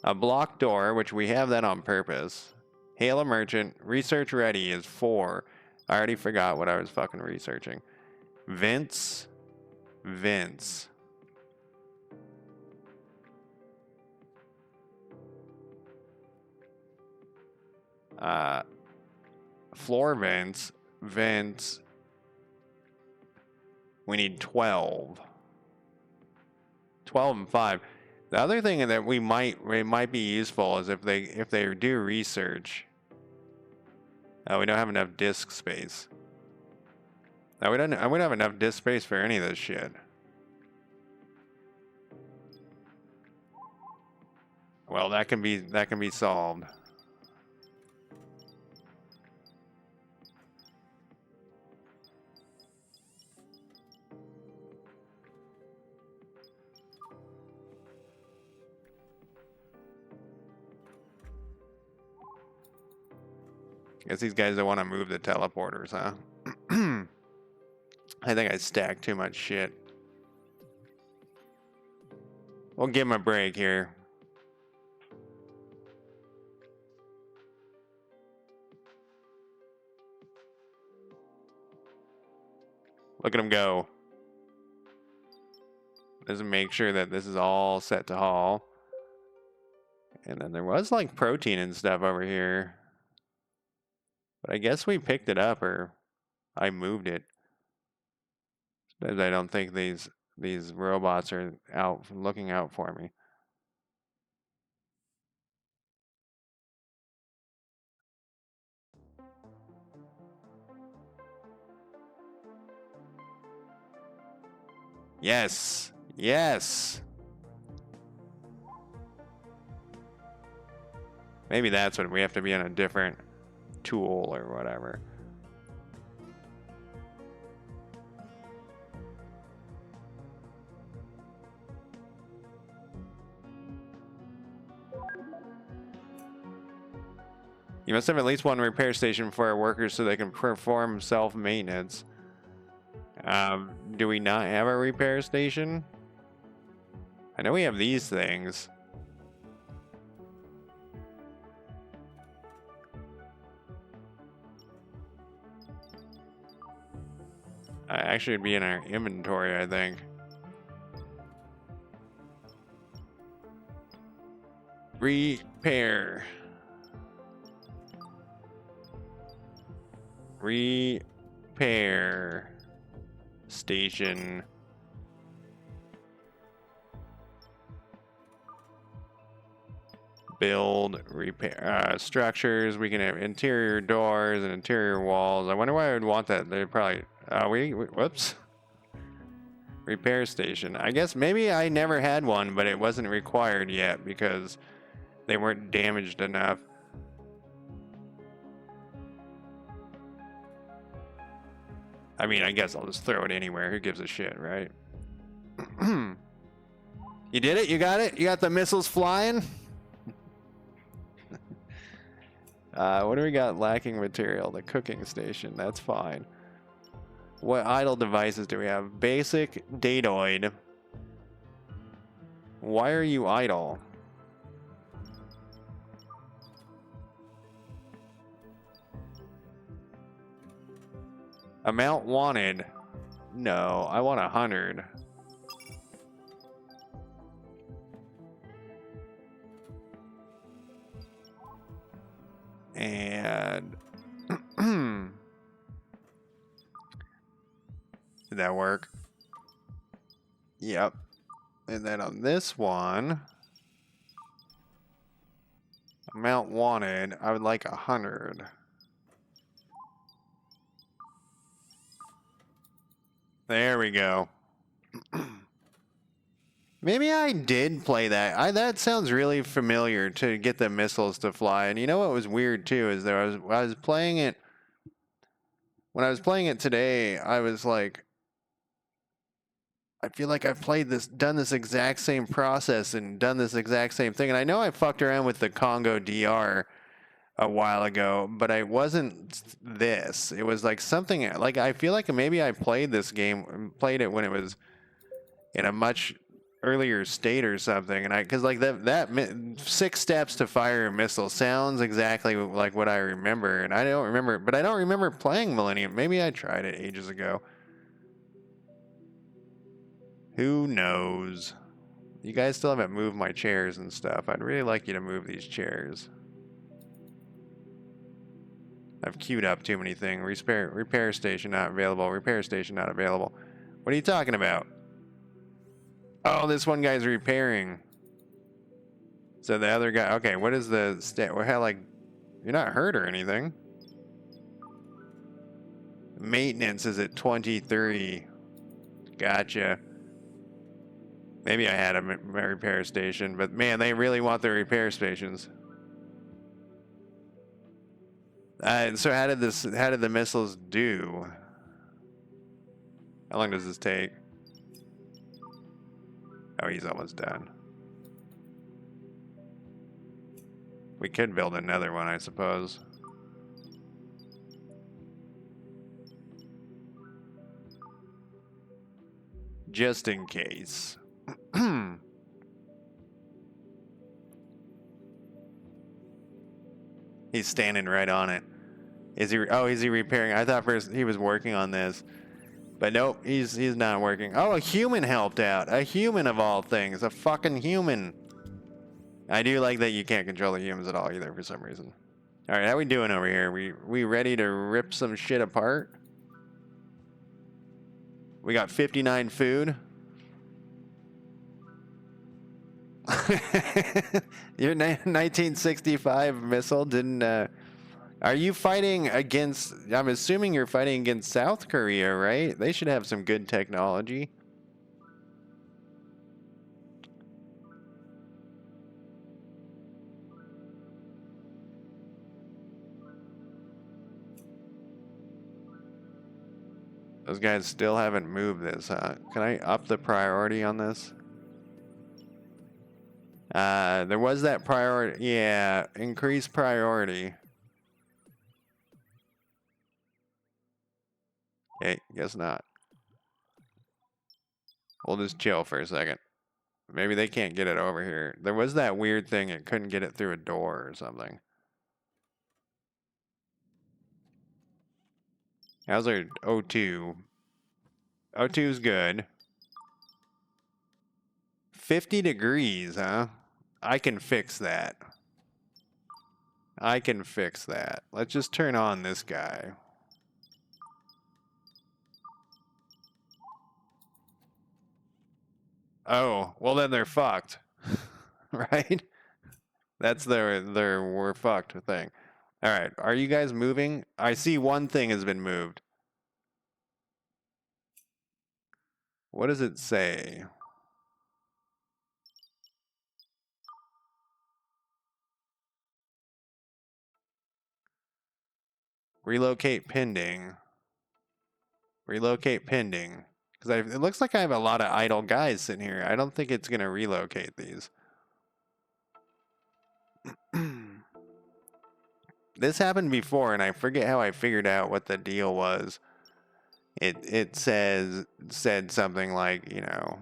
A block door, which we have that on purpose. Hail a merchant. Research ready is 4. I already forgot what I was fucking researching. Vince. Floor vents. We need 12. 12 and 5. The other thing that it might be useful is if they do research. We don't have enough disk space. We don't have enough disk space for any of this shit. Well, that can be solved. Guess these guys don't want to move the teleporters, huh? I think I stacked too much shit. We'll give him a break here. Look at him go. Just make sure that this is all set to haul. And then there was like protein and stuff over here. But I guess we picked it up or I moved it. I don't think these These robots are out looking out for me. Yes. Yes. Maybe that's what we have to be on a different tool or whatever. You must have at least one repair station for our workers so they can perform self-maintenance. Do we not have a repair station? I know we have these things. Actually, it'd be in our inventory, I think. Repair. Repair station. Build, repair structures. We can have interior doors and interior walls. I wonder why I would want that. They probably. Whoops. Repair station. I guess maybe I never had one, but it wasn't required yet because they weren't damaged enough. I mean, I guess I'll just throw it anywhere. Who gives a shit, right? You did it? You got it? You got the missiles flying? What do we got lacking material? The cooking station. That's fine. What idle devices do we have? Basic datoid. Why are you idle? Amount wanted. No, I want 100. And did that work? Yep. And then on this one, amount wanted, I would like 100. There we go. Maybe I did play that. That sounds really familiar to get the missiles to fly. And you know what was weird too is that I was playing it. When I was playing it today, I was like, I feel like I've done this exact same process and done this exact same thing. And I know I fucked around with the Congo DR a while ago, but I wasn't this. It was like something like I feel like maybe I played this game, played it when it was in a much earlier state or something. And because like that 6 steps to fire a missile sounds exactly like what I remember. And I don't remember, but I don't remember playing Millennium. Maybe I tried it ages ago. Who knows? You guys still haven't moved my chairs and stuff. I'd really like you to move these chairs. I've queued up too many things. Repair station not available. Repair station not available. What are you talking about? Oh, this one guy's repairing. So the other guy. Okay, what is the stat? What hell? Like, you're not hurt or anything. Maintenance is at 23. Gotcha. Maybe I had a repair station, but man, they really want the repair stations. So how did the missiles do? How long does this take? Oh, he's almost done. We could build another one, I suppose. Just in case. He's standing right on it. Is he? Oh, is he repairing? I thought first he was working on this, but nope, he's not working. Oh, a human helped out. A human of all things, a fucking human. I do like that you can't control the humans at all either for some reason. All right, how we doing over here? We ready to rip some shit apart? We got 59 food. Your 1965 missile didn't. Are you fighting against? I'm assuming you're fighting against South Korea, right? They should have some good technology. Those guys still haven't moved this, huh? Can I up the priority on this? There was that priority. Yeah, increase priority. Okay, guess not. We'll just chill for a second. Maybe they can't get it over here. There was that weird thing, it couldn't get it through a door or something. How's our O2? O2's good. 50 degrees, huh? I can fix that. I can fix that. Let's just turn on this guy. Oh, well then they're fucked. Right? That's their we're fucked thing. Alright, are you guys moving? I see one thing has been moved. What does it say? Relocate pending. Relocate pending. Because it looks like I have a lot of idle guys sitting here. I don't think it's going to relocate these. This happened before, and I forget how I figured out what the deal was. It said something like, you know,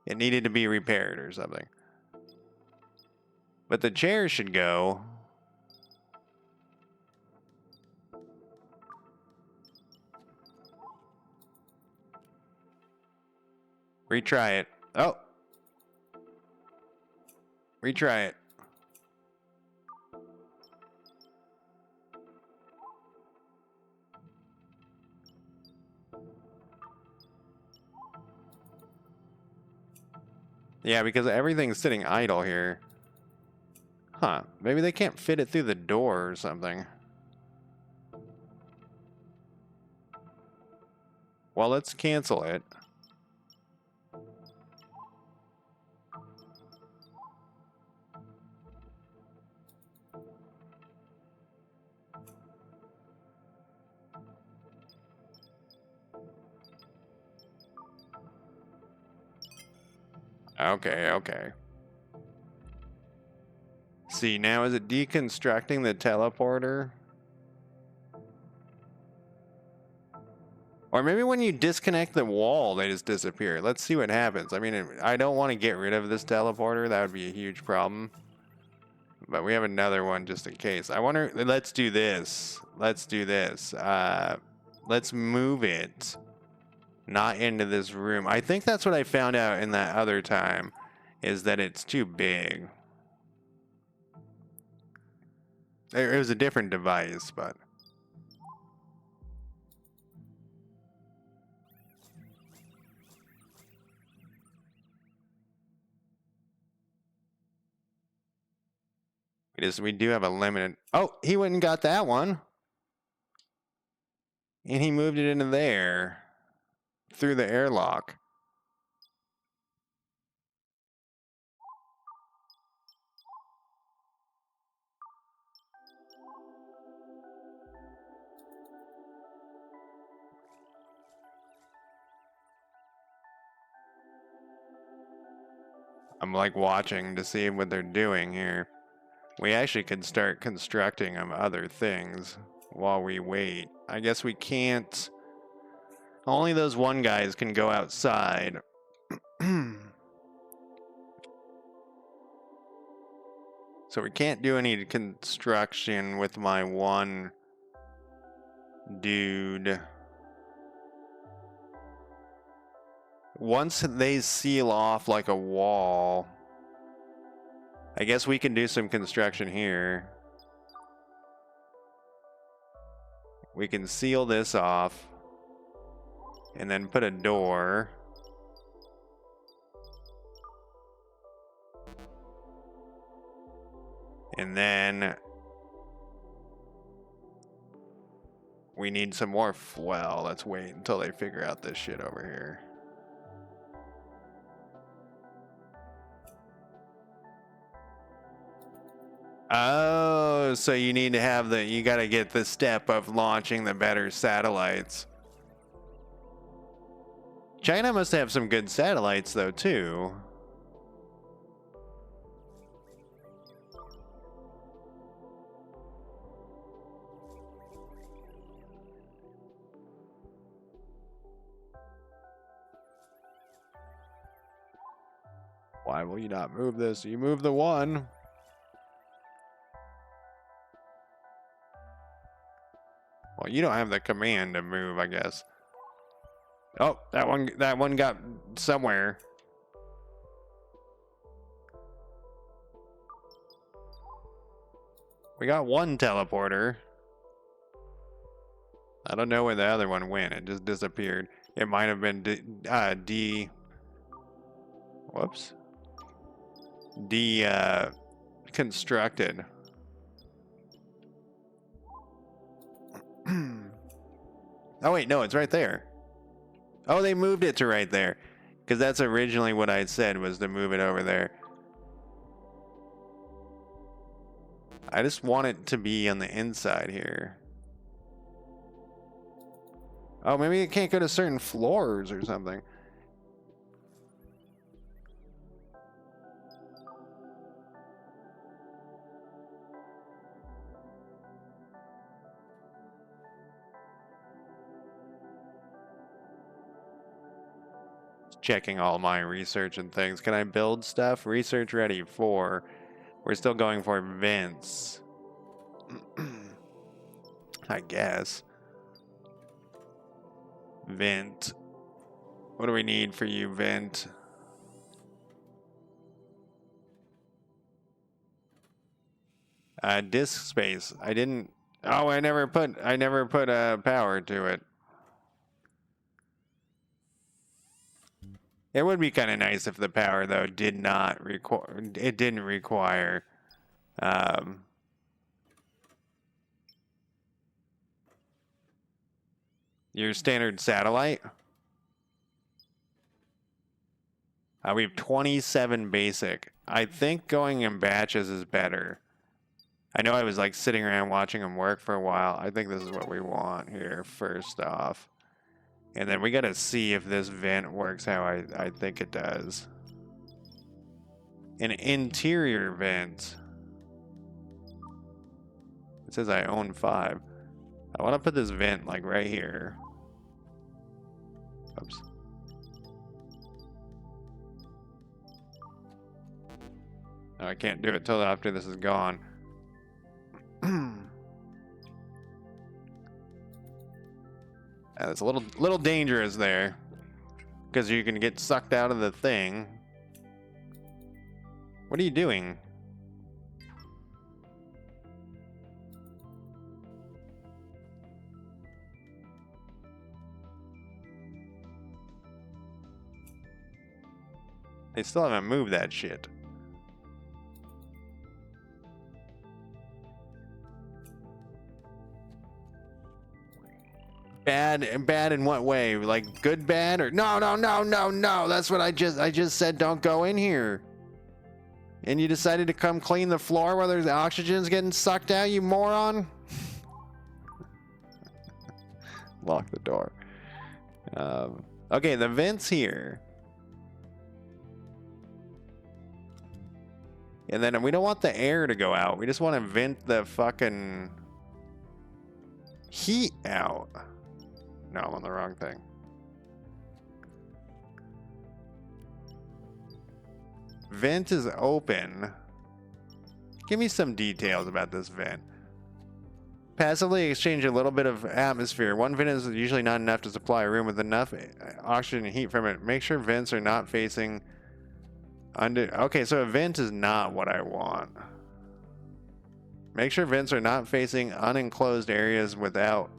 it needed to be repaired or something. But the chair should go. Retry it. Oh. Retry it. Yeah, because everything's sitting idle here. Huh. Maybe they can't fit it through the door or something. Well, let's cancel it. Okay, okay. See, now is it deconstructing the teleporter? Or maybe when you disconnect the wall, they just disappear. Let's see what happens. I mean, I don't want to get rid of this teleporter. That would be a huge problem. But we have another one just in case. I wonder, let's do this. Let's do this. Let's move it. Not into this room. I think that's what I found out in that other time. Is that it's too big. It was a different device, but... We do have a limited... Oh, he went and got that one. And he moved it into there. Through the airlock. I'm like watching to see what they're doing here. We actually could start constructing other things while we wait. I guess we can't... Only those one guys can go outside. So we can't do any construction with my one dude. Once they seal off like a wall, I guess we can do some construction here. We can seal this off and then put a door. And then we need some more. Well, let's wait until they figure out this shit over here. Oh, so you need to have you gotta get the step of launching the better satellites. China must have some good satellites though, too. Why will you not move this? You move the one. Well, you don't have the command to move, I guess. Oh, that one got somewhere. We got one teleporter. I don't know where the other one went. It just disappeared. It might have been whoops. Constructed. Oh wait, no, it's right there. Oh, they moved it to right there. Because that's originally what I said, was to move it over there. I just want it to be on the inside here. Oh, maybe it can't go to certain floors or something. Checking all my research and things. Can I build stuff? Research ready for. We're still going for vents. I guess. Vent. What do we need for you, vent? Disk space. I didn't. Oh, I never put power to it. It would be kind of nice if the power, though, did not require. It didn't require. Your standard satellite. We have 27 basic. I think going in batches is better. I know I was like sitting around watching them work for a while. I think this is what we want here first off. And then we got to see if this vent works how I think it does. An interior vent. It says I own 5. I want to put this vent like right here. Oops. No, I can't do it till after this is gone. It's a little dangerous there, because you can get sucked out of the thing. What are you doing? They still haven't moved that shit. Bad in what way? Like good bad or no. That's what I just said, don't go in here. And you decided to come clean the floor while there's oxygen's getting sucked out, you moron. Lock the door. Okay, the vent's here. And then we don't want the air to go out. We just want to vent the fucking heat out. No, I'm on the wrong thing. Vent is open. Give me some details about this vent. Passively exchange a little bit of atmosphere. One vent is usually not enough to supply a room with enough oxygen and heat from it. Make sure vents are not facing under. Okay, so a vent is not what I want. Make sure vents are not facing unenclosed areas without.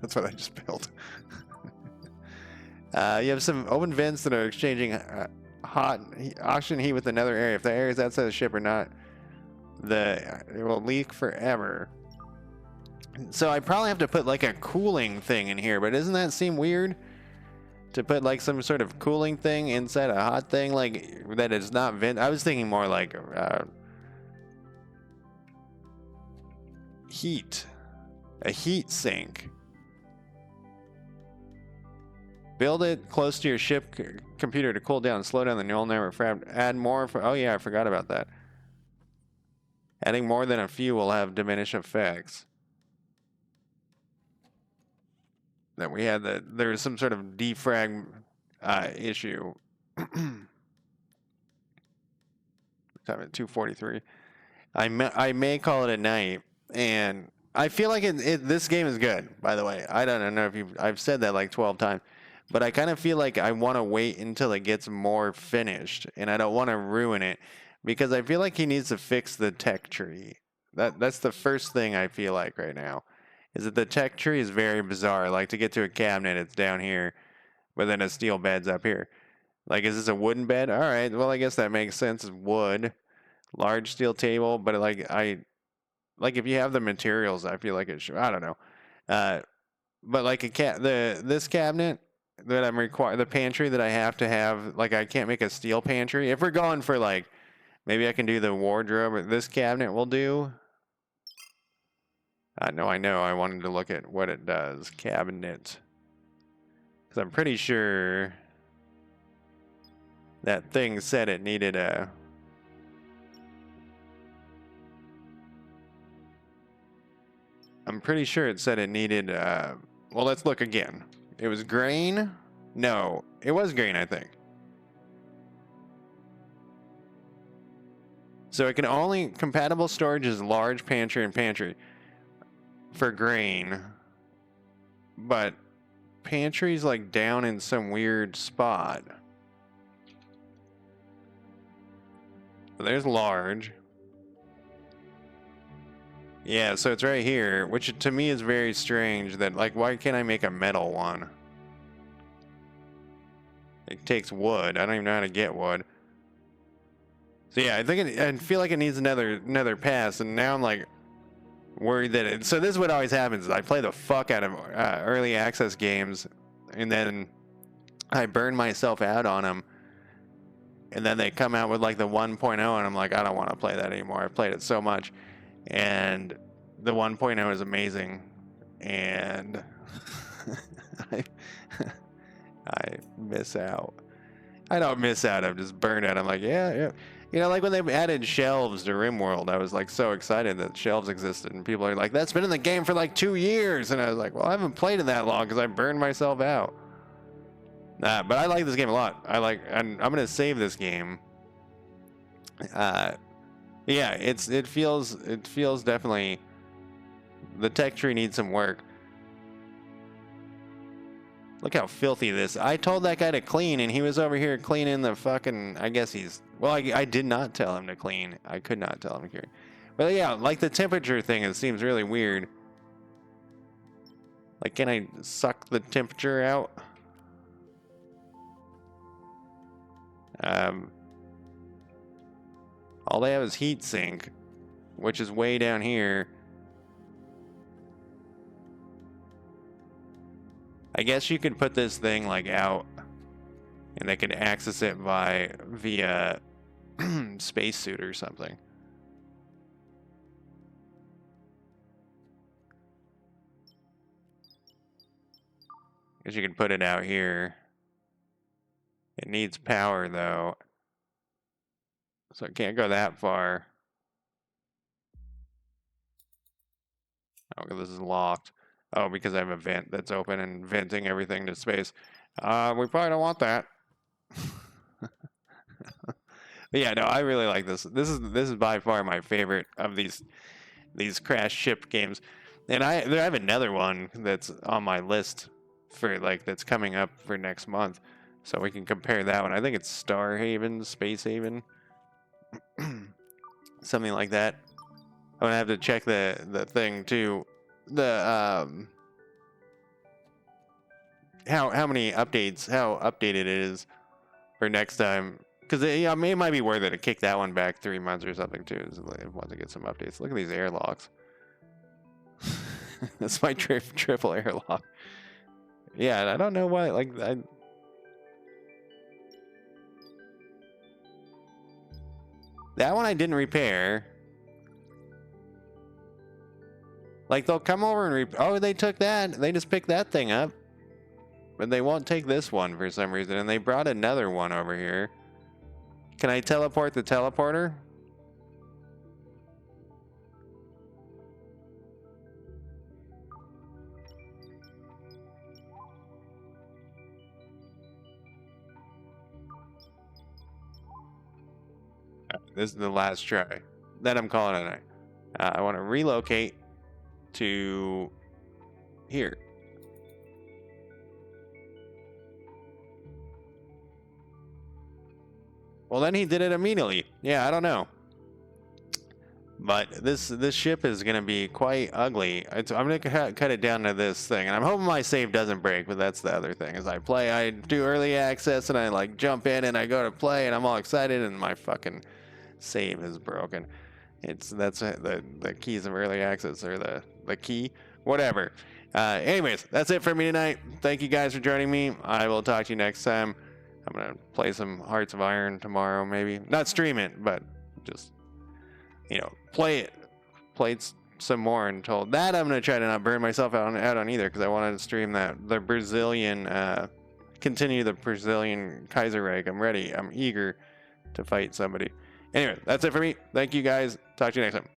That's what I just built. You have some open vents that are exchanging hot oxygen heat with another area. If the area is outside the ship or not It will leak forever. So I probably have to put like a cooling thing in here, but doesn't that seem weird? To put like some sort of cooling thing inside a hot thing, like that is not vent. I was thinking more like heat, a heat sink. Build it close to your ship computer to cool down, slow down the neural network. Add more. Oh yeah, I forgot about that. Adding more than a few will have diminished effects. That we had that there was some sort of defrag issue. Time at 2:43. I may call it a night, and I feel like this game is good. By the way, I don't know if I've said that like 12 times, but I kind of feel like I want to wait until it gets more finished, and I don't want to ruin it because I feel like he needs to fix the tech tree. That's the first thing I feel like right now. Is that the tech tree is very bizarre. Like to get to a cabinet, it's down here, but then a steel bed's up here. Like, is this a wooden bed? All right, well, I guess that makes sense. It's wood, large steel table, but like if you have the materials, I feel like it should. I don't know, but like this cabinet that I'm required, the pantry that I have to have, like I can't make a steel pantry. If we're going for like, maybe I can do the wardrobe. Or this cabinet will do. No, I know. I wanted to look at what it does. Cabinet. Because I'm pretty sure that thing said it needed a... I'm pretty sure it said it needed... well, let's look again. It was grain? No, it was grain, I think. So it can only... Compatible storage is large pantry and pantry. For grain, but pantry's like down in some weird spot. There's large. Yeah, so it's right here, which to me is very strange that like why can't I make a metal one? It takes wood. I don't even know how to get wood. So yeah, I feel like it needs another pass, and now I'm like worried that it... So this is what always happens. Is I play the fuck out of early access games, and then I burn myself out on them, and then they come out with like the 1.0, and I'm like, I don't want to play that anymore. I've played it so much, and the 1.0 is amazing, and I, I miss out. I don't miss out. I'm just burned out. I'm like, yeah. You know, like when they added shelves to RimWorld, I was like so excited that shelves existed, and people are like, that's been in the game for like 2 years, and I was like, well, I haven't played it that long because I burned myself out. But I like this game a lot. And I'm gonna save this game. Yeah, it feels definitely, the tech tree needs some work. Look how filthy this. I told that guy to clean, and he was over here cleaning the fucking... I guess he's... Well, I did not tell him to clean. I could not tell him to clean. But yeah, like the temperature thing, it seems really weird. Like, can I suck the temperature out? All they have is heat sink, which is way down here. I guess you could put this thing like out, and they could access it via spacesuit or something. Guess you can put it out here. It needs power though, so it can't go that far. Oh, this is locked. Oh, because I have a vent that's open and venting everything to space. We probably don't want that. But yeah, no, I really like this. This is by far my favorite of these crash ship games. And I have another one that's on my list for that's coming up for next month, so we can compare that one. I think it's Star Haven, Space Haven, something like that. I'm gonna have to check the thing too. The how many updates, how updated it is for next time. Because it might be worth it to kick that one back 3 months or something too. Once it gets some updates. Look at these airlocks. That's my triple airlock. Yeah, I don't know why. Like that one I didn't repair. Like they'll come over and oh, they took that. They just picked that thing up, but they won't take this one for some reason. And they brought another one over here. Can I teleport the teleporter? This is the last try. Then I'm calling it a night. I want to relocate to here. Well, then he did it immediately. Yeah, I don't know. But this ship is going to be quite ugly. I'm going to cut it down to this thing. And I'm hoping my save doesn't break, but that's the other thing. As I do early access, and I like jump in and I go to play, and I'm all excited, and my fucking save is broken. That's the keys of early access, or the key, whatever. Anyways, that's it for me tonight. Thank you guys for joining me. I will talk to you next time. I'm going to play some Hearts of Iron tomorrow, maybe. Not stream it, but just, play it some more until that. I'm going to try to not burn myself out on either, because I wanted to stream the Brazilian, continue the Brazilian Kaiserreich. I'm ready. I'm eager to fight somebody. Anyway, that's it for me. Thank you guys. Talk to you next time.